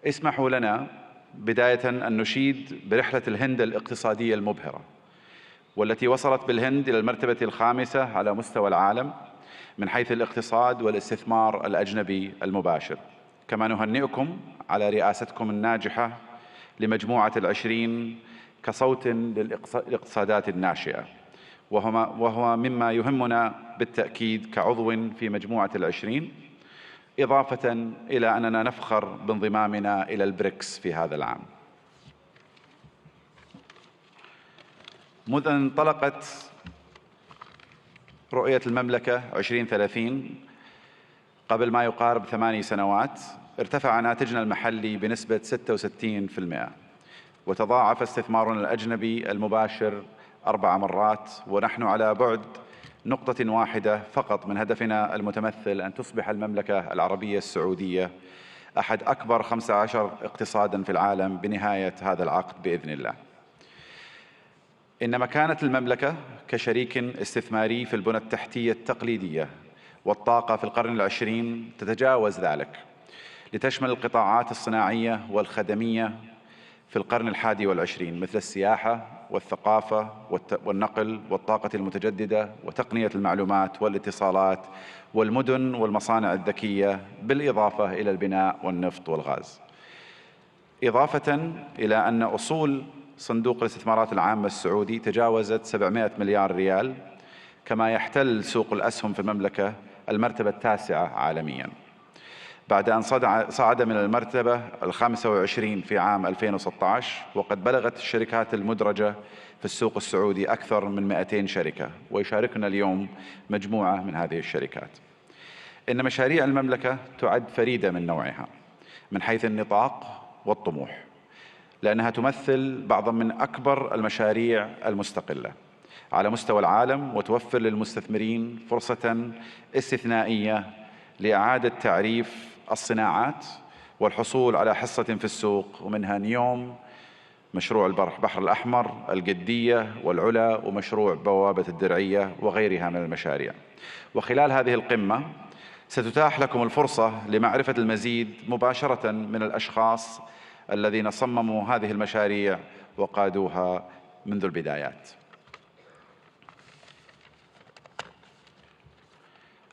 اسمحوا لنا بداية أن نشيد برحلة الهند الاقتصادية المبهرة، والتي وصلت بالهند إلى المرتبة الخامسة على مستوى العالم من حيث الاقتصاد والاستثمار الأجنبي المباشر، كما نهنئكم على رئاستكم الناجحة لمجموعة العشرين كصوت للاقتصادات الناشئة، وهو مما يهمنا بالتأكيد كعضو في مجموعة العشرين، إضافة إلى أننا نفخر بانضمامنا إلى البريكس في هذا العام. منذ أن انطلقت رؤية المملكة 2030 قبل ما يقارب 8 سنوات، ارتفع ناتجنا المحلي بنسبة 66%، وتضاعف استثمارنا الأجنبي المباشر 4 مرات، ونحن على بعد نقطة واحدة فقط من هدفنا المتمثل أن تصبح المملكة العربية السعودية أحد أكبر 15 اقتصاداً في العالم بنهاية هذا العقد بإذن الله. إن مكانة المملكة كشريك استثماري في البنى التحتية التقليدية والطاقة في القرن العشرين تتجاوز ذلك، لتشمل القطاعات الصناعية والخدمية في القرن الحادي والعشرين، مثل السياحة والثقافة والنقل والطاقة المتجددة وتقنية المعلومات والاتصالات والمدن والمصانع الذكية، بالإضافة إلى البناء والنفط والغاز. إضافة إلى أن أصول صندوق الاستثمارات العامة السعودي تجاوزت 700 مليار ريال، كما يحتل سوق الأسهم في المملكة المرتبة التاسعة عالمياً، بعد أن صعد من المرتبة 25 في عام 2016، وقد بلغت الشركات المدرجة في السوق السعودي أكثر من 200 شركة، ويشاركنا اليوم مجموعة من هذه الشركات. إن مشاريع المملكة تعد فريدة من نوعها من حيث النطاق والطموح، لأنها تمثل بعضا من أكبر المشاريع المستقلة على مستوى العالم، وتوفر للمستثمرين فرصة استثنائية لإعادة تعريف الصناعات والحصول على حصة في السوق، ومنها نيوم، مشروع البحر الأحمر، القدية والعلا، ومشروع بوابة الدرعية وغيرها من المشاريع. وخلال هذه القمة ستتاح لكم الفرصة لمعرفة المزيد مباشرة من الأشخاص الذين صمموا هذه المشاريع وقادوها منذ البدايات.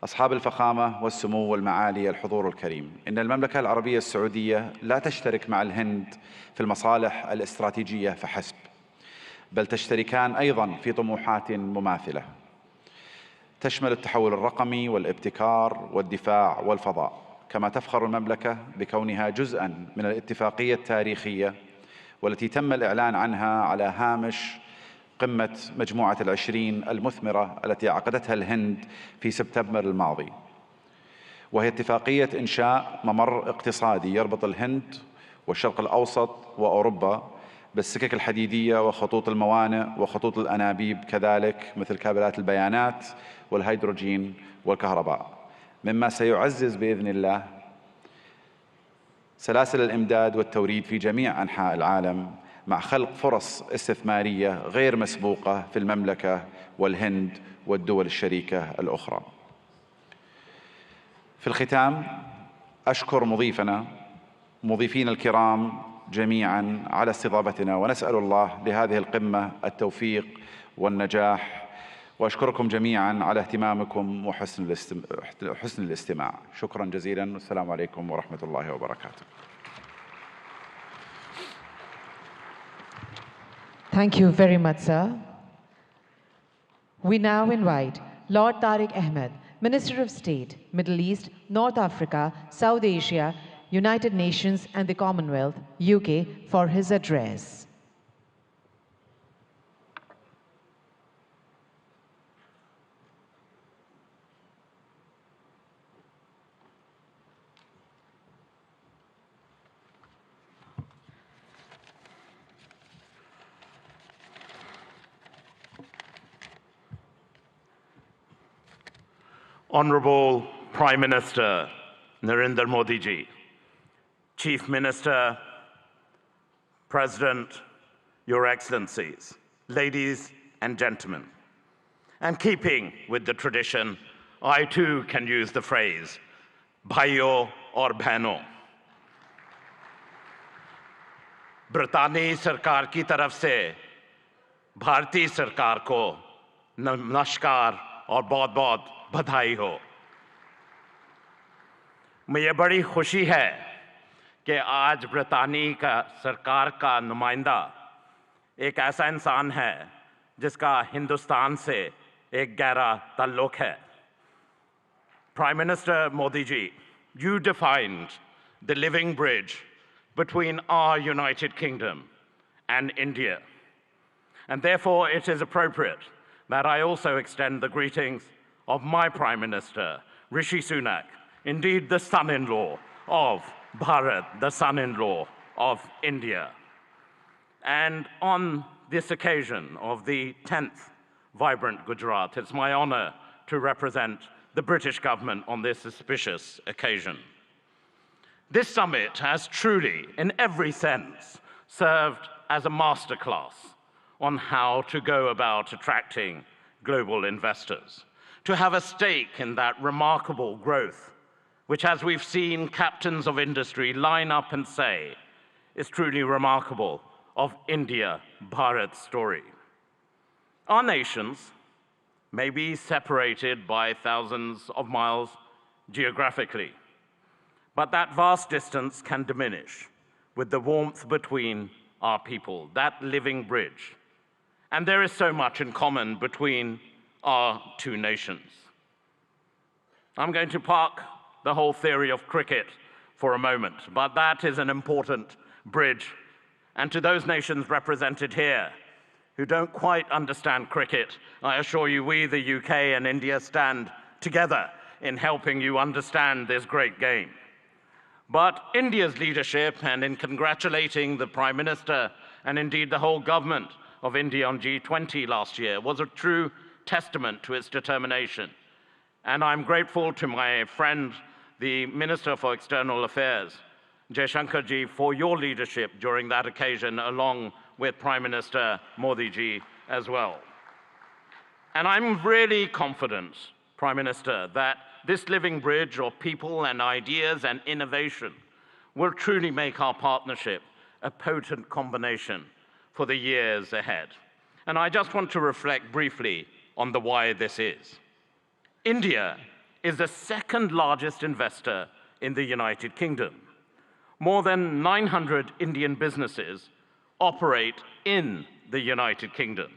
أصحاب الفخامة والسمو والمعالي الحضور الكريم، إن المملكة العربية السعودية لا تشترك مع الهند في المصالح الاستراتيجية فحسب، بل تشتركان أيضاً في طموحات مماثلة تشمل التحول الرقمي والابتكار والدفاع والفضاء. كما تفخر المملكة بكونها جزءاً من الاتفاقية التاريخية والتي تم الإعلان عنها على هامش قمة مجموعة العشرين المثمرة التي عقدتها الهند في سبتمبر الماضي، وهي اتفاقية إنشاء ممر اقتصادي يربط الهند والشرق الأوسط وأوروبا بالسكك الحديدية وخطوط الموانئ وخطوط الأنابيب، كذلك مثل كابلات البيانات والهيدروجين والكهرباء، مما سيعزز بإذن الله سلاسل الإمداد والتوريد في جميع أنحاء العالم، مع خلق فرص استثمارية غير مسبوقة في المملكة والهند والدول الشريكة الأخرى. في الختام أشكر مضيفين الكرام جميعا على استضافتنا، ونسأل الله لهذه القمة التوفيق والنجاح، وأشكركم جميعا على اهتمامكم وحسن الاستماع. شكرا جزيلا، والسلام عليكم ورحمة الله وبركاته. Thank you very much, sir. We now invite Lord Tariq Ahmed, Minister of State, Middle East, North Africa, South Asia, United Nations and the Commonwealth, UK, for his address. Honorable Prime Minister Narendra Modi ji, Chief Minister, President, Your Excellencies, ladies and gentlemen, and keeping with the tradition, I too can use the phrase, bhaiyo aur behno. ब्रितानी सरकार की तरफ से भारतीय सरकार को नमस्कार और बहुत-बहुत बधाई हो। मुझे बड़ी खुशी है कि आज ब्रितानी का सरकार का नुमाइंदा एक ऐसा इंसान है जिसका हिंदुस्तान से एक गहरा ताल्लुक है. Prime Minister Modi ji, you defined the living bridge between our United Kingdom and India. And therefore, it is appropriate that I also extend the greetings of my Prime Minister, Rishi Sunak, indeed the son-in-law of Bharat, the son-in-law of India. And on this occasion of the 10th Vibrant Gujarat, it's my honor to represent the British government on this auspicious occasion. This summit has truly, in every sense, served as a masterclass on how to go about attracting global investors, to have a stake in that remarkable growth, which, as we've seen captains of industry line up and say, is truly remarkable of India-Bharat story. Our nations may be separated by thousands of miles geographically, but that vast distance can diminish with the warmth between our people, that living bridge. And there is so much in common between our two nations. I'm going to park the whole theory of cricket for a moment, but that is an important bridge. And to those nations represented here who don't quite understand cricket, I assure you we, the UK and India, stand together in helping you understand this great game. But India's leadership, and in congratulating the Prime Minister and indeed the whole government of India on G20 last year, was a true testament to its determination. And I'm grateful to my friend, the Minister for External Affairs, Jaishankar ji, for your leadership during that occasion, along with Prime Minister Modi ji as well. And I'm really confident, Prime Minister, that this living bridge of people and ideas and innovation will truly make our partnership a potent combination for the years ahead. And I just want to reflect briefly on the why this is. India is the second largest investor in the United Kingdom. More than 900 Indian businesses operate in the United Kingdom.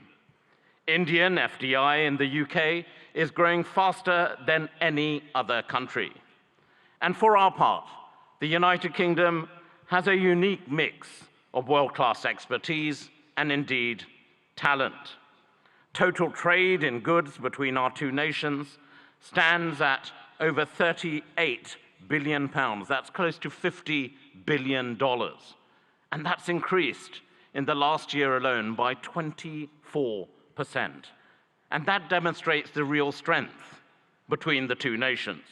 Indian FDI in the UK is growing faster than any other country. And for our part, the United Kingdom has a unique mix of world-class expertise and indeed talent. Total trade in goods between our two nations stands at over £38 billion. That's close to $50 billion. And that's increased in the last year alone by 24%. And that demonstrates the real strength between the two nations.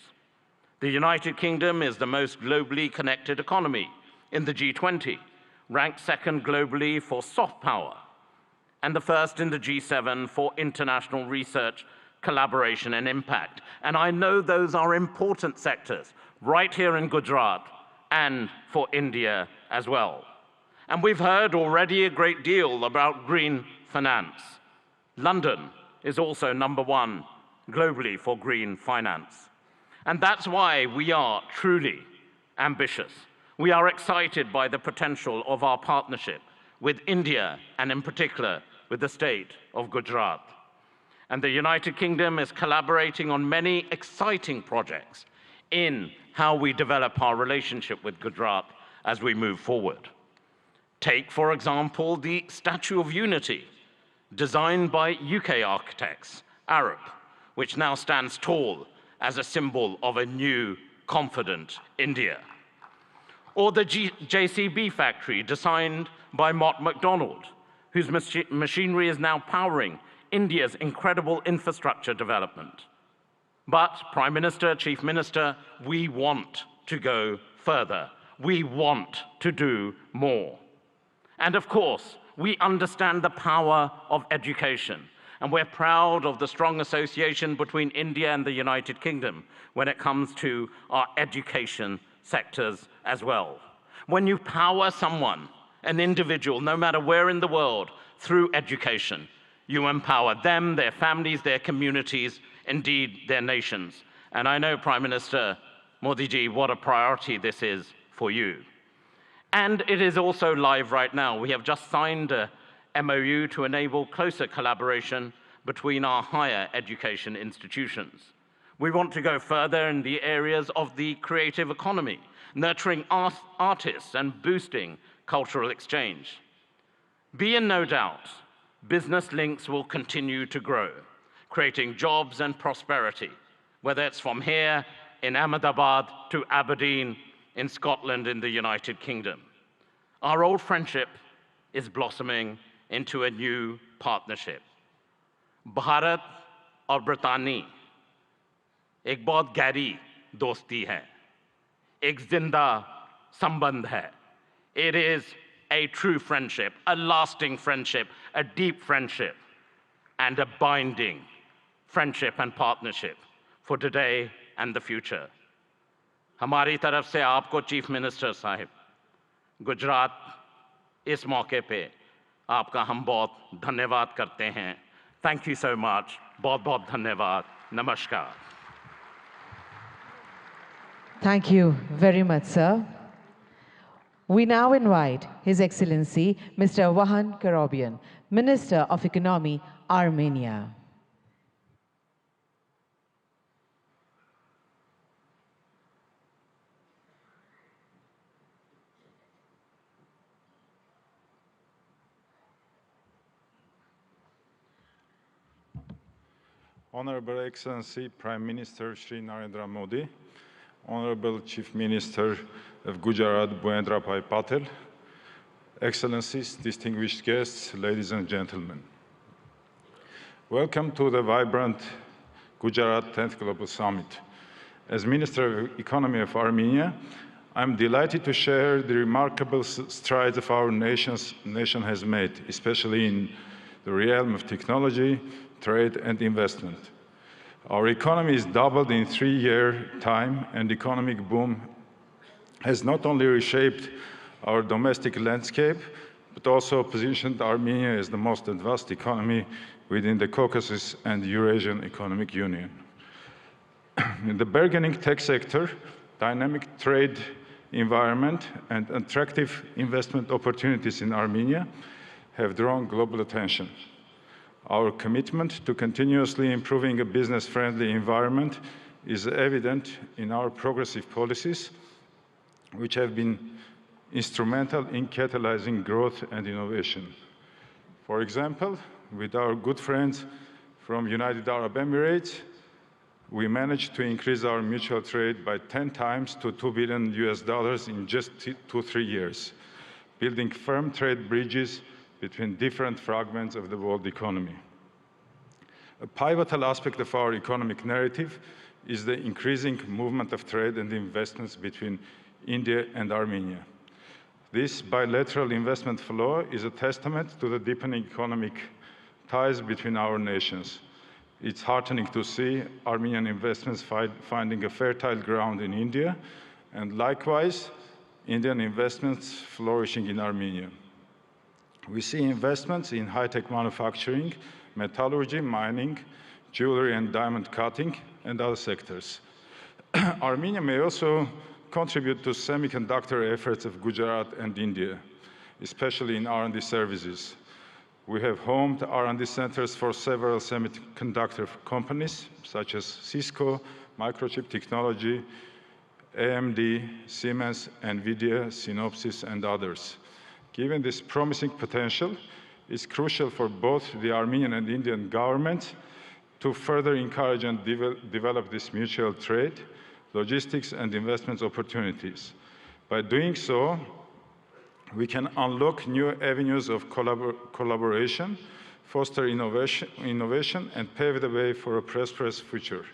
The United Kingdom is the most globally connected economy in the G20, ranked second globally for soft power, and the first in the G7 for international research, collaboration, and impact. And I know those are important sectors right here in Gujarat and for India as well. And we've heard already a great deal about green finance. London is also #1 globally for green finance. And that's why we are truly ambitious. We are excited by the potential of our partnership with India and in particular with the state of Gujarat. And the United Kingdom is collaborating on many exciting projects in how we develop our relationship with Gujarat as we move forward. Take, for example, the Statue of Unity, designed by UK architects, Arab, which now stands tall as a symbol of a new, confident India. Or the JCB factory, designed by Mott MacDonald, whose machinery is now powering India's incredible infrastructure development. But, Prime Minister, Chief Minister, we want to go further. We want to do more. And of course, we understand the power of education, and we're proud of the strong association between India and the United Kingdom when it comes to our education sectors as well. When you power someone, an individual, no matter where in the world, through education, you empower them, their families, their communities, indeed their nations. And I know, Prime Minister Modi ji, what a priority this is for you. And it is also live right now. We have just signed a MOU to enable closer collaboration between our higher education institutions. We want to go further in the areas of the creative economy, nurturing artists and boosting cultural exchange. Be in no doubt, business links will continue to grow, creating jobs and prosperity, whether it's from here in Ahmedabad to Aberdeen in Scotland in the United Kingdom. Our old friendship is blossoming into a new partnership. Bharat और ब्रितानी एक बहुत गहरी दोस्ती है, एक जिंदा संबंध है. It is a true friendship, a lasting friendship, a deep friendship, and a binding friendship and partnership for today and the future. हमारी तरफ से आपको चीफ मिनिस्टर साहिब, गुजरात इस मौके पे आपका हम बहुत धन्यवाद करते हैं. Thank you so much. बहुत बहुत धन्यवाद. Namaskar. Thank you very much, sir. We now invite His Excellency Mr. Vahan Karobian, Minister of Economy, Armenia. Honorable Excellency Prime Minister Shri Narendra Modi, Honorable Chief Minister of Gujarat Bhuendra Bhai Patel, Excellencies, distinguished guests, ladies and gentlemen. Welcome to the vibrant Gujarat 10th Global Summit. As Minister of Economy of Armenia, I'm delighted to share the remarkable strides of our nation has made, especially in the realm of technology, trade and investment. Our economy is doubled in 3-year time, and economic boom has not only reshaped our domestic landscape, but also positioned Armenia as the most advanced economy within the Caucasus and Eurasian Economic Union. In the burgeoning tech sector, dynamic trade environment and attractive investment opportunities in Armenia have drawn global attention. Our commitment to continuously improving a business-friendly environment is evident in our progressive policies, which have been instrumental in catalyzing growth and innovation. For example, with our good friends from United Arab Emirates, we managed to increase our mutual trade by 10 times to $2 billion in just 2-3 years, building firm trade bridges between different fragments of the world economy. A pivotal aspect of our economic narrative is the increasing movement of trade and investments between India and Armenia. This bilateral investment flow is a testament to the deepening economic ties between our nations. It's heartening to see Armenian investments finding a fertile ground in India, and likewise, Indian investments flourishing in Armenia. We see investments in high-tech manufacturing, metallurgy, mining, jewelry and diamond cutting, and other sectors. Armenia may also contribute to semiconductor efforts of Gujarat and India, especially in R&D services. We have homed R&D centers for several semiconductor companies, such as Cisco, Microchip Technology, AMD, Siemens, NVIDIA, Synopsys, and others. Given this promising potential, it's crucial for both the Armenian and Indian governments to further encourage and develop this mutual trade, logistics, and investment opportunities. By doing so, we can unlock new avenues of collaboration, foster innovation, and pave the way for a prosperous future.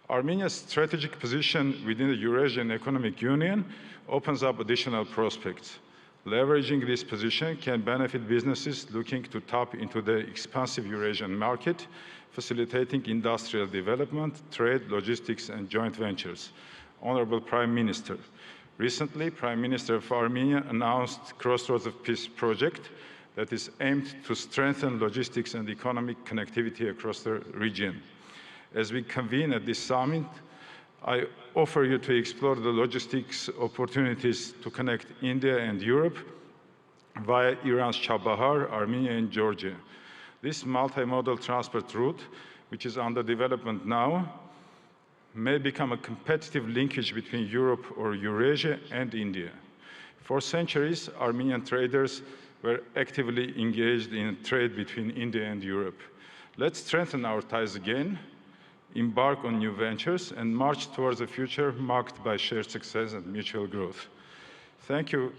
Armenia's strategic position within the Eurasian Economic Union opens up additional prospects. Leveraging this position can benefit businesses looking to tap into the expansive Eurasian market, facilitating industrial development, trade, logistics, and joint ventures. Honorable Prime Minister, recently, Prime Minister of Armenia announced Crossroads of Peace project that is aimed to strengthen logistics and economic connectivity across the region. As we convene at this summit, I offer you to explore the logistics opportunities to connect India and Europe via Iran's Chabahar, Armenia, and Georgia. This multimodal transport route, which is under development now, may become a competitive linkage between Europe or Eurasia and India. For centuries, Armenian traders were actively engaged in trade between India and Europe. Let's strengthen our ties again, embark on new ventures, and march towards a future marked by shared success and mutual growth. Thank you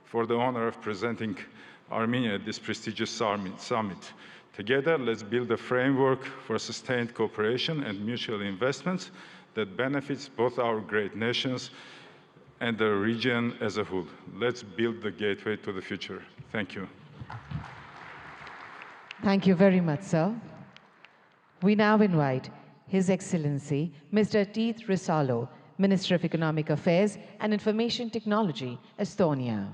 for the honor of presenting Armenia at this prestigious summit. Together, let's build a framework for sustained cooperation and mutual investments that benefits both our great nations and the region as a whole. Let's build the gateway to the future. Thank you. Thank you very much, sir. We now invite His Excellency, Mr. Teeth Risalo, Minister of Economic Affairs and Information Technology, Estonia.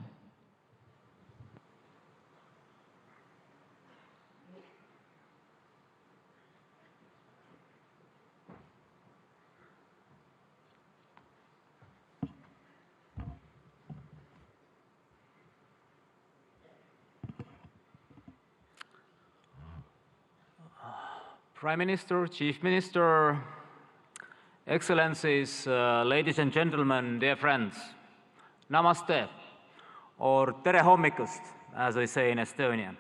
Prime Minister, Chief Minister, Excellencies, ladies and gentlemen, dear friends, namaste, or tere hommikust, as we say in Estonia.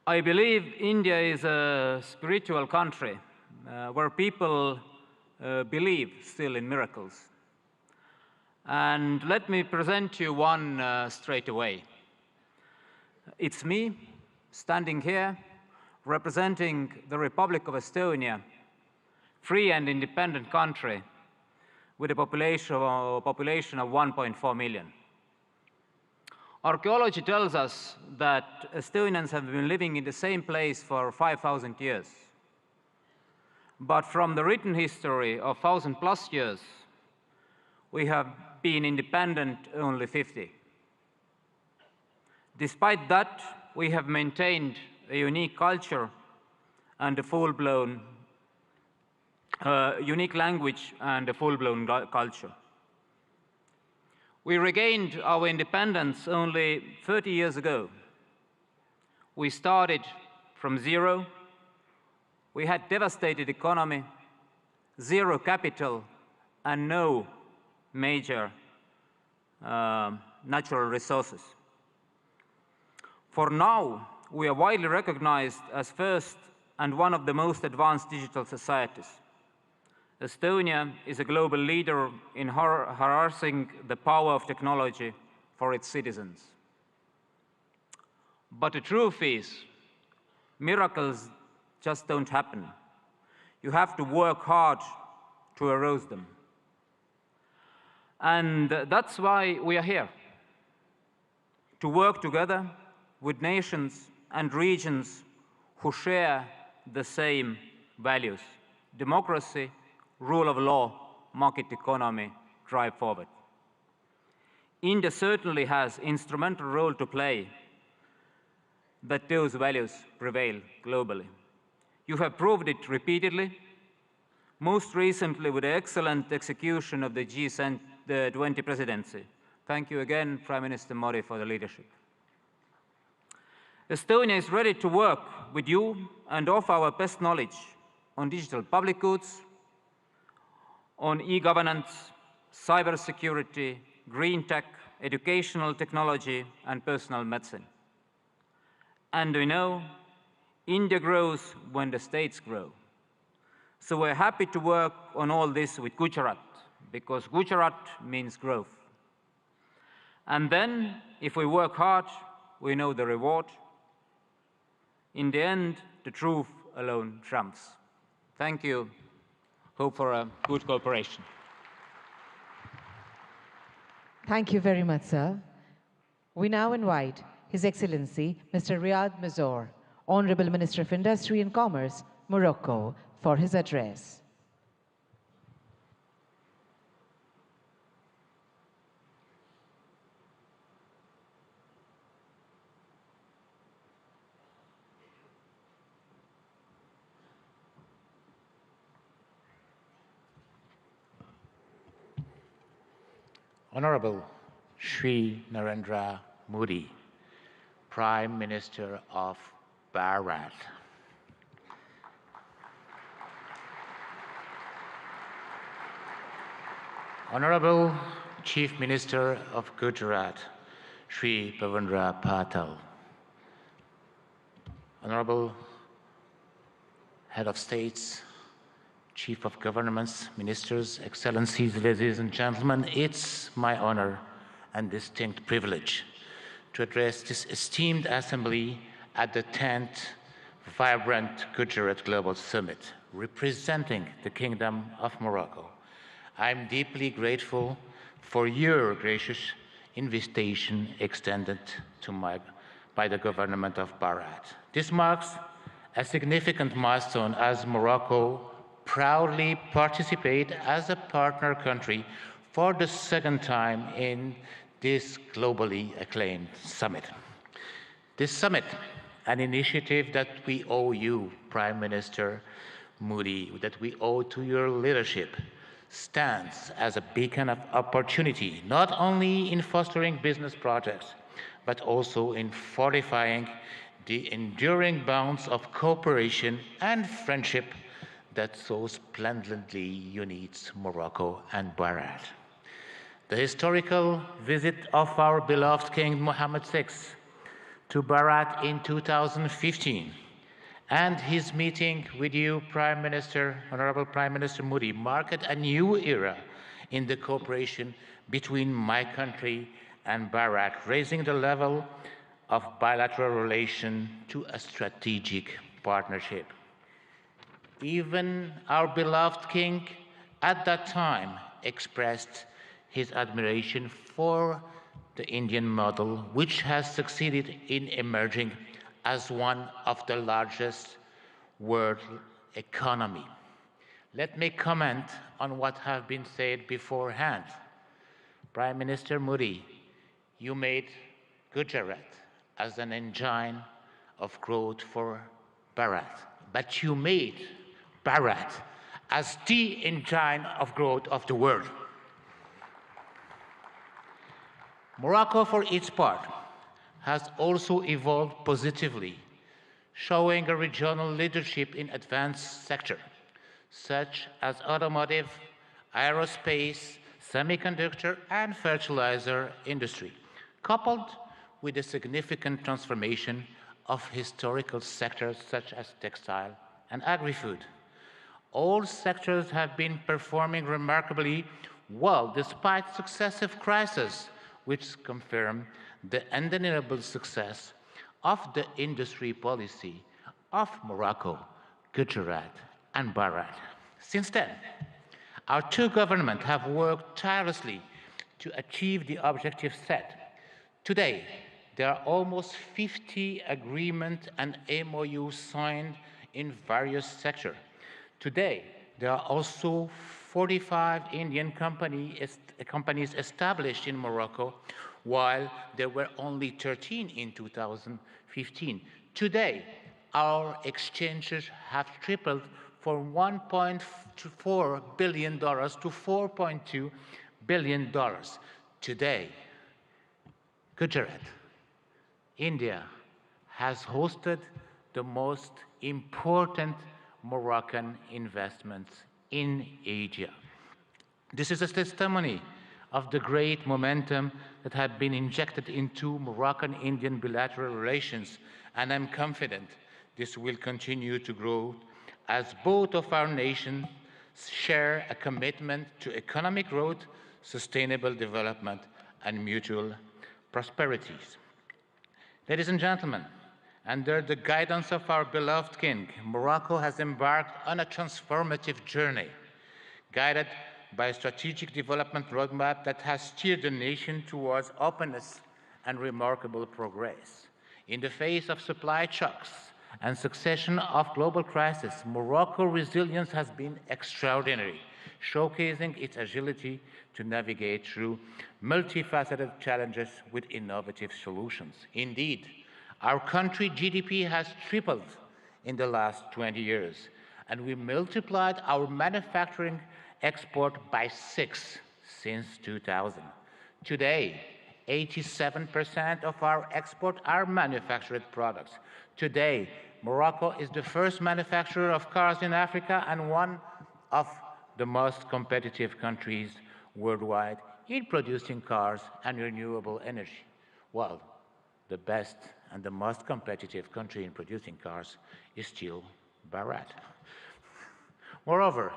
I believe India is a spiritual country where people believe still in miracles. And let me present you one straight away. It's me standing here representing the Republic of Estonia, free and independent country with a population of 1.4 million. Archaeology tells us that Estonians have been living in the same place for 5,000 years. But from the written history of 1,000+ years, we have been independent only 50. Despite that, we have maintained a unique culture and a full-blown, unique language and a full-blown culture. We regained our independence only 30 years ago. We started from zero. We had devastated economy, zero capital, and no major natural resources. For now, we are widely recognized as first and one of the most advanced digital societies. Estonia is a global leader in harnessing the power of technology for its citizens. But the truth is, miracles just don't happen. You have to work hard to arouse them. And that's why we are here, to work together with nations and regions who share the same values: democracy, rule of law, market economy, drive forward. India certainly has an instrumental role to play that those values prevail globally. You have proved it repeatedly, most recently with the excellent execution of the G20 presidency. Thank you again, Prime Minister Modi, for the leadership. Estonia is ready to work with you and offer our best knowledge on digital public goods, on e-governance, cybersecurity, green tech, educational technology, and personal medicine. And we know India grows when the states grow. So we're happy to work on all this with Gujarat, because Gujarat means growth. And then, if we work hard, we know the reward. In the end, the truth alone trumps. Thank you. Hope for a good cooperation. Thank you very much, sir. We now invite His Excellency, Mr. Riyad Mazzour, Honorable Minister of Industry and Commerce, Morocco, for his address. Honorable Shri Narendra Modi, Prime Minister of Bharat. Honorable Chief Minister of Gujarat, Shri Bhavendra Patel. Honorable Head of States, Chief of Governments, Ministers, Excellencies, ladies and gentlemen, it's my honor and distinct privilege to address this esteemed assembly at the 10th Vibrant Gujarat Global Summit, representing the Kingdom of Morocco. I'm deeply grateful for your gracious invitation extended by the government of Bharat. This marks a significant milestone as Morocco proudly participates as a partner country for the second time in this globally acclaimed summit. This summit, an initiative that we owe you, Prime Minister Modi, that we owe to your leadership, stands as a beacon of opportunity, not only in fostering business projects, but also in fortifying the enduring bonds of cooperation and friendship that so splendidly unites Morocco and Bharat. The historical visit of our beloved King Mohammed VI to Bharat in 2015 and his meeting with you, Prime Minister, Honorable Prime Minister Modi, marked a new era in the cooperation between my country and Bharat, raising the level of bilateral relation to a strategic partnership. Even our beloved king at that time expressed his admiration for the Indian model, which has succeeded in emerging as one of the largest world economy. Let me comment on what has been said beforehand. Prime Minister Modi, you made Gujarat as an engine of growth for Bharat, but you made Bharat as the engine of growth of the world. Morocco, for its part, has also evolved positively, showing a regional leadership in advanced sectors, such as automotive, aerospace, semiconductor, and fertilizer industry, coupled with a significant transformation of historical sectors such as textile and agri-food. All sectors have been performing remarkably well despite successive crises, which confirm the undeniable success of the industry policy of Morocco, Gujarat, and Bharat. Since then, our two governments have worked tirelessly to achieve the objectives set. Today, there are almost 50 agreements and MOUs signed in various sectors. Today, there are also 45 Indian companies established in Morocco, while there were only 13 in 2015. Today, our exchanges have tripled from $1.4 billion to $4.2 billion. Today, Gujarat, India, has hosted the most important Moroccan investments in Asia. This is a testimony of the great momentum that had been injected into Moroccan-Indian bilateral relations, and I'm confident this will continue to grow as both of our nations share a commitment to economic growth, sustainable development, and mutual prosperities. Ladies and gentlemen, under the guidance of our beloved King, Morocco has embarked on a transformative journey, guided by a strategic development roadmap that has steered the nation towards openness and remarkable progress. In the face of supply shocks and succession of global crises, Morocco's resilience has been extraordinary, showcasing its agility to navigate through multifaceted challenges with innovative solutions. Indeed, our country's GDP has tripled in the last 20 years, and we multiplied our manufacturing export by 6 since 2000. Today, 87% of our export are manufactured products. Today, Morocco is the first manufacturer of cars in Africa and one of the most competitive countries worldwide in producing cars and renewable energy. Well, the best and the most competitive country in producing cars is still Gujarat. Moreover,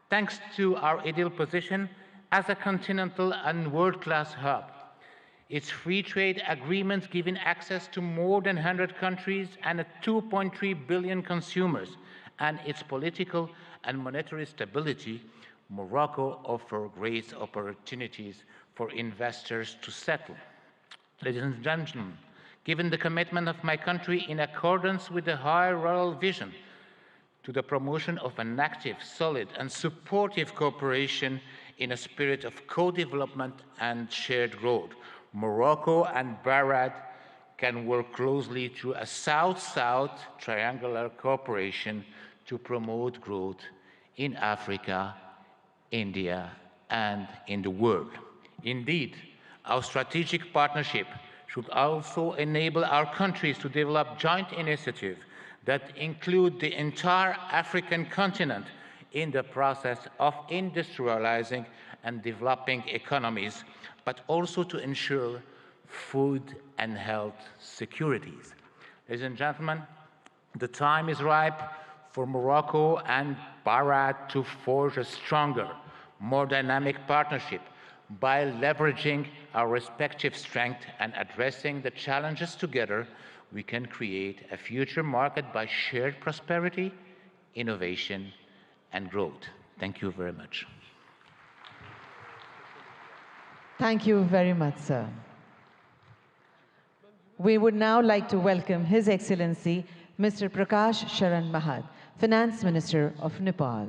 thanks to our ideal position as a continental and world-class hub, its free trade agreements giving access to more than 100 countries and 2.3 billion consumers, and its political and monetary stability, Morocco offers great opportunities for investors to settle. Ladies and gentlemen, given the commitment of my country in accordance with the high rural vision to the promotion of an active, solid, and supportive cooperation in a spirit of co-development and shared growth, Morocco and Gujarat can work closely through a South-South triangular cooperation to promote growth in Africa, India, and in the world. Indeed, our strategic partnership should also enable our countries to develop joint initiatives that include the entire African continent in the process of industrializing and developing economies, but also to ensure food and health securities. Ladies and gentlemen, the time is ripe for Morocco and Gujarat to forge a stronger, more dynamic partnership by leveraging our respective strengths and addressing the challenges together. We can create a future marked by shared prosperity, innovation, and growth. Thank you very much. Thank you very much, sir. We would now like to welcome His Excellency Mr. Prakash Sharan Mahat, Finance Minister of Nepal.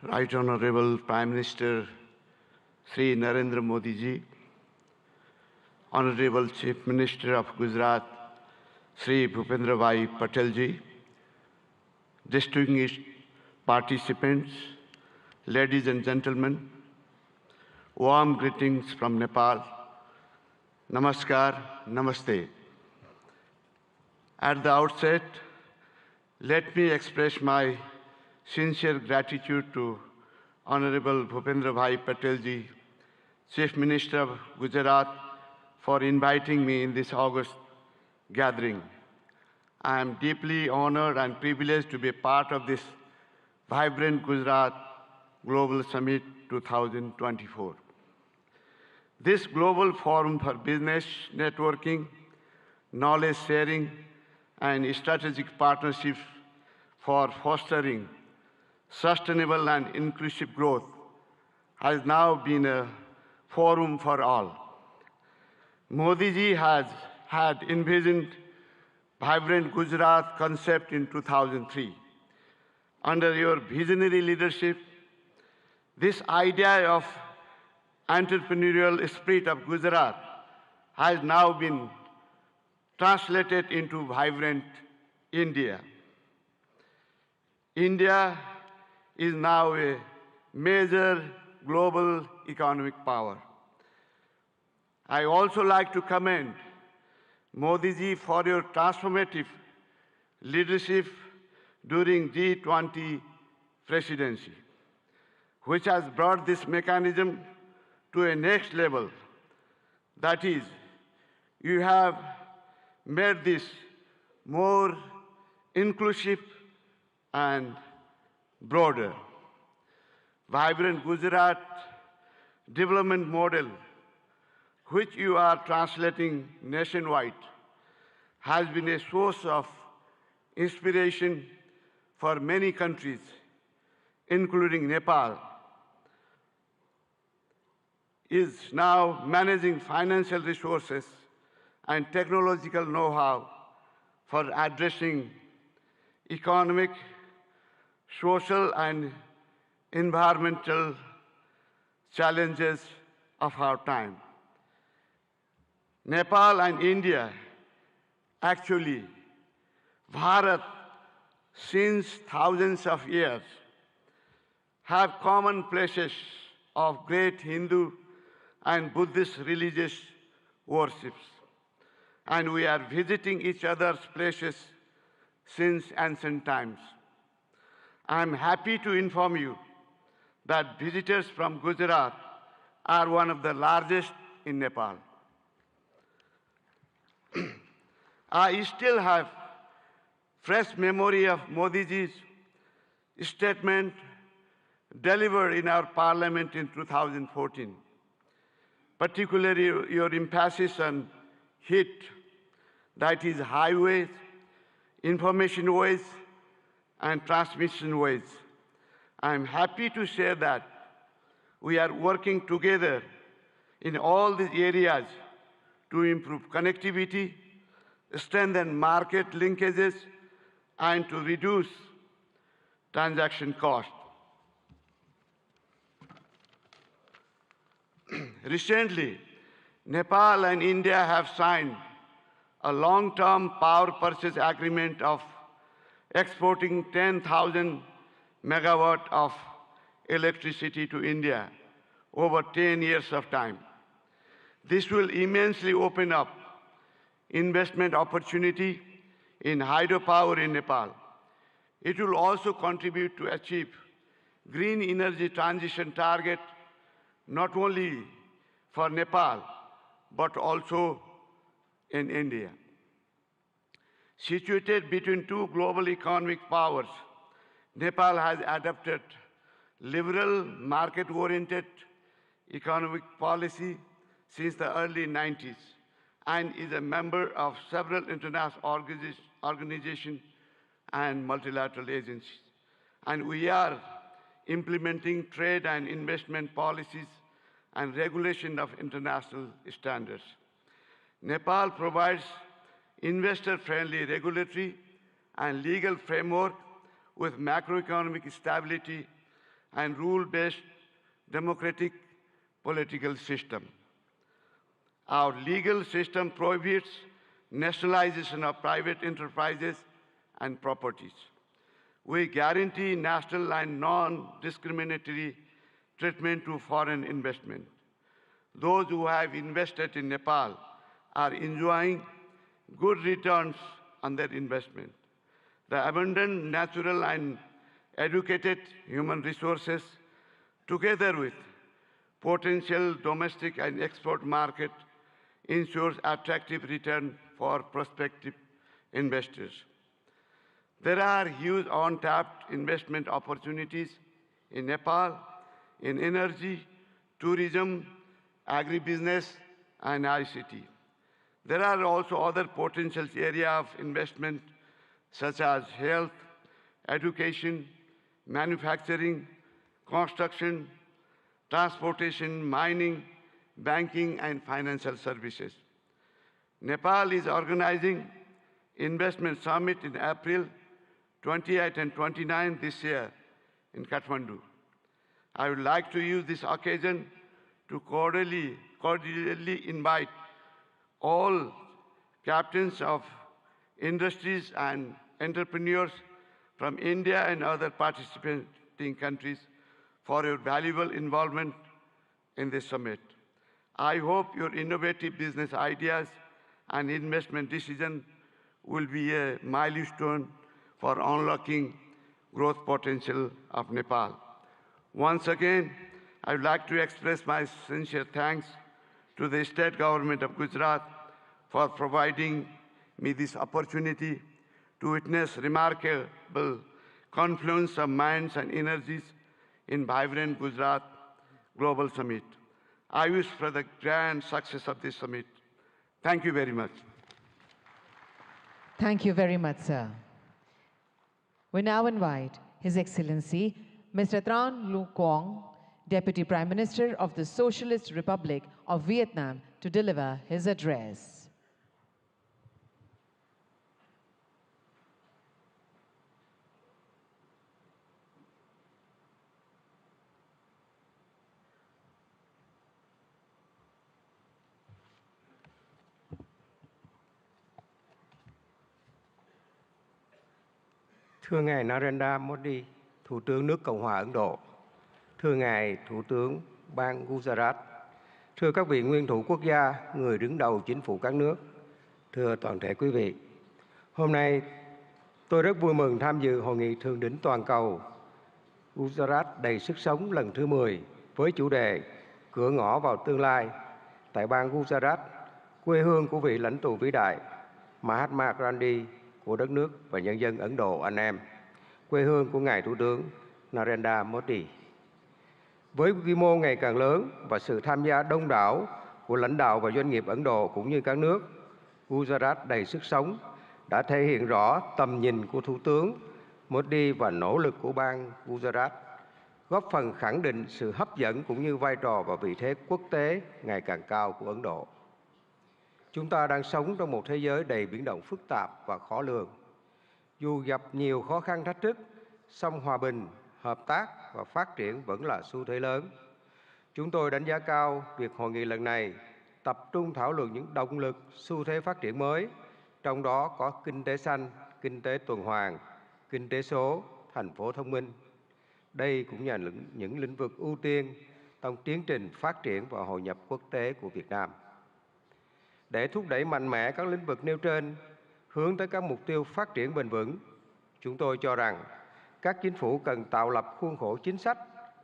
Right Honorable Prime Minister Sri Narendra Modi ji, Honorable Chief Minister of Gujarat Sri Bhupendra Bhai Patel ji, distinguished participants, ladies and gentlemen, warm greetings from Nepal. Namaskar, Namaste. At the outset, let me express my sincere gratitude to Honorable Bhupendra Bhai Patel ji, Chief Minister of Gujarat, for inviting me in this August gathering. I am deeply honored and privileged to be a part of this vibrant Gujarat Global Summit 2024. This global forum for business networking, knowledge sharing, and strategic partnerships for fostering sustainable and inclusive growth has now been a forum for all. Modi ji had envisioned vibrant Gujarat concept in 2003. Under your visionary leadership, this idea of entrepreneurial spirit of Gujarat has now been translated into vibrant India. India is now a major global economic power. I also like to commend Modi ji for your transformative leadership during G20 presidency, which has brought this mechanism to a next level. That is, you have made this more inclusive and broader. Vibrant Gujarat development model, which you are translating nationwide, has been a source of inspiration for many countries, including Nepal, is now managing financial resources and technological know-how for addressing economic, social and environmental challenges of our time. Nepal and India, actually, Bharat, since thousands of years, have common places of great Hindu and Buddhist religious worships. And we are visiting each other's places since ancient times. I am happy to inform you that visitors from Gujarat are one of the largest in Nepal. I still have fresh memory of Modiji's statement delivered in our parliament in 2014, particularly your emphasis on HIT, that is highways, information ways, and transmission ways. I am happy to share that we are working together in all these areas to improve connectivity, strengthen market linkages, and to reduce transaction costs. Recently, Nepal and India have signed a long-term power purchase agreement of exporting 10,000 megawatt of electricity to India over 10 years of time. This will immensely open up investment opportunity in hydropower in Nepal. It will also contribute to achieve green energy transition target not only for Nepal, but also in India. Situated between two global economic powers, Nepal has adopted liberal, market-oriented economic policy since the early 90s and is a member of several international organizations and multilateral agencies. And we are implementing trade and investment policies and regulation of international standards. Nepal provides investor-friendly regulatory and legal framework with macroeconomic stability and rule-based democratic political system. Our legal system prohibits nationalization of private enterprises and properties. We guarantee national and non-discriminatory treatment to foreign investment. Those who have invested in Nepal are enjoying good returns on their investment. The abundant natural and educated human resources, together with potential domestic and export market, ensures attractive return for prospective investors. There are huge untapped investment opportunities in Nepal in energy, tourism, agribusiness, and ICT. There are also other potential areas of investment such as health, education, manufacturing, construction, transportation, mining, banking, and financial services. Nepal is organizing Investment Summit in April 28 and 29 this year in Kathmandu. I would like to use this occasion to cordially invite all captains of industries and entrepreneurs from India and other participating countries for your valuable involvement in this summit. I hope your innovative business ideas and investment decisions will be a milestone for unlocking growth potential of Nepal. Once again, I would like to express my sincere thanks to the state government of Gujarat for providing me this opportunity to witness remarkable confluence of minds and energies in vibrant Gujarat Global Summit. I wish for the grand success of this summit. Thank you very much. Thank you very much, sir. We now invite His Excellency Mr. Tran Lu Quang, Deputy Prime Minister of the Socialist Republic of Vietnam, to deliver his address. Thưa ngài Narendra Modi, Thủ tướng nước Cộng hòa Ấn Độ, thưa ngài Thủ tướng bang Gujarat, thưa các vị nguyên thủ quốc gia, người đứng đầu chính phủ các nước, thưa toàn thể quý vị. Hôm nay, tôi rất vui mừng tham dự Hội nghị Thượng đỉnh toàn cầu Gujarat đầy sức sống lần thứ 10 với chủ đề Cửa ngõ vào tương lai tại bang Gujarat, quê hương của vị lãnh tụ vĩ đại Mahatma Gandhi của đất nước và nhân dân Ấn Độ anh em, quê hương của ngài Thủ tướng Narendra Modi. Với quy mô ngày càng lớn và sự tham gia đông đảo của lãnh đạo và doanh nghiệp Ấn Độ cũng như các nước, Gujarat đầy sức sống đã thể hiện rõ tầm nhìn của Thủ tướng Modi và nỗ lực của bang Gujarat, góp phần khẳng định sự hấp dẫn cũng như vai trò và vị thế quốc tế ngày càng cao của Ấn Độ. Chúng ta đang sống trong một thế giới đầy biến động phức tạp và khó lường. Dù gặp nhiều khó khăn thách thức, song hòa bình, hợp tác và phát triển vẫn là xu thế lớn. Chúng tôi đánh giá cao việc hội nghị lần này tập trung thảo luận những động lực, xu thế phát triển mới, trong đó có kinh tế xanh, kinh tế tuần hoàn, kinh tế số, thành phố thông minh. Đây cũng là những lĩnh vực ưu tiên trong tiến trình phát triển và hội nhập quốc tế của Việt Nam. Để thúc đẩy mạnh mẽ các lĩnh vực nêu trên, hướng tới các mục tiêu phát triển bền vững, chúng tôi cho rằng các chính phủ cần tạo lập khuôn khổ chính sách,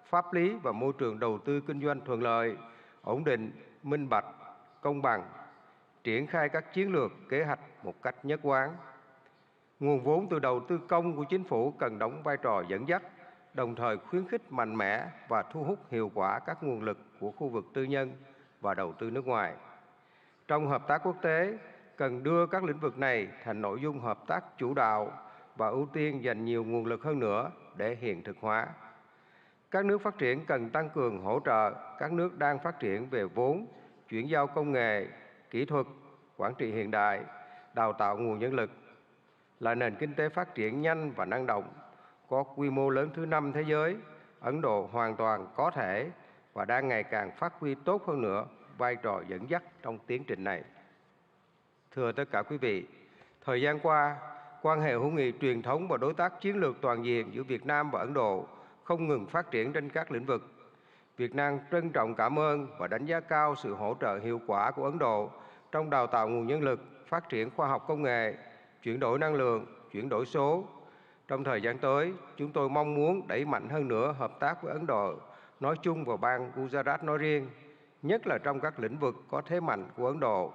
pháp lý và môi trường đầu tư kinh doanh thuận lợi, ổn định, minh bạch, công bằng, triển khai các chiến lược, kế hoạch một cách nhất quán. Nguồn vốn từ đầu tư công của chính phủ cần đóng vai trò dẫn dắt, đồng thời khuyến khích mạnh mẽ và thu hút hiệu quả các nguồn lực của khu vực tư nhân và đầu tư nước ngoài. Trong hợp tác quốc tế, cần đưa các lĩnh vực này thành nội dung hợp tác chủ đạo và ưu tiên dành nhiều nguồn lực hơn nữa để hiện thực hóa. Các nước phát triển cần tăng cường hỗ trợ các nước đang phát triển về vốn, chuyển giao công nghệ, kỹ thuật, quản trị hiện đại, đào tạo nguồn nhân lực. Là nền kinh tế phát triển nhanh và năng động, có quy mô lớn thứ 5 thế giới, Ấn Độ hoàn toàn có thể và đang ngày càng phát huy tốt hơn nữa vai trò dẫn dắt trong tiến trình này. Thưa tất cả quý vị, thời gian qua, quan hệ hữu nghị truyền thống và đối tác chiến lược toàn diện giữa Việt Nam và Ấn Độ không ngừng phát triển trên các lĩnh vực. Việt Nam trân trọng cảm ơn và đánh giá cao sự hỗ trợ hiệu quả của Ấn Độ trong đào tạo nguồn nhân lực, phát triển khoa học công nghệ, chuyển đổi năng lượng, chuyển đổi số. Trong thời gian tới, chúng tôi mong muốn đẩy mạnh hơn nữa hợp tác với Ấn Độ nói chung và bang Gujarat nói riêng, nhất là trong các lĩnh vực có thế mạnh của Ấn Độ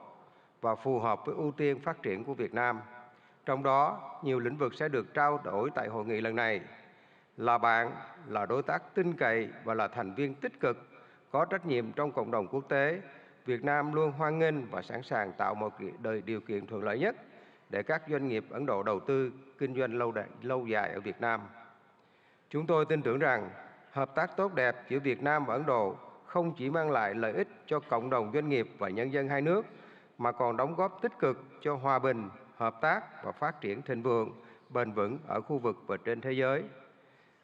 và phù hợp với ưu tiên phát triển của Việt Nam. Trong đó, nhiều lĩnh vực sẽ được trao đổi tại hội nghị lần này. Là bạn, là đối tác tin cậy và là thành viên tích cực, có trách nhiệm trong cộng đồng quốc tế, Việt Nam luôn hoan nghênh và sẵn sàng tạo một điều kiện thuận lợi nhất để các doanh nghiệp Ấn Độ đầu tư, kinh doanh lâu dài ở Việt Nam. Chúng tôi tin tưởng rằng hợp tác tốt đẹp giữa Việt Nam và Ấn Độ không chỉ mang lại lợi ích cho cộng đồng doanh nghiệp và nhân dân hai nước, mà còn đóng góp tích cực cho hòa bình, hợp tác và phát triển thịnh vượng, bền vững ở khu vực và trên thế giới.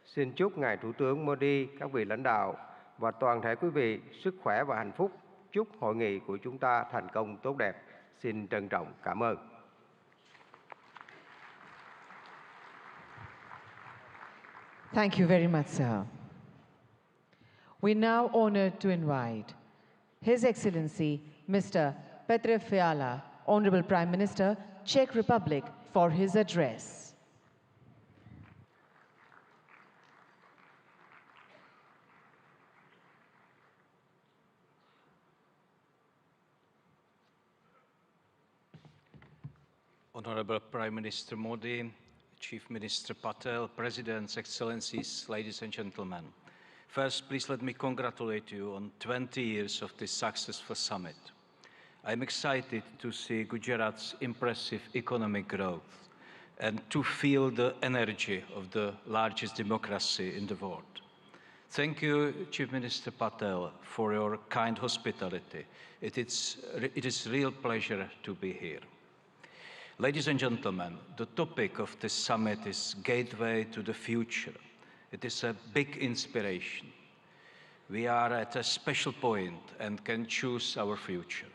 Xin chúc Ngài Thủ tướng Modi, các vị lãnh đạo và toàn thể quý vị sức khỏe và hạnh phúc. Chúc hội nghị của chúng ta thành công tốt đẹp. Xin trân trọng cảm ơn. Thank you very much, sir. We now honored to invite His Excellency Mr. Petr Fiala, Honorable Prime Minister, Czech Republic, for his address. Honorable Prime Minister Modi, Chief Minister Patel, Presidents, Excellencies, ladies and gentlemen. First, please let me congratulate you on 20 years of this successful summit. I'm excited to see Gujarat's impressive economic growth and to feel the energy of the largest democracy in the world. Thank you, Chief Minister Patel, for your kind hospitality. It is a real pleasure to be here. Ladies and gentlemen, the topic of this summit is Gateway to the Future. It is a big inspiration. We are at a special point and can choose our future.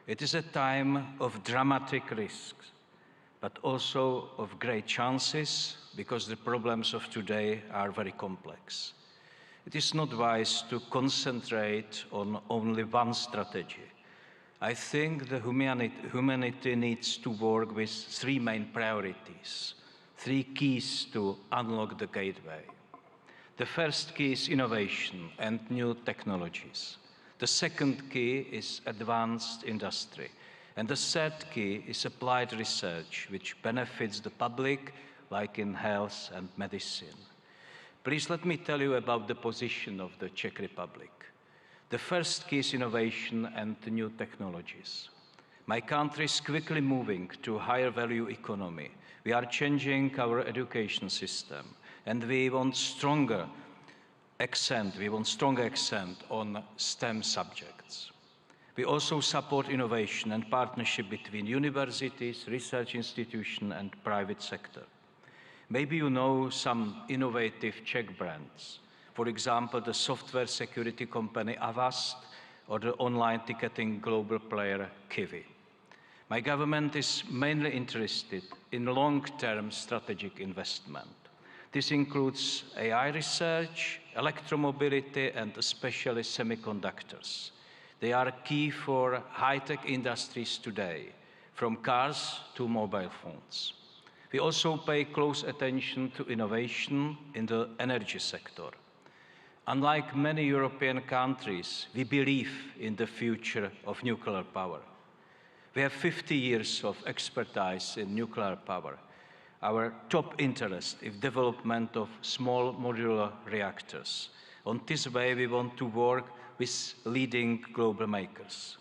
It is a time of dramatic risks, but also of great chances because the problems of today are very complex. It is not wise to concentrate on only one strategy. I think the humanity needs to work with three main priorities, three keys to unlock the gateway. The first key is innovation and new technologies. The second key is advanced industry. And the third key is applied research, which benefits the public, like in health and medicine. Please let me tell you about the position of the Czech Republic. The first key is innovation and new technologies. My country is quickly moving to a higher value economy. We are changing our education system, and we want stronger accent on STEM subjects. We also support innovation and partnership between universities, research institutions, and private sector. Maybe you know some innovative Czech brands. For example, the software security company Avast or the online ticketing global player Kiwi. My government is mainly interested in long-term strategic investment. This includes AI research, electromobility, and especially semiconductors. They are key for high-tech industries today, from cars to mobile phones. We also pay close attention to innovation in the energy sector. Unlike many European countries, we believe in the future of nuclear power. We have 50 years of expertise in nuclear power. Our top interest is development of small modular reactors. On this way, we want to work with leading global makers.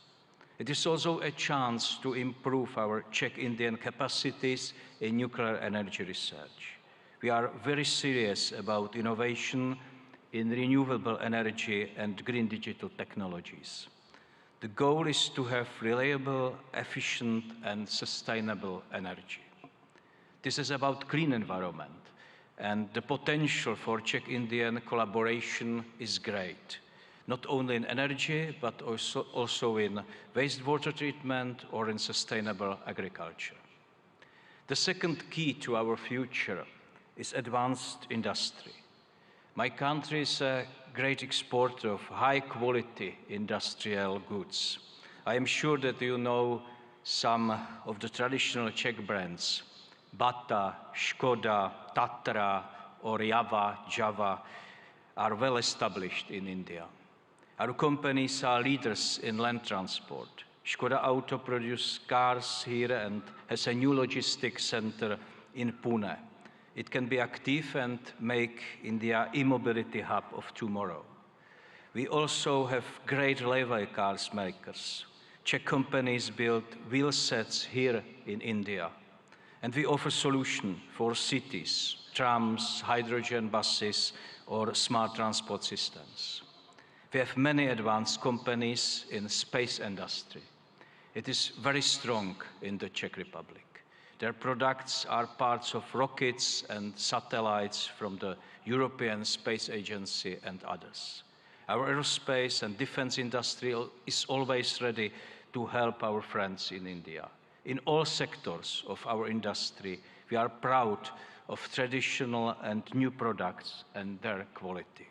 It is also a chance to improve our Czech-Indian capacities in nuclear energy research. We are very serious about innovation in renewable energy and green digital technologies. The goal is to have reliable, efficient, and sustainable energy. This is about clean environment, and the potential for Czech-Indian collaboration is great, not only in energy, but also in wastewater treatment or in sustainable agriculture. The second key to our future is advanced industry. My country is a great exporter of high-quality industrial goods. I am sure that you know some of the traditional Czech brands, Bata, Škoda, Tatra, or Java are well established in India. Our companies are leaders in land transport. Škoda Auto produces cars here and has a new logistics center in Pune. It can be active and make India e-mobility hub of tomorrow. We also have great railway cars makers. Czech companies build wheel sets here in India. And we offer solutions for cities, trams, hydrogen buses, or smart transport systems. We have many advanced companies in the space industry. It is very strong in the Czech Republic. Their products are parts of rockets and satellites from the European Space Agency and others. Our aerospace and defense industry is always ready to help our friends in India. In all sectors of our industry, we are proud of traditional and new products and their quality.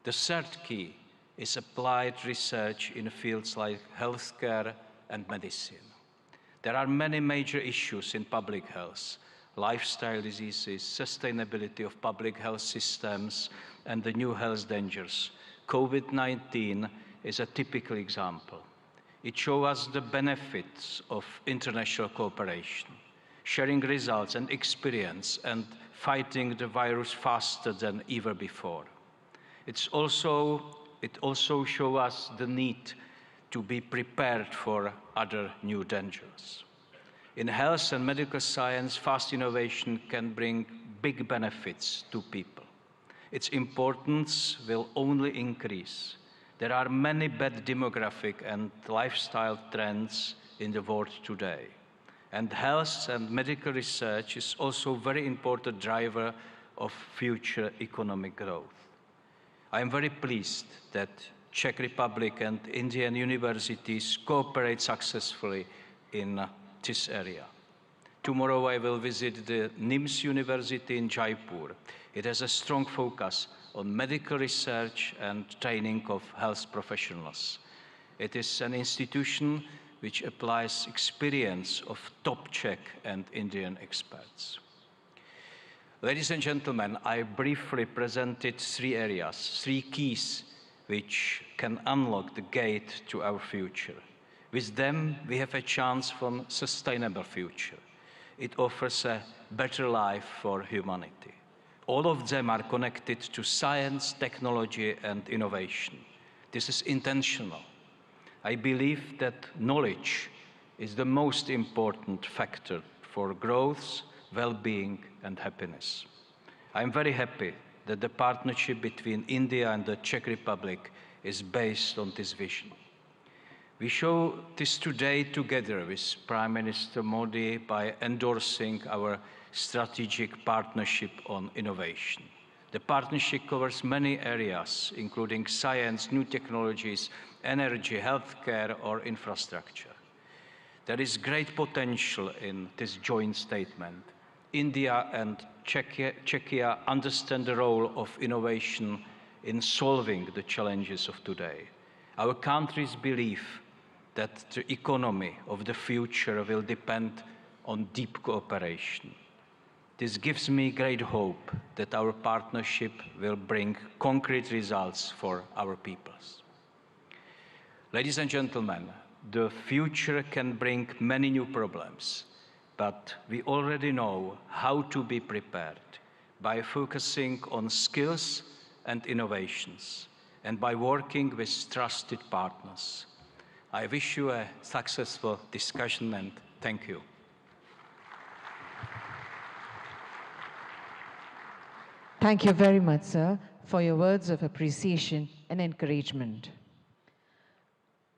The third key is applied research in fields like healthcare and medicine. There are many major issues in public health: lifestyle diseases, sustainability of public health systems, and the new health dangers. COVID-19 is a typical example. It shows us the benefits of international cooperation, sharing results and experience, and fighting the virus faster than ever before. It also shows us the need to be prepared for other new dangers. In health and medical science, fast innovation can bring big benefits to people. Its importance will only increase. There are many bad demographic and lifestyle trends in the world today. And health and medical research is also a very important driver of future economic growth. I am very pleased that Czech Republic and Indian universities cooperate successfully in this area. Tomorrow I will visit the NIMS University in Jaipur. It has a strong focus on medical research and training of health professionals. It is an institution which applies experience of top Czech and Indian experts. Ladies and gentlemen, I briefly presented 3 areas, 3 keys which can unlock the gate to our future. With them, we have a chance for a sustainable future. It offers a better life for humanity. All of them are connected to science, technology, and innovation. This is intentional. I believe that knowledge is the most important factor for growth, well-being, and happiness. I'm very happy that the partnership between India and the Czech Republic is based on this vision. We show this today together with Prime Minister Modi by endorsing our strategic partnership on innovation. The partnership covers many areas, including science, new technologies, energy, healthcare, or infrastructure. There is great potential in this joint statement. India and Czechia understand the role of innovation in solving the challenges of today. Our countries believe that the economy of the future will depend on deep cooperation. This gives me great hope that our partnership will bring concrete results for our peoples. Ladies and gentlemen, the future can bring many new problems, but we already know how to be prepared by focusing on skills and innovations and by working with trusted partners. I wish you a successful discussion and thank you. Thank you very much, sir, for your words of appreciation and encouragement.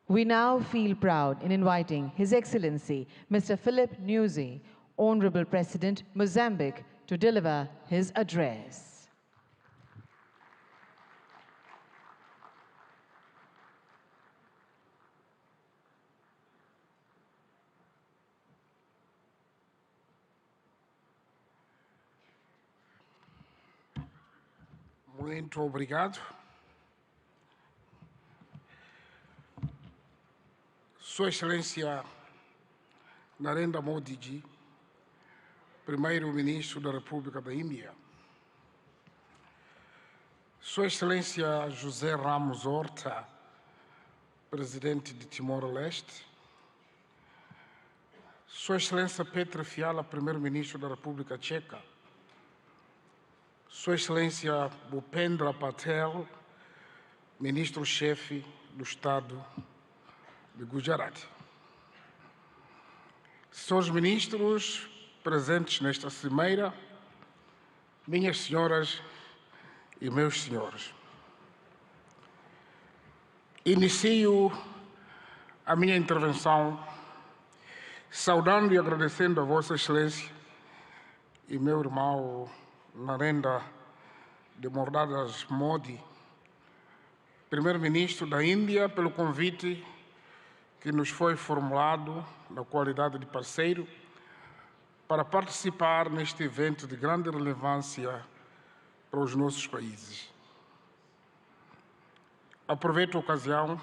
We now feel proud in inviting His Excellency, Mr. Philip Nyusi, Honorable President, Mozambique, to deliver his address. Muito obrigado. Sua Excelência Narendra Modi Ji, Primeiro-Ministro da República da Índia. Sua Excelência José Ramos Horta, Presidente de Timor-Leste. Sua Excelência Petra Fiala, Primeiro-Ministro da República Tcheca. Sua Excelência Bhupendra Patel, Ministro-Chefe do Estado de Gujarat. Senhores ministros presentes nesta cimeira, minhas senhoras e meus senhores. Inicio a minha intervenção saudando e agradecendo a Vossa Excelência e meu irmão Narendra de Mordadas Modi, Primeiro-Ministro da Índia, pelo convite que nos foi formulado na qualidade de parceiro para participar neste evento de grande relevância para os nossos países. Aproveito a ocasião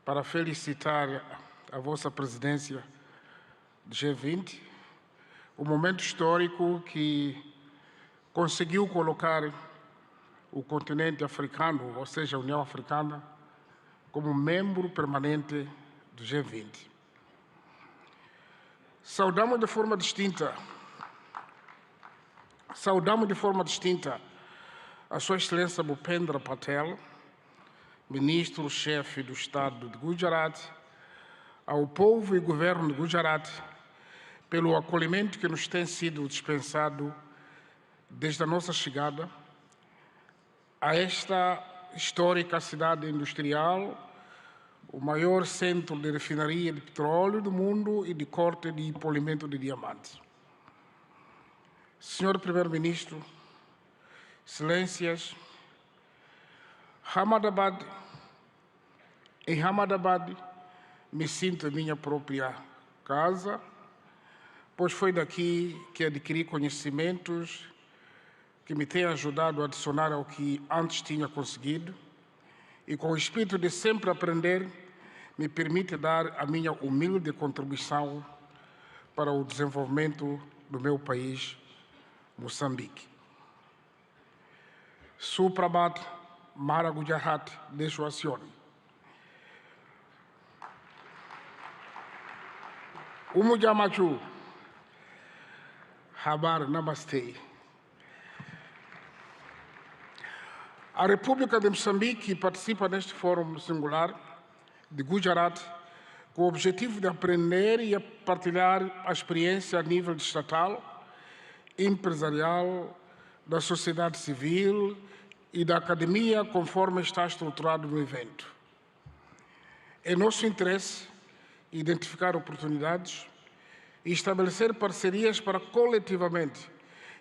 para felicitar a vossa presidência do G20, o momento histórico que conseguiu colocar o continente africano, ou seja, a União Africana, como membro permanente do G20. Saudamos de forma distinta a Sua Excelência Bhupendra Patel, Ministro-Chefe do Estado de Gujarat, ao povo e governo de Gujarat, pelo acolhimento que nos tem sido dispensado desde a nossa chegada a esta histórica cidade industrial, o maior centro de refinaria de petróleo do mundo e de corte e polimento de diamantes. Senhor Primeiro-Ministro, Excelências, em Ahmedabad me sinto em minha própria casa, pois foi daqui que adquiri conhecimentos que me têm ajudado a adicionar ao que antes tinha conseguido, e com o espírito de sempre aprender, me permite dar a minha humilde contribuição para o desenvolvimento do meu país, Moçambique. Suprabat Mara Gujarat Deshuacion. Umujamachu Habar Namaste. A República de Moçambique participa neste fórum singular de Gujarat com o objetivo de aprender e partilhar a experiência a nível estatal, empresarial, da sociedade civil e da academia, conforme está estruturado no evento. É nosso interesse identificar oportunidades e estabelecer parcerias para coletivamente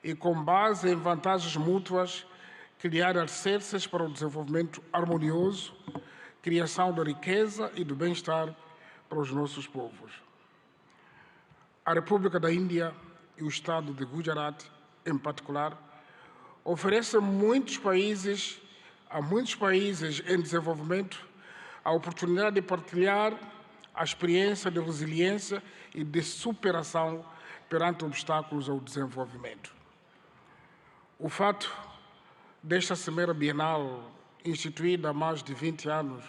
e com base em vantagens mútuas criar alicerces para o desenvolvimento harmonioso, criação da riqueza e do bem-estar para os nossos povos. A República da Índia e o Estado de Gujarat, em particular, oferecem a muitos países em desenvolvimento a oportunidade de partilhar a experiência de resiliência e de superação perante obstáculos ao desenvolvimento. O fato desta Cimeira Bienal, instituída há mais de 20 anos,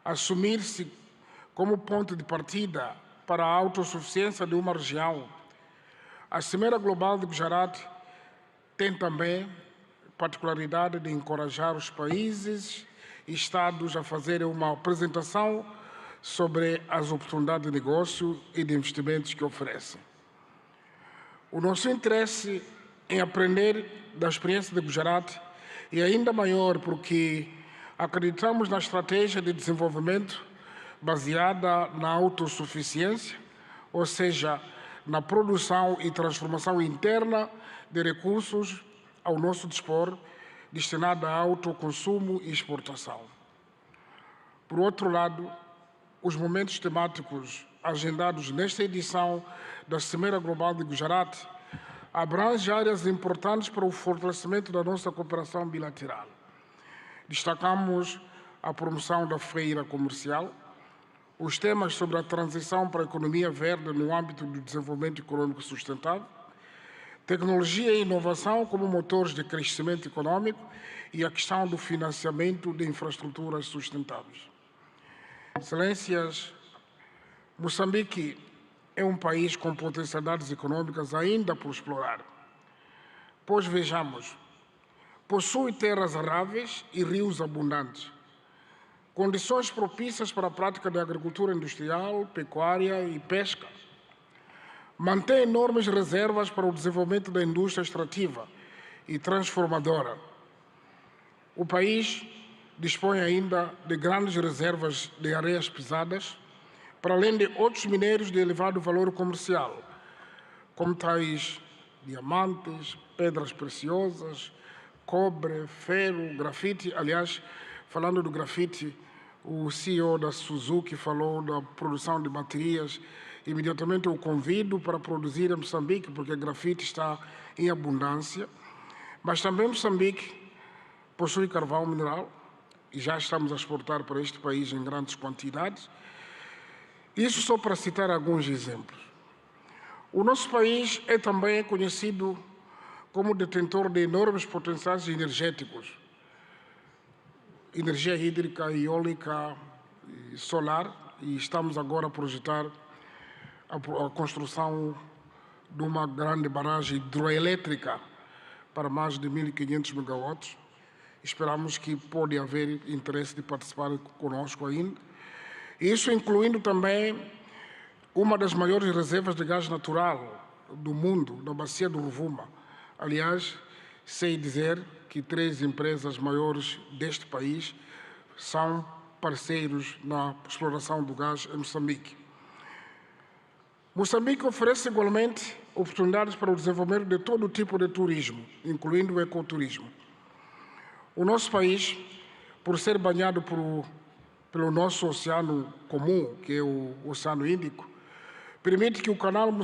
assumir-se como ponto de partida para a autossuficiência de uma região, a Cimeira Global de Gujarat tem também a particularidade de encorajar os países e Estados a fazerem uma apresentação sobre as oportunidades de negócio e de investimentos que oferecem. O nosso interesse em aprender da experiência de Gujarat é ainda maior porque acreditamos na estratégia de desenvolvimento baseada na autossuficiência, ou seja, na produção e transformação interna de recursos ao nosso dispor, destinada a autoconsumo e exportação. Por outro lado, os momentos temáticos agendados nesta edição da Cimeira Global de Gujarat abrangem áreas importantes para o fortalecimento da nossa cooperação bilateral. Destacamos a promoção da feira comercial, os temas sobre a transição para a economia verde no âmbito do desenvolvimento econômico sustentável, tecnologia e inovação como motores de crescimento econômico e a questão do financiamento de infraestruturas sustentáveis. Excelências, Moçambique é um país com potencialidades econômicas ainda por explorar. Pois vejamos, possui terras aráveis e rios abundantes, condições propícias para a prática da agricultura industrial, pecuária e pesca. Mantém enormes reservas para o desenvolvimento da indústria extrativa e transformadora. O país dispõe ainda de grandes reservas de areias pesadas, para além de outros minérios de elevado valor comercial, como tais diamantes, pedras preciosas, cobre, ferro, grafite. Aliás, falando do grafite, o CEO da Suzuki falou da produção de baterias. Imediatamente eu convido para produzir em Moçambique, porque grafite está em abundância. Mas também Moçambique possui carvão mineral, e já estamos a exportar para este país em grandes quantidades. Isso só para citar alguns exemplos. O nosso país é também conhecido como detentor de enormes potenciais energéticos, energia hídrica, eólica e solar, e estamos agora a projetar a construção de uma grande barragem hidroelétrica para mais de 1.500 megawatts. Esperamos que pode haver interesse de participar conosco ainda. Isso incluindo também uma das maiores reservas de gás natural do mundo, na bacia do Rovuma. Aliás, sei dizer que 3 empresas maiores deste país são parceiros na exploração do gás em Moçambique. Moçambique oferece igualmente oportunidades para o desenvolvimento de todo tipo de turismo, incluindo o ecoturismo. O nosso país, por ser banhado pelo nosso oceano comum, que é o Oceano Índico, permite que o canal de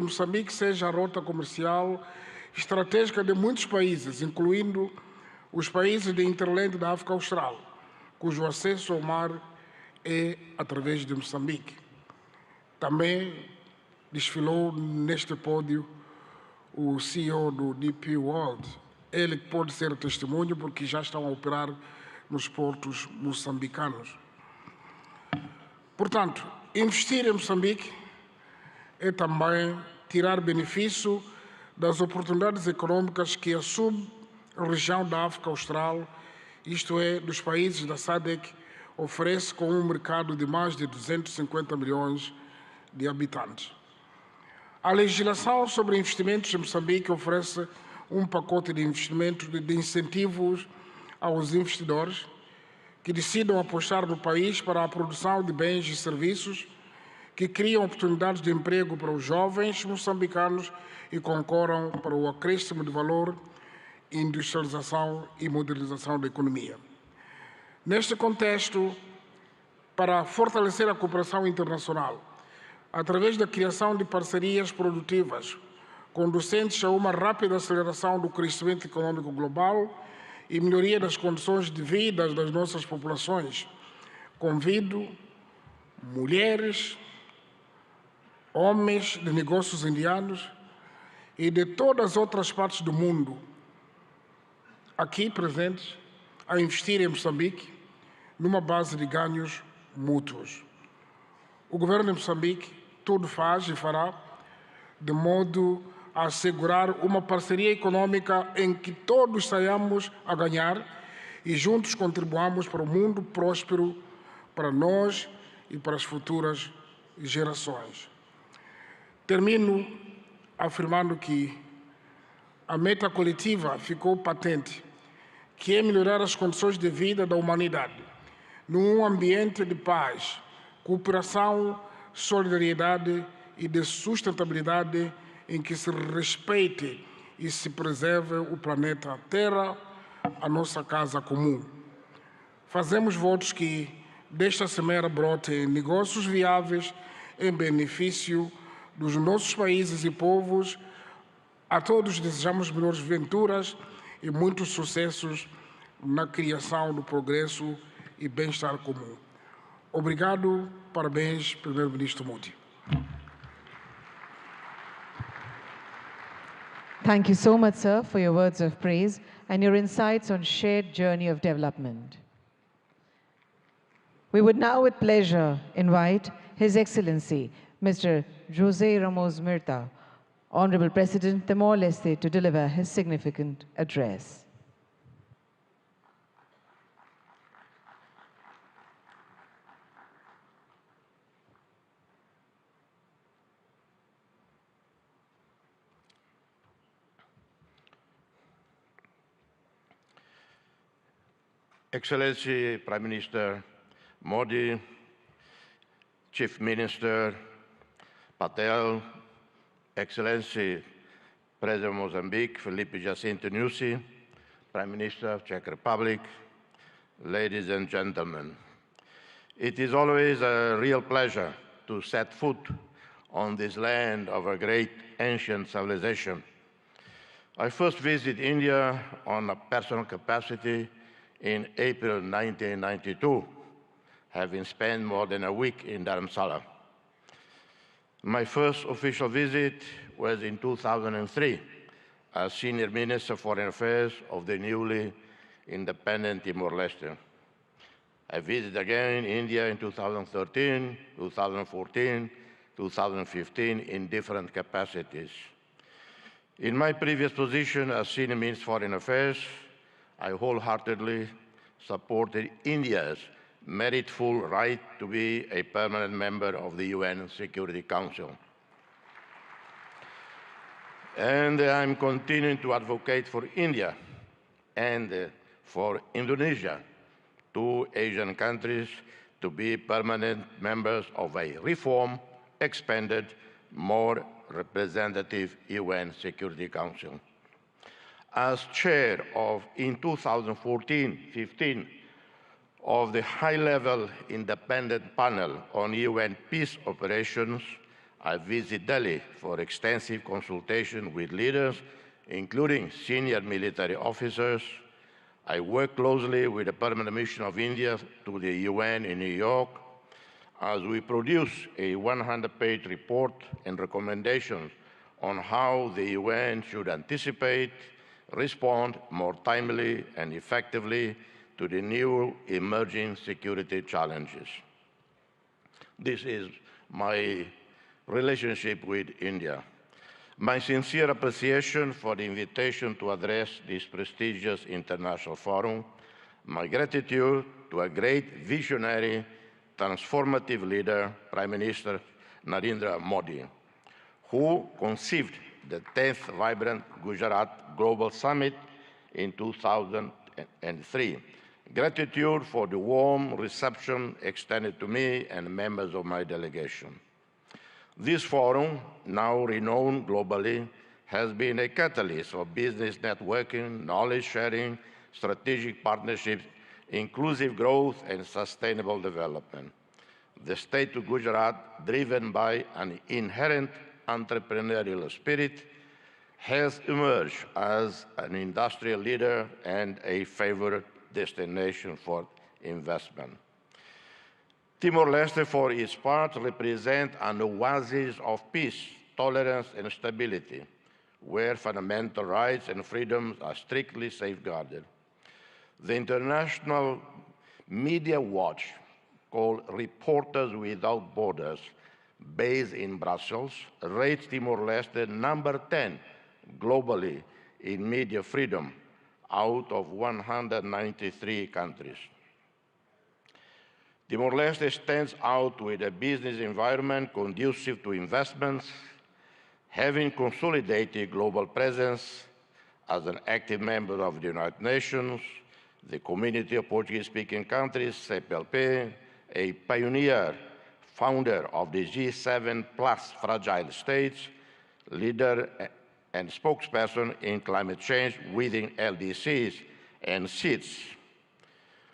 Moçambique seja a rota comercial estratégica de muitos países, incluindo os países de hinterland da África Austral, cujo acesso ao mar é através de Moçambique. Também desfilou neste pódio o CEO do DP World. Ele pode ser testemunho porque já estão a operar nos portos moçambicanos. Portanto, investir em Moçambique é também tirar benefício das oportunidades econômicas que a sub-região da África Austral, isto é, dos países da SADC, oferece com um mercado de mais de 250 milhões de habitantes. A legislação sobre investimentos em Moçambique oferece um pacote de investimentos de incentivos aos investidores que decidam apostar no país para a produção de bens e serviços que criam oportunidades de emprego para os jovens moçambicanos e concorram para o acréscimo de valor, industrialização e modernização da economia. Neste contexto, para fortalecer a cooperação internacional, através da criação de parcerias produtivas, conducentes a uma rápida aceleração do crescimento econômico global e melhoria das condições de vida das nossas populações, convido mulheres, homens de negócios indianos e de todas as outras partes do mundo aqui presentes a investir em Moçambique numa base de ganhos mútuos. O governo de Moçambique tudo faz e fará de modo a assegurar uma parceria econômica em que todos saiamos a ganhar e juntos contribuamos para um mundo próspero para nós e para as futuras gerações. Termino afirmando que a meta coletiva ficou patente, que é melhorar as condições de vida da humanidade, num ambiente de paz, cooperação, solidariedade e de sustentabilidade em que se respeite e se preserve o planeta Terra, a nossa casa comum. Fazemos votos que desta cimeira brotem negócios viáveis em benefício dos nossos países e povos. A todos desejamos melhores venturas e muitos sucessos na criação do progresso e bem-estar comum. Obrigado, parabéns, Primeiro-Ministro Modi. Thank you so much, sir, for your words of praise and your insights on shared journey of development. We would now with pleasure invite His Excellency, Mr. José Ramos Mirta, Honorable President Timor-Leste, to deliver his significant address. Excellency Prime Minister Modi, Chief Minister Patel, Excellency President of Mozambique, Felipe Jacinto Nyusi, Prime Minister of Czech Republic, ladies and gentlemen. It is always a real pleasure to set foot on this land of a great ancient civilization. I first visited India on a personal capacity in April 1992, having spent more than a week in Dharamsala. My first official visit was in 2003 as Senior Minister of Foreign Affairs of the newly independent Timor-Leste. I visited again India in 2013, 2014, 2015 in different capacities. In my previous position as Senior Minister of Foreign Affairs, I wholeheartedly supported India's meritful right to be a permanent member of the UN Security Council. And I'm continuing to advocate for India and for Indonesia, two Asian countries, to be permanent members of a reformed, expanded, more representative UN Security Council. As chair of, in 2014-15, of the high-level independent panel on UN peace operations, I visit Delhi for extensive consultation with leaders, including senior military officers. I work closely with the Permanent Mission of India to the UN in New York as we produce a 100-page report and recommendations on how the UN should anticipate, respond more timely and effectively to the new emerging security challenges. This is my relationship with India. My sincere appreciation for the invitation to address this prestigious international forum, my gratitude to a great visionary, transformative leader, Prime Minister Narendra Modi, who conceived the 10th Vibrant Gujarat Global Summit in 2003. Gratitude for the warm reception extended to me and members of my delegation. This forum, now renowned globally, has been a catalyst for business networking, knowledge sharing, strategic partnerships, inclusive growth, and sustainable development. The state of Gujarat, driven by an inherent entrepreneurial spirit, has emerged as an industrial leader and a favored destination for investment. Timor-Leste, for its part, represents an oasis of peace, tolerance, and stability, where fundamental rights and freedoms are strictly safeguarded. The International Media Watch, called Reporters Without Borders, based in Brussels, rates Timor-Leste number 10 globally in media freedom out of 193 countries. Timor-Leste stands out with a business environment conducive to investments, having consolidated global presence as an active member of the United Nations, the Community of Portuguese-speaking countries, CPLP, a pioneer, founder of the G7 plus fragile states, leader and spokesperson in climate change within LDCs and SEEDS.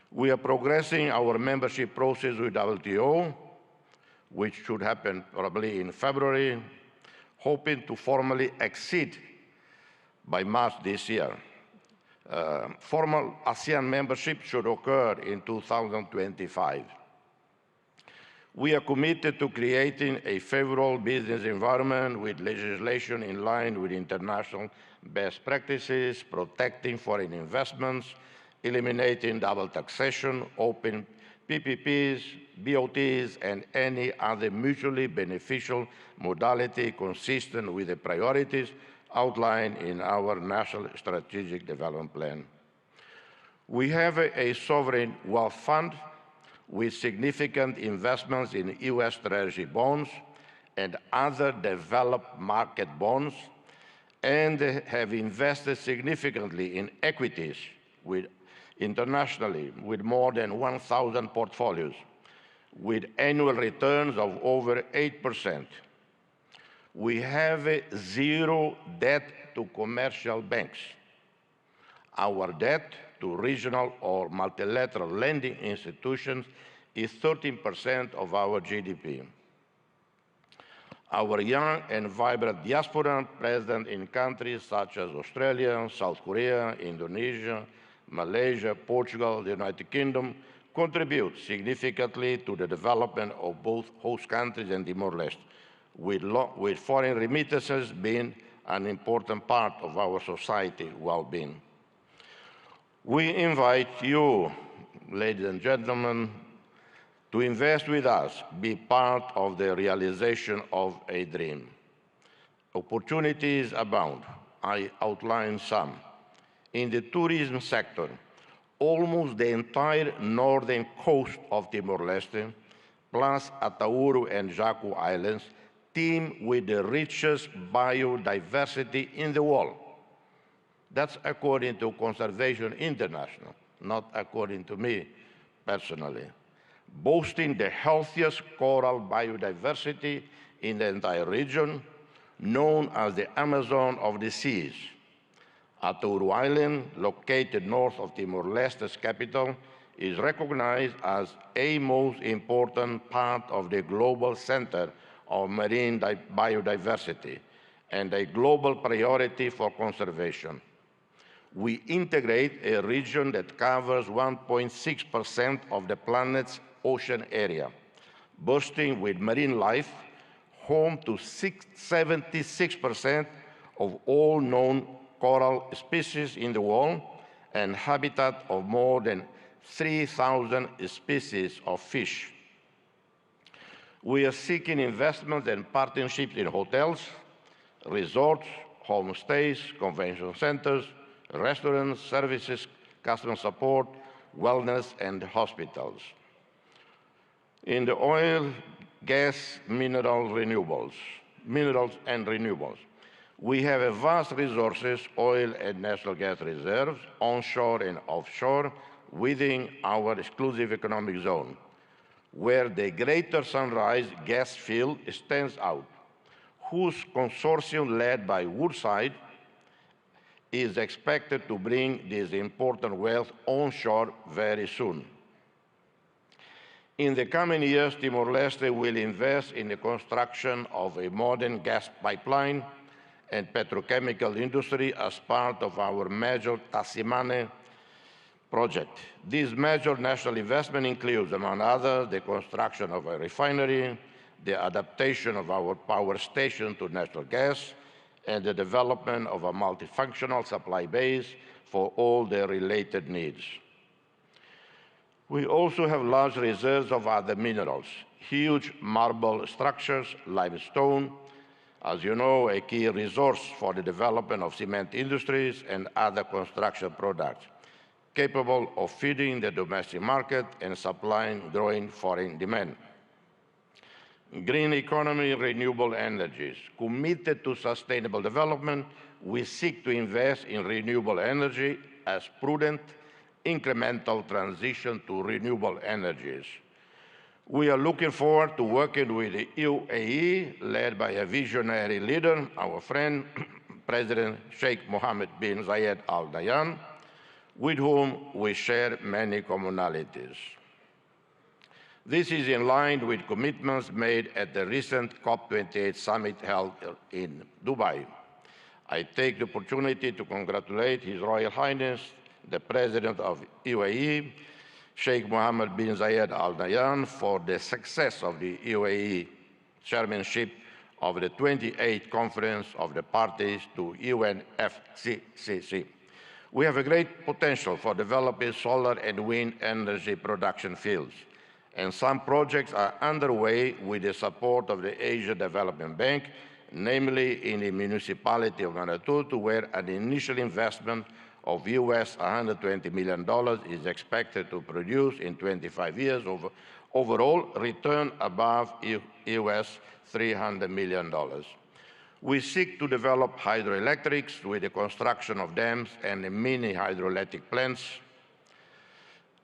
We are progressing our membership process with WTO, which should happen probably in February, hoping to formally exceed by March this year. Formal ASEAN membership should occur in 2025. We are committed to creating a favorable business environment with legislation in line with international best practices, protecting foreign investments, eliminating double taxation, open PPPs, BOTs, and any other mutually beneficial modality consistent with the priorities outlined in our National Strategic Development Plan. We have a sovereign wealth fund with significant investments in U.S. Treasury bonds and other developed market bonds, and have invested significantly in equities internationally with more than 1,000 portfolios, with annual returns of over 8%. We have zero debt to commercial banks. Our debt to regional or multilateral lending institutions is 13% of our GDP. Our young and vibrant diaspora present in countries such as Australia, South Korea, Indonesia, Malaysia, Portugal, the United Kingdom contribute significantly to the development of both host countries and Timor-Leste, with foreign remittances being an important part of our society well-being. We invite you, ladies and gentlemen, to invest with us, be part of the realization of a dream. Opportunities abound. I outline some. In the tourism sector, almost the entire northern coast of Timor-Leste, plus Atauro and Jaco Islands, teem with the richest biodiversity in the world. That's according to Conservation International, not according to me personally. Boasting the healthiest coral biodiversity in the entire region, known as the Amazon of the seas. Atauro Island, located north of Timor-Leste's capital, is recognized as a most important part of the global center of marine biodiversity and a global priority for conservation. We integrate a region that covers 1.6% of the planet's ocean area, bursting with marine life, home to 76% of all known coral species in the world, and habitat of more than 3,000 species of fish. We are seeking investment and partnerships in hotels, resorts, homestays, convention centers, restaurants, services, customer support, wellness, and hospitals. In the oil, gas, minerals and renewables, we have a vast resources, oil and natural gas reserves, onshore and offshore, within our exclusive economic zone, where the Greater Sunrise gas field stands out, whose consortium led by Woodside is expected to bring this important wealth onshore very soon. In the coming years, Timor-Leste will invest in the construction of a modern gas pipeline and petrochemical industry as part of our major Tasimane project. This major national investment includes, among others, the construction of a refinery, the adaptation of our power station to natural gas, and the development of a multifunctional supply base for all their related needs. We also have large reserves of other minerals, huge marble structures, limestone, as you know, a key resource for the development of cement industries and other construction products, capable of feeding the domestic market and supplying growing foreign demand. Green economy, renewable energies. Committed to sustainable development, we seek to invest in renewable energy as prudent, incremental transition to renewable energies. We are looking forward to working with the UAE, led by a visionary leader, our friend, President Sheikh Mohammed bin Zayed Al Nahyan, with whom we share many commonalities. This is in line with commitments made at the recent COP28 summit held in Dubai. I take the opportunity to congratulate His Royal Highness, the President of UAE, Sheikh Mohammed bin Zayed Al Nahyan, for the success of the UAE chairmanship of the 28th Conference of the Parties to UNFCCC. We have a great potential for developing solar and wind energy production fields, and some projects are underway with the support of the Asia Development Bank, namely in the municipality of Vanuatu, where an initial investment of US $120 million is expected to produce in 25 years overall return above US $300 million. We seek to develop hydroelectrics with the construction of dams and mini hydroelectric plants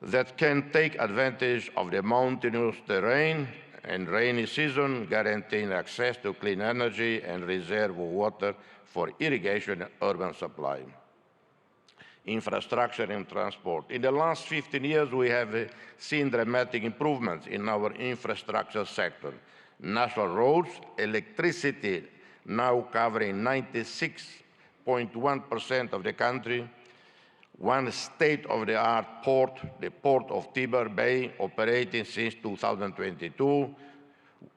that can take advantage of the mountainous terrain and rainy season, guaranteeing access to clean energy and reserve water for irrigation and urban supply. Infrastructure and transport. In the last 15 years, we have seen dramatic improvements in our infrastructure sector. National roads, electricity now covering 96.1% of the country, one state-of-the-art port, the Port of Tiber Bay, operating since 2022,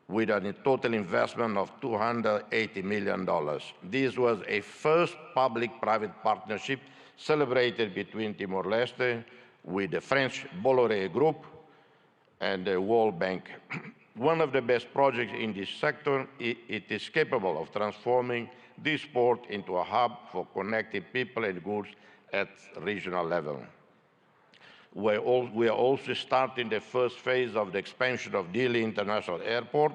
with a total investment of $280 million. This was a first public-private partnership celebrated between Timor-Leste with the French Bolloré Group and the World Bank. One of the best projects in this sector, it is capable of transforming this port into a hub for connecting people and goods at regional level. We are also starting the first phase of the expansion of Dili International Airport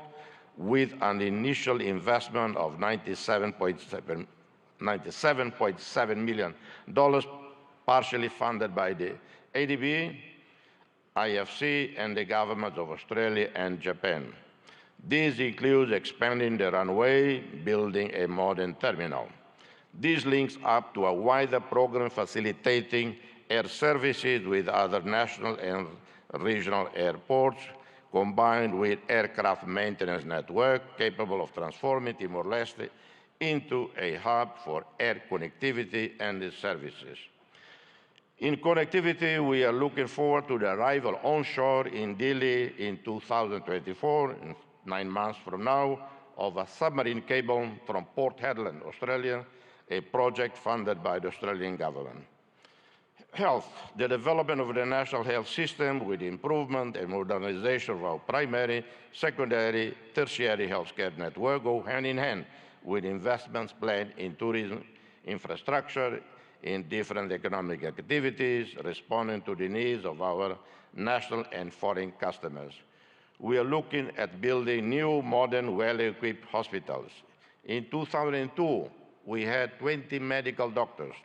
with an initial investment of $97.7 million, partially funded by the ADB, IFC, and the governments of Australia and Japan. This includes expanding the runway, building a modern terminal. This links up to a wider program facilitating air services with other national and regional airports, combined with aircraft maintenance network capable of transforming Timor-Leste into a hub for air connectivity and its services. In connectivity, we are looking forward to the arrival onshore in Dili in 2024, 9 months from now, of a submarine cable from Port Hedland, Australia, a project funded by the Australian government. Health, the development of the national health system with improvement and modernization of our primary, secondary, tertiary healthcare network go hand in hand with investments planned in tourism infrastructure, in different economic activities, responding to the needs of our national and foreign customers. We are looking at building new, modern, well-equipped hospitals. In 2002, we had 20 medical doctors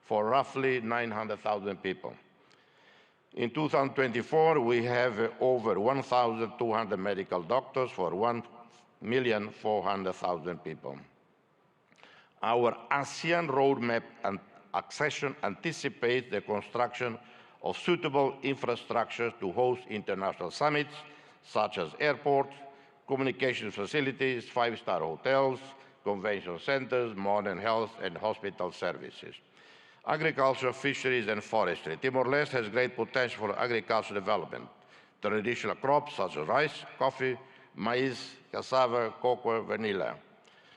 for roughly 900,000 people. In 2024, we have over 1,200 medical doctors for 1,400,000 people. Our ASEAN roadmap and accession anticipates the construction of suitable infrastructure to host international summits, such as airports, communication facilities, five-star hotels, convention centers, modern health and hospital services. Agriculture, fisheries, and forestry. Timor-Leste has great potential for agricultural development. Traditional crops such as rice, coffee, maize, cassava, cocoa, vanilla.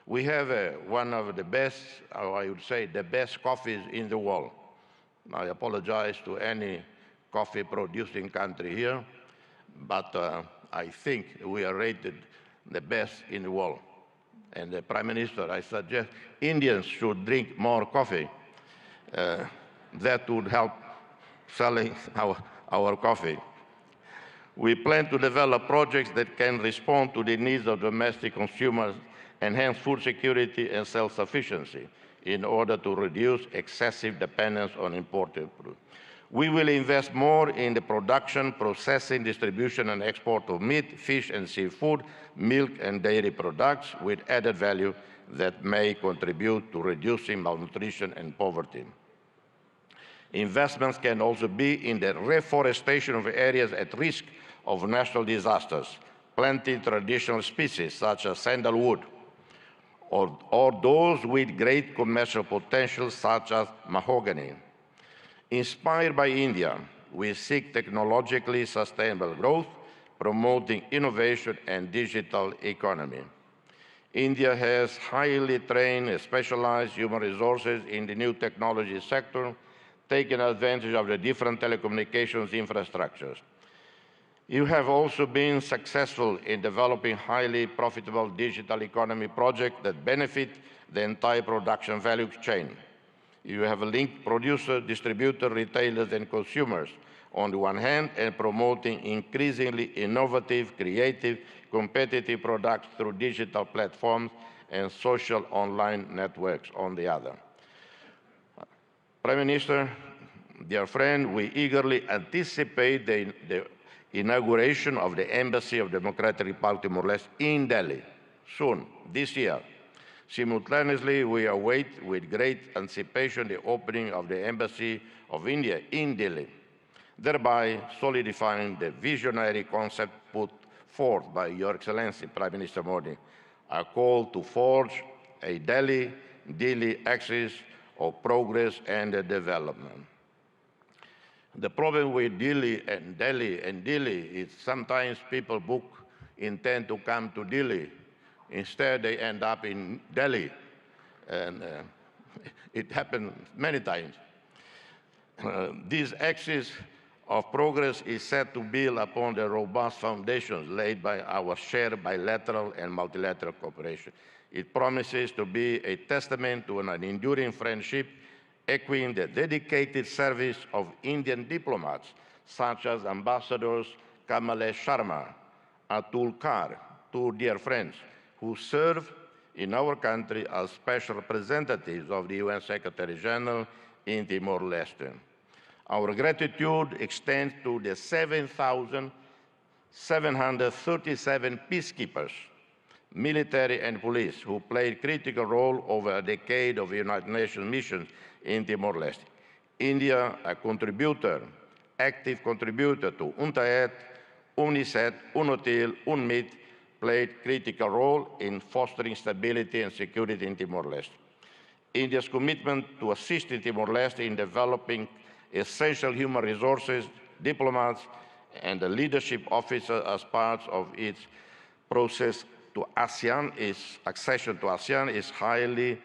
We have one of the best, or I would say the best coffees in the world. I apologize to any coffee producing country here, but I think we are rated the best in the world. And the Prime Minister, I suggest Indians should drink more coffee. That would help selling our coffee. We plan to develop projects that can respond to the needs of domestic consumers, enhance food security and self-sufficiency in order to reduce excessive dependence on imported food. We will invest more in the production, processing, distribution, and export of meat, fish, and seafood, milk, and dairy products with added value that may contribute to reducing malnutrition and poverty. Investments can also be in the reforestation of areas at risk of natural disasters, planting traditional species such as sandalwood, or those with great commercial potential such as mahogany. Inspired by India, we seek technologically sustainable growth, promoting innovation and digital economy. India has highly trained and specialized human resources in the new technology sector, taking advantage of the different telecommunications infrastructures. You have also been successful in developing highly profitable digital economy projects that benefit the entire production value chain. You have linked producers, distributors, retailers, and consumers on the one hand, and promoting increasingly innovative, creative, competitive products through digital platforms and social online networks on the other. Prime Minister, dear friend, we eagerly anticipate the inauguration of the Embassy of Democratic Republic of Timor-Leste in Delhi soon, this year. Simultaneously, we await with great anticipation the opening of the Embassy of India in Delhi, thereby solidifying the visionary concept put forth by Your Excellency Prime Minister Modi, a call to forge a Delhi axis of progress and development. The problem with Delhi is sometimes people intend to come to Delhi. Instead, they end up in Delhi. And it happened many times. This axis of progress is set to build upon the robust foundations laid by our shared bilateral and multilateral cooperation. It promises to be a testament to an enduring friendship, echoing the dedicated service of Indian diplomats, such as Ambassadors Kamalesh Sharma, Atul Kar, two dear friends, who serve in our country as special representatives of the UN Secretary General in Timor-Leste. Our gratitude extends to the 7,737 peacekeepers, military and police, who played a critical role over a decade of United Nations missions in Timor-Leste. India, a contributor, active contributor to UNTAED, UNICEF, UNOTIL, UNMIT played critical role in fostering stability and security in Timor-Leste. India's commitment to assisting Timor-Leste in developing essential human resources, diplomats, and the leadership officers as part of its process to accession to ASEAN is highly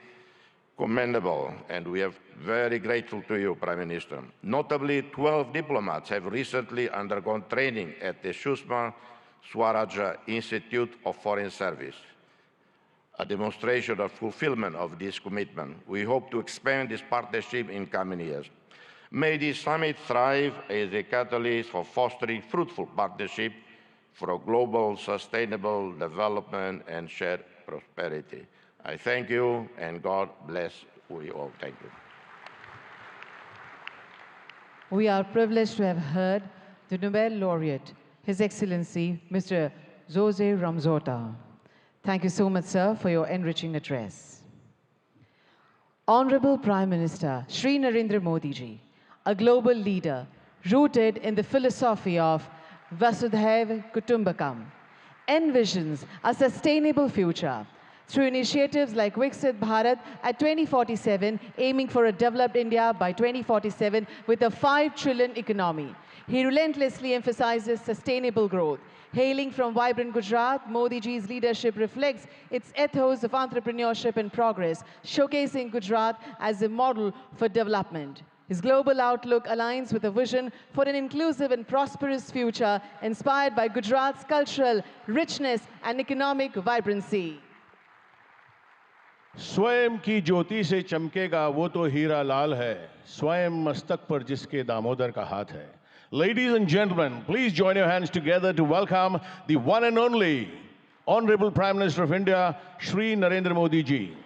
commendable, and we are very grateful to you, Prime Minister. Notably, 12 diplomats have recently undergone training at the Sushma Swaraj Institute of Foreign Service, a demonstration of fulfillment of this commitment. We hope to expand this partnership in coming years. May this summit thrive as a catalyst for fostering fruitful partnership for a global sustainable development and shared prosperity. I thank you, and God bless you all. Thank you. We are privileged to have heard the Nobel laureate, His Excellency Mr. Jose Ramzota. Thank you so much, sir, for your enriching address. Honorable Prime Minister Shri Narendra Modi ji, a global leader rooted in the philosophy of Vasudhaiva Kutumbakam, envisions a sustainable future through initiatives like Viksit Bharat at 2047, aiming for a developed India by 2047 with a 5 trillion economy. He relentlessly emphasizes sustainable growth. Hailing from vibrant Gujarat, Modi ji's leadership reflects its ethos of entrepreneurship and progress, showcasing Gujarat as a model for development. His global outlook aligns with a vision for an inclusive and prosperous future inspired by Gujarat's cultural richness and economic vibrancy. स्वयं की ज्योति से चमकेगा वो तो हीरा लाल है, स्वयं मस्तक पर जिसके दामोदर का हाथ है. Ladies and gentlemen, please join your hands together to welcome the one and only Honorable Prime Minister of India, Shri Narendra Modi ji.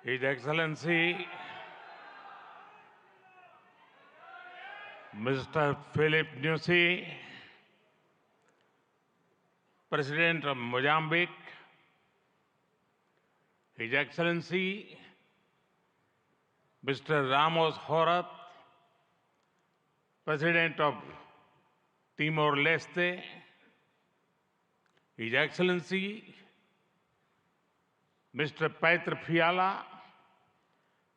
His Excellency Mr. Philip Nyusi, President of Mozambique, His Excellency Mr. Ramos Horat, President of Timor-Leste, His Excellency Mr. Petr Fiala,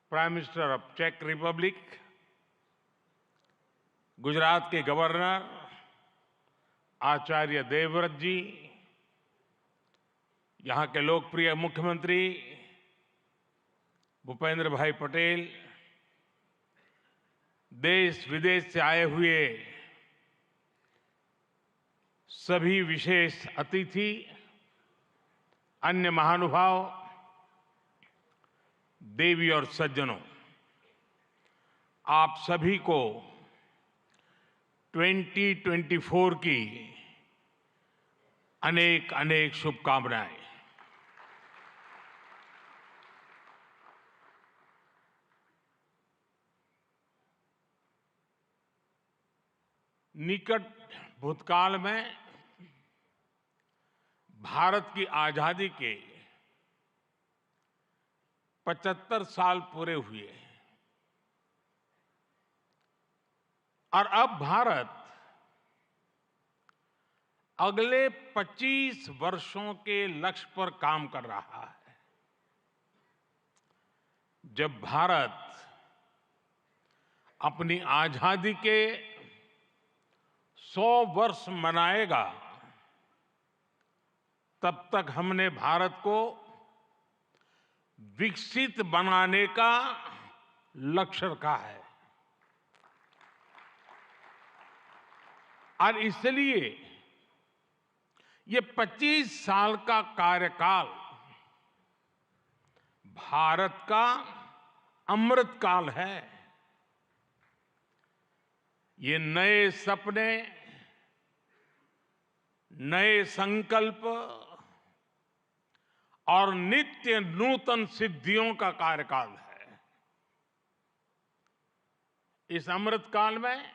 Prime Minister of Czech Republic, Gujarat के governor Acharya Devvrat जी, यहाँ के लोकप्रिय मुख्यमंत्री भूपेंद्र भाई पटेल, देश विदेश से आए हुए सभी विशेष अतिथि, अन्य महानुभाव, देवी और सज्जनों, आप सभी को 2024 की अनेक अनेक शुभकामनाएं। निकट भूतकाल में भारत की आजादी के 75 साल पूरे हुए और अब भारत अगले 25 वर्षों के लक्ष्य पर काम कर रहा है। जब भारत अपनी आजादी के 100 वर्ष मनाएगा, तब तक हमने भारत को विकसित बनाने का लक्ष्य रखा है और इसलिए ये 25 साल का कार्यकाल भारत का अमृतकाल है। ये नए सपने, नए संकल्प और नित्य नूतन सिद्धियों का कार्यकाल है। इस अमृतकाल में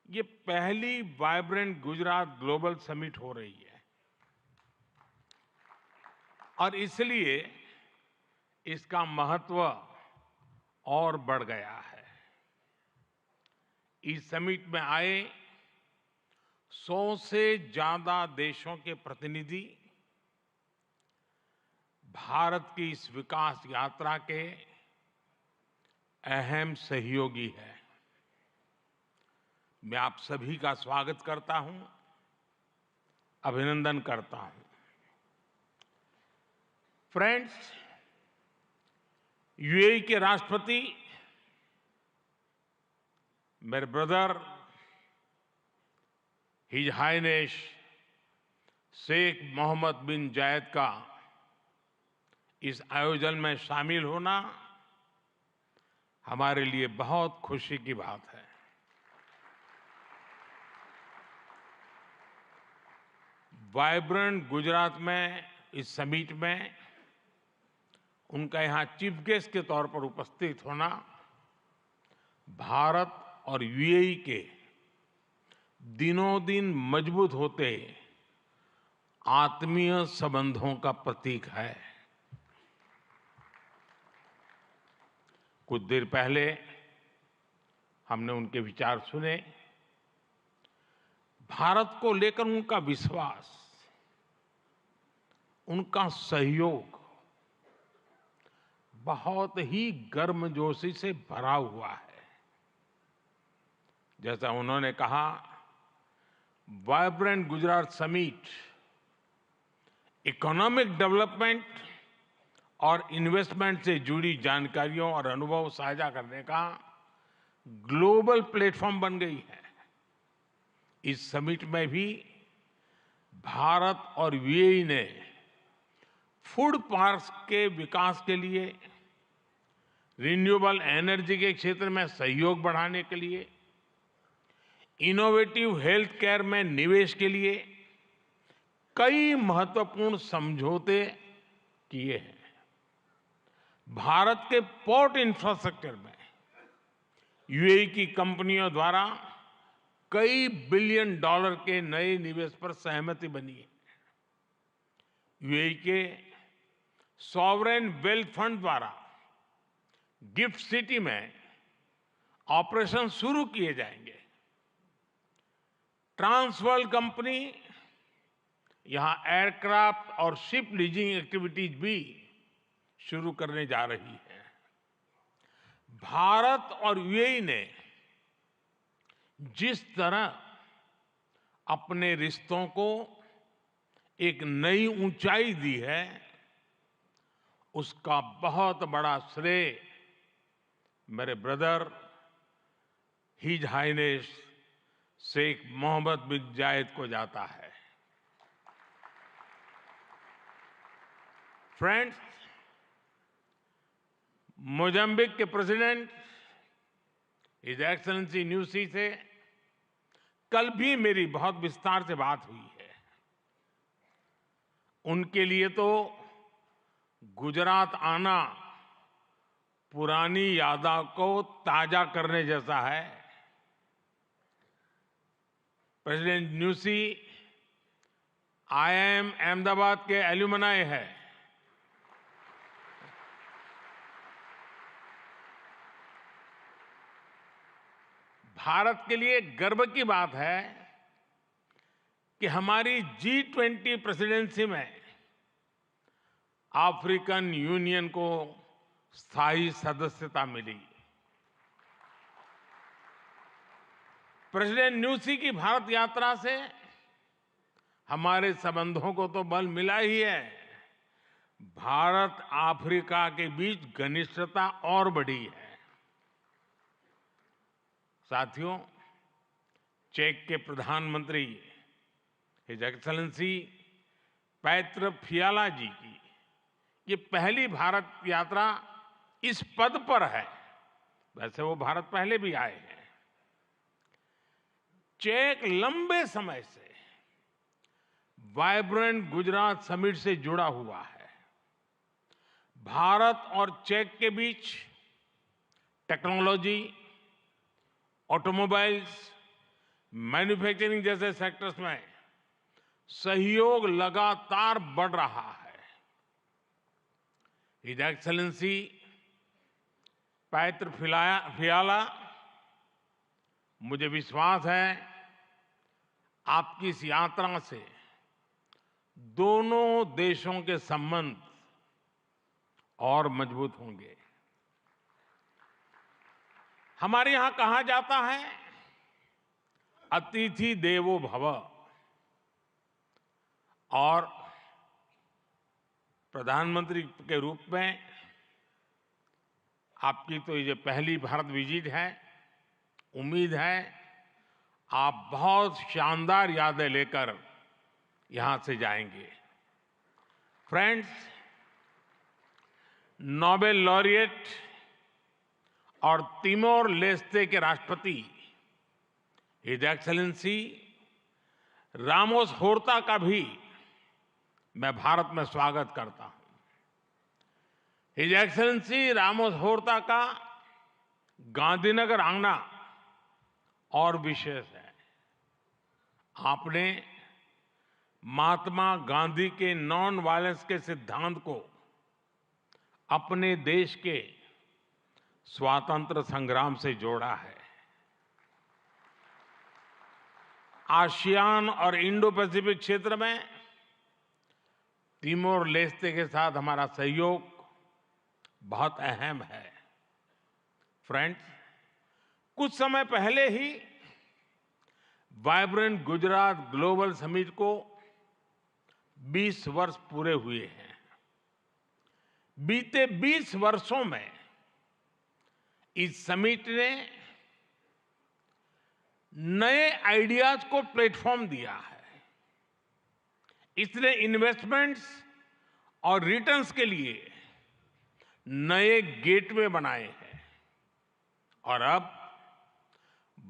ये पहली वाइब्रेंट गुजरात ग्लोबल समिट हो रही है और इसलिए इसका महत्व और बढ़ गया है। इस समिट में आए 100 से ज्यादा देशों के प्रतिनिधि भारत की इस विकास यात्रा के अहम सहयोगी हैं। मैं आप सभी का स्वागत करता हूं, अभिनंदन करता हूं। फ्रेंड्स, यूएई के राष्ट्रपति मेरे brother his highness Sheikh Mohamed bin Zayed का इस आयोजन में शामिल होना हमारे लिए बहुत खुशी की बात है। वाइब्रेंट गुजरात में इस समिट में उनका यहां चीफ गेस्ट के तौर पर उपस्थित होना भारत और यूएई के दिनों दिन मजबूत होते आत्मीय संबंधों का प्रतीक है। कुछ देर पहले हमने उनके विचार सुने। भारत को लेकर उनका विश्वास, उनका सहयोग बहुत ही गर्मजोशी से भरा हुआ है। जैसा उन्होंने कहा, vibrant Gujarat summit economic development और इन्वेस्टमेंट से जुड़ी जानकारियों और अनुभव साझा करने का ग्लोबल प्लेटफॉर्म बन गई है। इस समिट में भी भारत और यूएई ने फूड पार्क्स के विकास के लिए, रिन्यूएबल एनर्जी के क्षेत्र में सहयोग बढ़ाने के लिए, इनोवेटिव हेल्थ केयर में निवेश के लिए कई महत्वपूर्ण समझौते किए हैं। भारत के पोर्ट इंफ्रास्ट्रक्चर में यूएई की कंपनियों द्वारा कई बिलियन डॉलर के नए निवेश पर सहमति बनी है। यूएई के सॉवरेन वेल्थ फंड द्वारा गिफ्ट सिटी में ऑपरेशन शुरू किए जाएंगे। ट्रांसवर्ल्ड कंपनी यहां एयरक्राफ्ट और शिप लीजिंग एक्टिविटीज भी शुरू करने जा रही है। भारत और यूएई ने जिस तरह अपने रिश्तों को एक नई ऊंचाई दी है, उसका बहुत बड़ा श्रेय मेरे brother his highness Sheikh Mohamed bin Zayed को जाता है। फ्रेंड्स, मोजाम्बिक के प्रेसिडेंट हिज एक्सेलेंसी न्यूसी से कल भी मेरी बहुत विस्तार से बात हुई है। उनके लिए तो गुजरात आना पुरानी यादों को ताजा करने जैसा है। प्रेसिडेंट न्यूसी आईआईएम अहमदाबाद के एल्यूमनाई है। भारत के लिए गर्व की बात है कि हमारी G20 प्रेसिडेंसी में अफ्रीकन यूनियन को स्थायी सदस्यता मिली। प्रेसिडेंट न्यूसी की भारत यात्रा से हमारे संबंधों को तो बल मिला ही है, भारत अफ्रीका के बीच घनिष्ठता और बढ़ी है। साथियों, चेक के प्रधानमंत्री हिज एक्सेलेंसी पैत्र फियाला जी की ये पहली भारत यात्रा इस पद पर है। वैसे वो भारत पहले भी आए हैं। चेक लंबे समय से वाइब्रेंट गुजरात समिट से जुड़ा हुआ है। भारत और चेक के बीच टेक्नोलॉजी, ऑटोमोबाइल्स, मैन्युफैक्चरिंग जैसे सेक्टर्स में सहयोग लगातार बढ़ रहा है। हिज एक्सेलेंसी पैत्र फियाला, मुझे विश्वास है आपकी इस यात्रा से दोनों देशों के संबंध और मजबूत होंगे। हमारे यहां कहा जाता है अतिथि देवो भव, और प्रधानमंत्री के रूप में आपकी तो ये पहली भारत विजिट है। उम्मीद है आप बहुत शानदार यादें लेकर यहां से जाएंगे। फ्रेंड्स, नोबेल लॉरिएट और तिमोर लेस्ते के राष्ट्रपति हिज एक्सेलेंसी रामोस होर्ता का भी मैं भारत में स्वागत करता हूं। हिज एक्सेलेंसी रामोस होर्ता का गांधीनगर आना और विशेष है। आपने महात्मा गांधी के नॉन वायलेंस के सिद्धांत को अपने देश के स्वातंत्र संग्राम से जोड़ा है। आसियान और इंडो पैसिफिक क्षेत्र में तिमोर लेस्ते के साथ हमारा सहयोग बहुत अहम है। फ्रेंड्स, कुछ समय पहले ही वाइब्रेंट गुजरात ग्लोबल समिट को 20 वर्ष पूरे हुए हैं। बीते 20 वर्षों में इस समिट ने नए आइडियाज को प्लेटफॉर्म दिया है। इसने इन्वेस्टमेंट्स और रिटर्न्स के लिए नए गेटवे बनाए हैं। और अब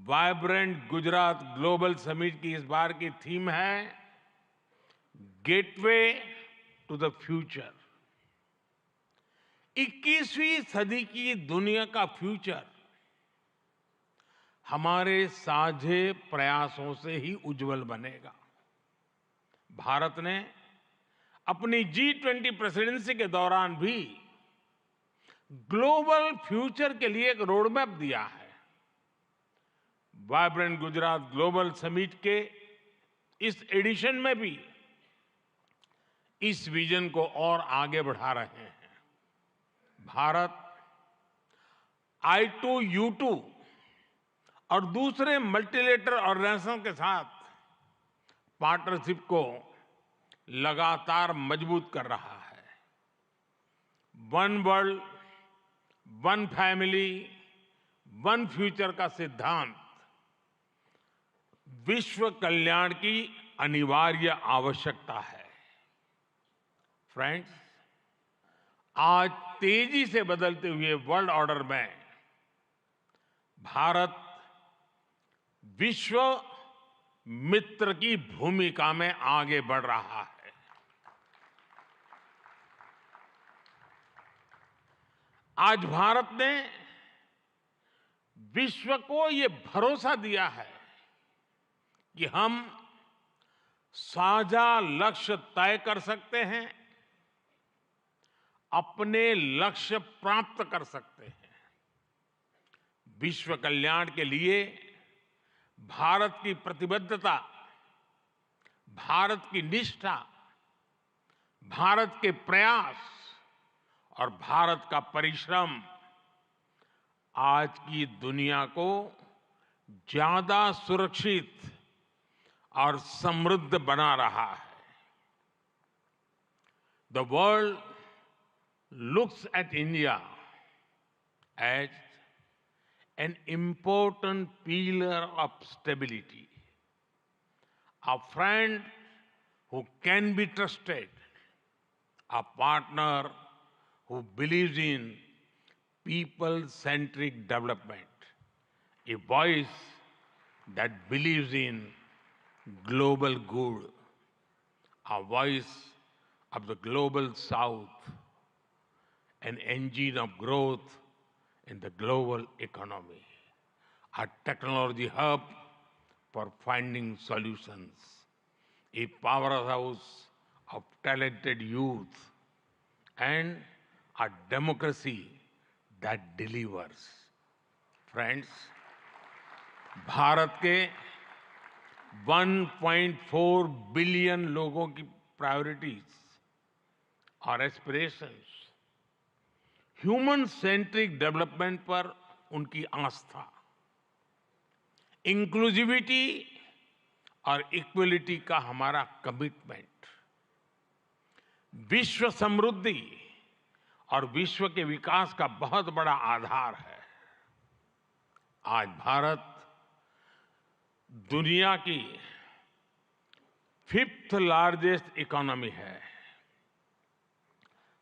वाइब्रेंट गुजरात ग्लोबल समिट की इस बार की थीम है गेटवे टू द फ्यूचर। 21वीं सदी की दुनिया का फ्यूचर हमारे साझे प्रयासों से ही उज्जवल बनेगा। भारत ने अपनी G20 प्रेसिडेंसी के दौरान भी ग्लोबल फ्यूचर के लिए एक रोडमैप दिया है। वाइब्रेंट गुजरात ग्लोबल समिट के इस एडिशन में भी इस विजन को और आगे बढ़ा रहे हैं। भारत I2U2 और दूसरे मल्टीलेटरल ऑर्गेनाइजेशन के साथ पार्टनरशिप को लगातार मजबूत कर रहा है। One world, one family, one future का सिद्धांत विश्व कल्याण की अनिवार्य आवश्यकता है। फ्रेंड्स, आज तेजी से बदलते हुए वर्ल्ड ऑर्डर में भारत विश्व मित्र की भूमिका में आगे बढ़ रहा है। आज भारत ने विश्व को ये भरोसा दिया है कि हम साझा लक्ष्य तय कर सकते हैं, अपने लक्ष्य प्राप्त कर सकते हैं। विश्व कल्याण के लिए भारत की प्रतिबद्धता, भारत की निष्ठा, भारत के प्रयास और भारत का परिश्रम आज की दुनिया को ज्यादा सुरक्षित और समृद्ध बना रहा है। The world looks at India as an important pillar of stability, a friend who can be trusted, a partner who believes in people-centric development, a voice that believes in global good, a voice of the global south, an engine of growth in the global economy, a technology hub for finding solutions, a powerhouse of talented youth, and a democracy that delivers. Friends, Bharat के 1.4 billion लोगों की priorities और aspirations, human centric development पर उनकी आस्था, inclusivity और equality का हमारा commitment, विश्व समृद्धि और विश्व के विकास का बहुत बड़ा आधार है। आज भारत दुनिया की 5th लार्जेस्ट इकोनॉमी है।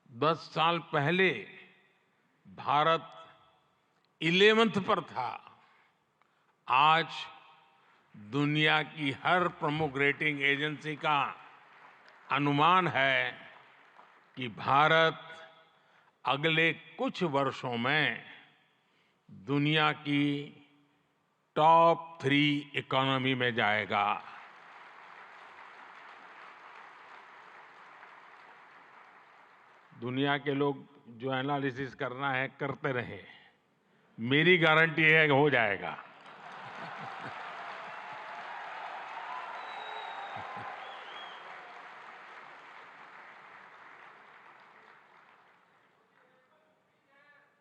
10 साल पहले भारत 11th पर था। आज दुनिया की हर प्रमुख रेटिंग एजेंसी का अनुमान है कि भारत अगले कुछ वर्षों में दुनिया की टॉप 3 इकोनॉमी में जाएगा। दुनिया के लोग जो एनालिसिस करना है करते रहे, मेरी गारंटी है कि हो जाएगा।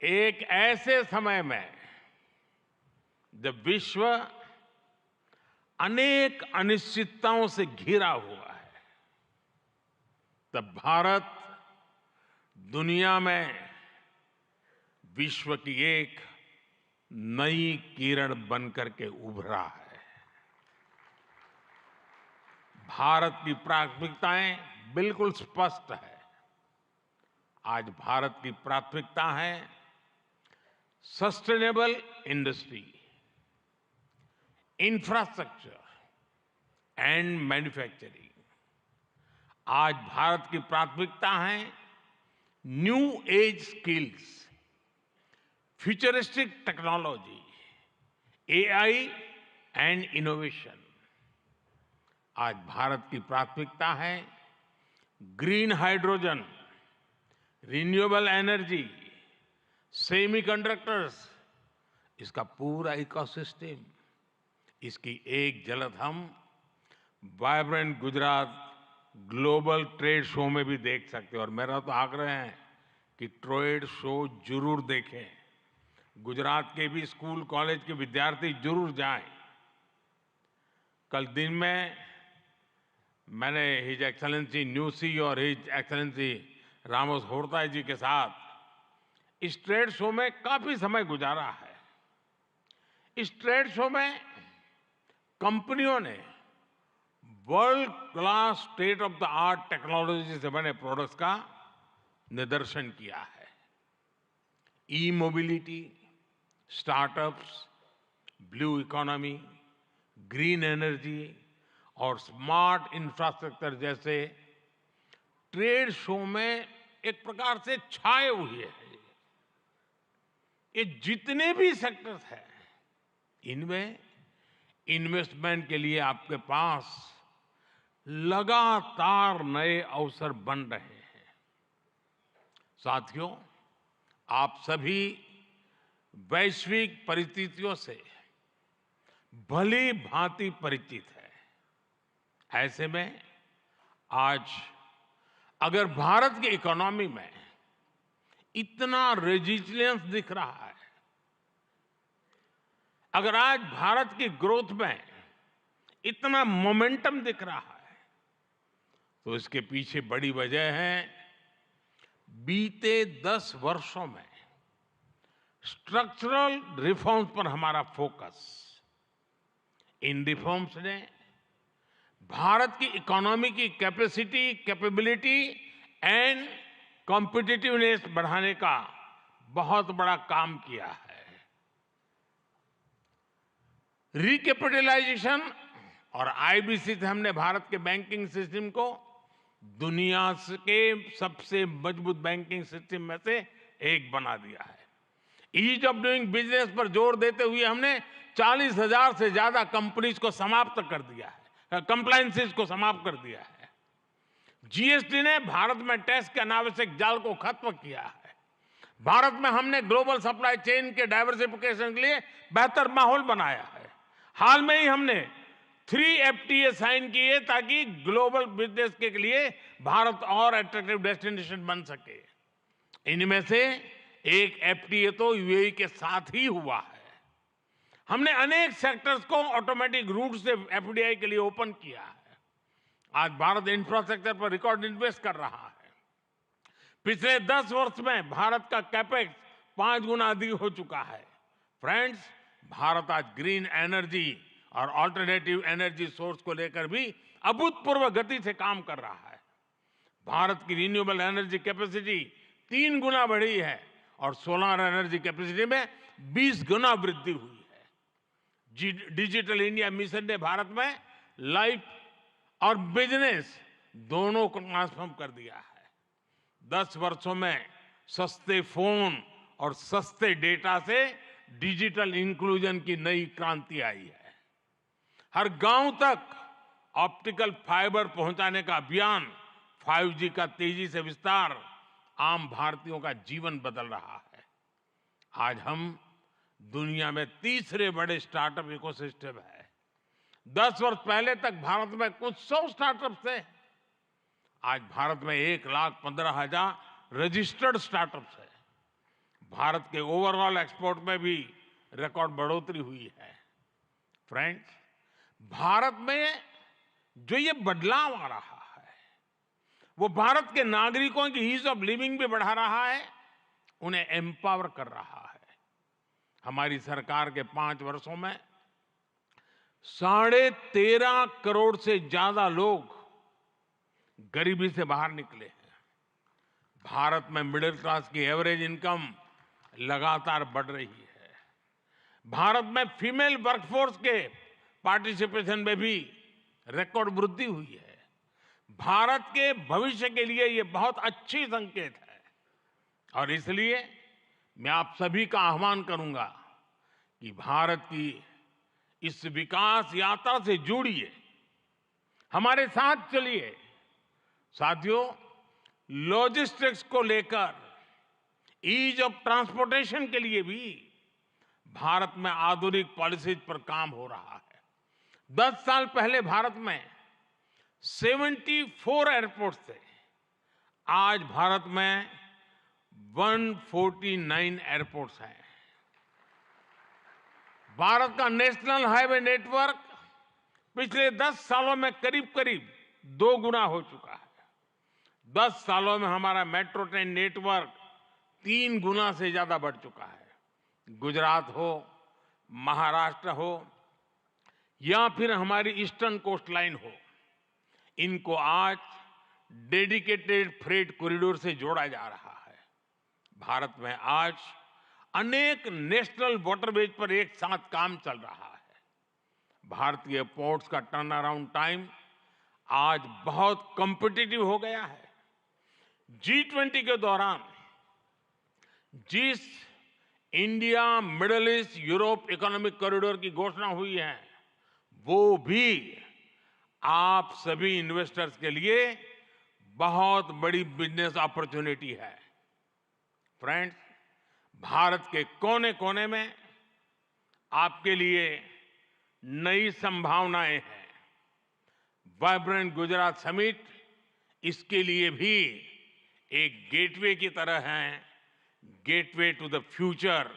एक ऐसे समय में जब विश्व अनेक अनिश्चितताओं से घिरा हुआ है, तब भारत दुनिया में विश्व की एक नई किरण बनकर के उभरा है। भारत की प्राथमिकताएं बिल्कुल स्पष्ट है। आज भारत की प्राथमिकता है sustainable industry, infrastructure and manufacturing. आज भारत की प्राथमिकता है new age skills, futuristic technology, AI and innovation. आज भारत की प्राथमिकता है green hydrogen, renewable energy, semiconductors, इसका पूरा इकोसिस्टम। इसकी एक झलक हम vibrant Gujarat global trade show में भी देख सकते हैं। और मेरा तो आग्रह है कि ट्रेड शो जरूर देखें। गुजरात के भी स्कूल कॉलेज के विद्यार्थी जरूर जाएं। कल दिन में मैंने हिज एक्सेलेंसी न्यूसी और हिज एक्सेलेंसी रामोस होर्ताई जी के साथ इस ट्रेड शो में काफी समय गुजारा है। इस ट्रेड शो में कंपनियों ने world class state of the art technology से बने प्रोडक्ट्स का निदर्शन किया है। E mobility, startups, blue economy, green energy और स्मार्ट इंफ्रास्ट्रक्चर जैसे ट्रेड शो में एक प्रकार से छाए हुए हैं। ये जितने भी सेक्टर्स हैं, इनमें इन्वेस्टमेंट के लिए आपके पास लगातार नए अवसर बन रहे हैं। साथियों, आप सभी वैश्विक परिस्थितियों से भली भांति परिचित है। ऐसे में आज अगर भारत की इकोनॉमी में इतना रेजिलियंस दिख रहा है, अगर आज भारत की ग्रोथ में इतना मोमेंटम दिख रहा है, तो इसके पीछे बड़ी वजह है बीते 10 वर्षों में स्ट्रक्चरल रिफॉर्म्स पर हमारा फोकस। इन रिफॉर्म्स ने भारत की इकोनॉमी की कैपेसिटी, कैपेबिलिटी एंड कॉम्पिटिटिवनेस बढ़ाने का बहुत बड़ा काम किया है। रिकैपिटलाइजेशन और आईबीसी से हमने भारत के बैंकिंग सिस्टम को दुनिया के सबसे मजबूत बैंकिंग सिस्टम में से एक बना दिया है। ईज ऑफ डूइंग बिजनेस पर जोर देते हुए हमने 40,000 से ज्यादा कंपनीज को समाप्त कर दिया है, कंप्लायंसेस को समाप्त कर दिया है। जीएसटी ने भारत में टैक्स के अनावश्यक जाल को खत्म किया है। भारत में हमने ग्लोबल सप्लाई चेन के डाइवर्सिफिकेशन के लिए बेहतर माहौल बनाया है। हाल में ही हमने 3 FTA साइन किए ताकि ग्लोबल बिजनेस के लिए भारत और अट्रैक्टिव डेस्टिनेशन बन सके। इनमें से एक FTA तो यूएई के साथ ही हुआ है। हमने अनेक सेक्टर्स को ऑटोमेटिक रूट से FDI के लिए ओपन किया है। आज भारत इंफ्रास्ट्रक्चर पर रिकॉर्ड इन्वेस्ट कर रहा है। पिछले 10 वर्ष में भारत का कैपेक्स 5 गुना अधिक हो चुका है। फ्रेंड्स, भारत आज ग्रीन एनर्जी और ऑल्टरनेटिव एनर्जी सोर्स को लेकर भी अभूतपूर्व गति से काम कर रहा है। भारत की रिन्यूएबल एनर्जी कैपेसिटी 3 गुना बढ़ी है और सोलर एनर्जी कैपेसिटी में 20 गुना वृद्धि हुई है। डिजिटल इंडिया मिशन ने भारत में लाइफ और बिजनेस दोनों को ट्रांसफॉर्म कर दिया है। 10 वर्षों में सस्ते फोन और सस्ते डेटा से डिजिटल इंक्लूजन की नई क्रांति आई है। हर गांव तक ऑप्टिकल फाइबर पहुंचाने का अभियान, 5G का तेजी से विस्तार आम भारतीयों का जीवन बदल रहा है। आज हम दुनिया में तीसरे बड़े स्टार्टअप इकोसिस्टम है। 10 वर्ष पहले तक भारत में कुछ 100 स्टार्टअप थे। आज भारत में 1,15,000 रजिस्टर्ड स्टार्टअप्स है। भारत के ओवरऑल एक्सपोर्ट में भी रिकॉर्ड बढ़ोतरी हुई है। फ्रेंड्स, भारत में जो ये बदलाव आ रहा है वो भारत के नागरिकों की ईज ऑफ लिविंग भी बढ़ा रहा है, उन्हें एम्पावर कर रहा है। हमारी सरकार के 5 वर्षों में 13.5 करोड़ से ज्यादा लोग गरीबी से बाहर निकले हैं। भारत में मिडिल क्लास की एवरेज इनकम लगातार बढ़ रही है। भारत में फीमेल वर्कफोर्स के पार्टिसिपेशन में भी रिकॉर्ड वृद्धि हुई है। भारत के भविष्य के लिए ये बहुत अच्छी संकेत है और इसलिए मैं आप सभी का आह्वान करूंगा कि भारत की इस विकास यात्रा से जुड़िए, हमारे साथ चलिए। साथियों, लॉजिस्टिक्स को लेकर ईज ऑफ ट्रांसपोर्टेशन के लिए भी भारत में आधुनिक पॉलिसीज पर काम हो रहा है। 10 साल पहले भारत में 74 एयरपोर्ट्स थे। आज भारत में 149 एयरपोर्ट्स हैं। भारत का नेशनल हाईवे नेटवर्क पिछले 10 सालों में करीब 2 गुना हो चुका है। 10 सालों में हमारा मेट्रो ट्रेन नेटवर्क 3 गुना से ज्यादा बढ़ चुका है। गुजरात हो, महाराष्ट्र हो या फिर हमारी ईस्टर्न कोस्ट लाइन हो, इनको आज डेडिकेटेड फ्रेट कॉरिडोर से जोड़ा जा रहा है। भारत में आज अनेक नेशनल वाटरवेज पर एक साथ काम चल रहा है। भारतीय पोर्ट्स का टर्न अराउंड टाइम आज बहुत कॉम्पिटिटिव हो गया है। G20 के दौरान जिस India middle east Europe economic corridor की घोषणा हुई है, वो भी आप सभी इन्वेस्टर्स के लिए बहुत बड़ी बिजनेस अपॉर्चुनिटी है। फ्रेंड्स, भारत के कोने कोने में आपके लिए नई संभावनाएं हैं। वाइब्रेंट गुजरात समिट इसके लिए भी एक गेटवे की तरह है, गेटवे टू द फ्यूचर।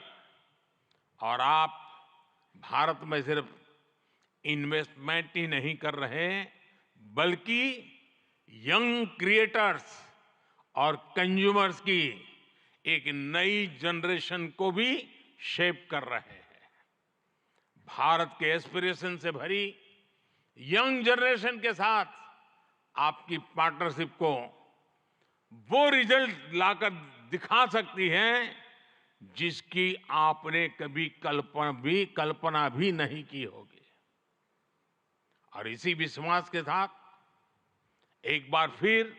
और आप भारत में सिर्फ इन्वेस्टमेंट ही नहीं कर रहे, बल्कि यंग क्रिएटर्स और कंज्यूमर्स की एक नई जनरेशन को भी शेप कर रहे हैं। भारत के एस्पिरेशन से भरी यंग जनरेशन के साथ आपकी पार्टनरशिप को वो रिजल्ट लाकर दिखा सकती है जिसकी आपने कभी कल्पना भी नहीं की होगी। और इसी विश्वास के साथ एक बार फिर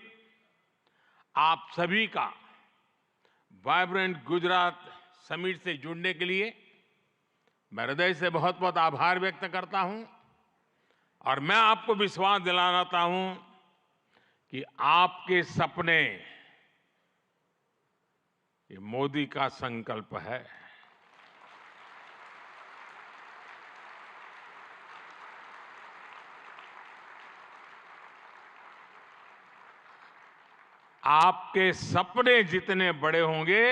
आप सभी का वाइब्रेंट गुजरात समिट से जुड़ने के लिए मैं हृदय से बहुत बहुत आभार व्यक्त करता हूं और मैं आपको विश्वास दिलाता हूं कि आपके सपने ये मोदी का संकल्प है। आपके सपने जितने बड़े होंगे,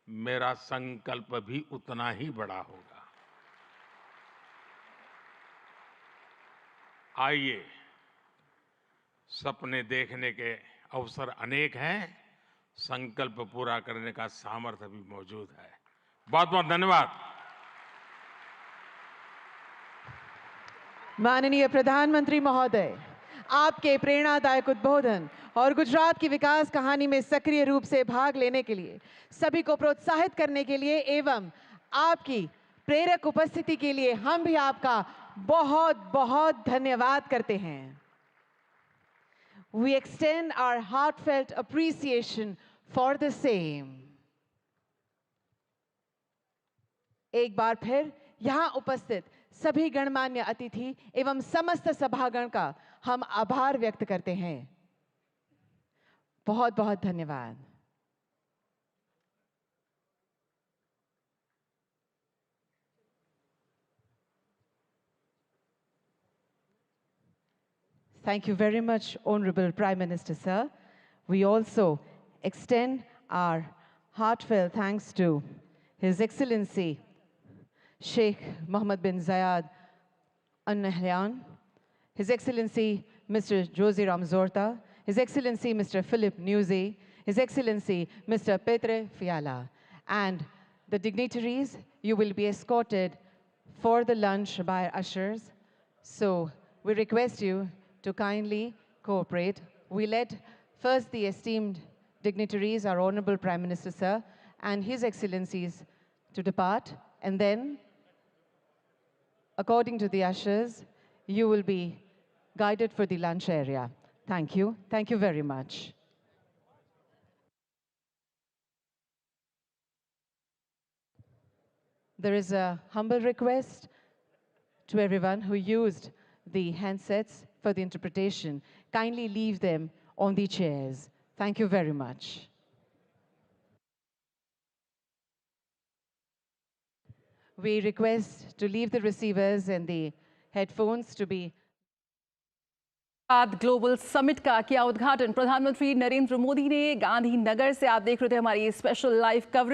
मेरा संकल्प भी उतना ही बड़ा होगा। आइए, सपने देखने के अवसर अनेक हैं, संकल्प पूरा करने का सामर्थ्य भी मौजूद है। बहुत बहुत धन्यवाद। माननीय प्रधानमंत्री महोदय, आपके प्रेरणादायक उद्बोधन और गुजरात की विकास कहानी में सक्रिय रूप से भाग लेने के लिए, सभी को प्रोत्साहित करने के लिए एवं आपकी प्रेरक उपस्थिति के लिए हम भी आपका बहुत बहुत धन्यवाद करते हैं। We extend our heartfelt appreciation for the same. एक बार फिर यहाँ उपस्थित सभी गणमान्य अतिथि एवं समस्त सभागण का हम आभार व्यक्त करते हैं। बहुत बहुत धन्यवाद। Thank you very much, Honorable Prime Minister, sir. We also extend our heartfelt thanks to His Excellency Sheikh Mohammed bin Zayed Al Nahyan, His Excellency Mr. Jose Ramzorta, His Excellency Mr. Philip Nuzzi, His Excellency Mr. Petre Fiala. And the dignitaries, you will be escorted for the lunch by ushers. So we request you to kindly cooperate. We let first the esteemed dignitaries, our Honorable Prime Minister, sir, and His Excellencies to depart, and then, according to the ushers, you will be guided for the lunch area. Thank you. Thank you very much. There is a humble request to everyone who used the handsets for the interpretation. Kindly leave them on the chairs. Thank you very much. We request to leave the receivers and the headphones to be global summit का किया उद्घाटन प्रधानमंत्री नरेंद्र मोदी ने गांधीनगर से। आप देख रहे थे हमारी स्पेशल लाइव कवरेज।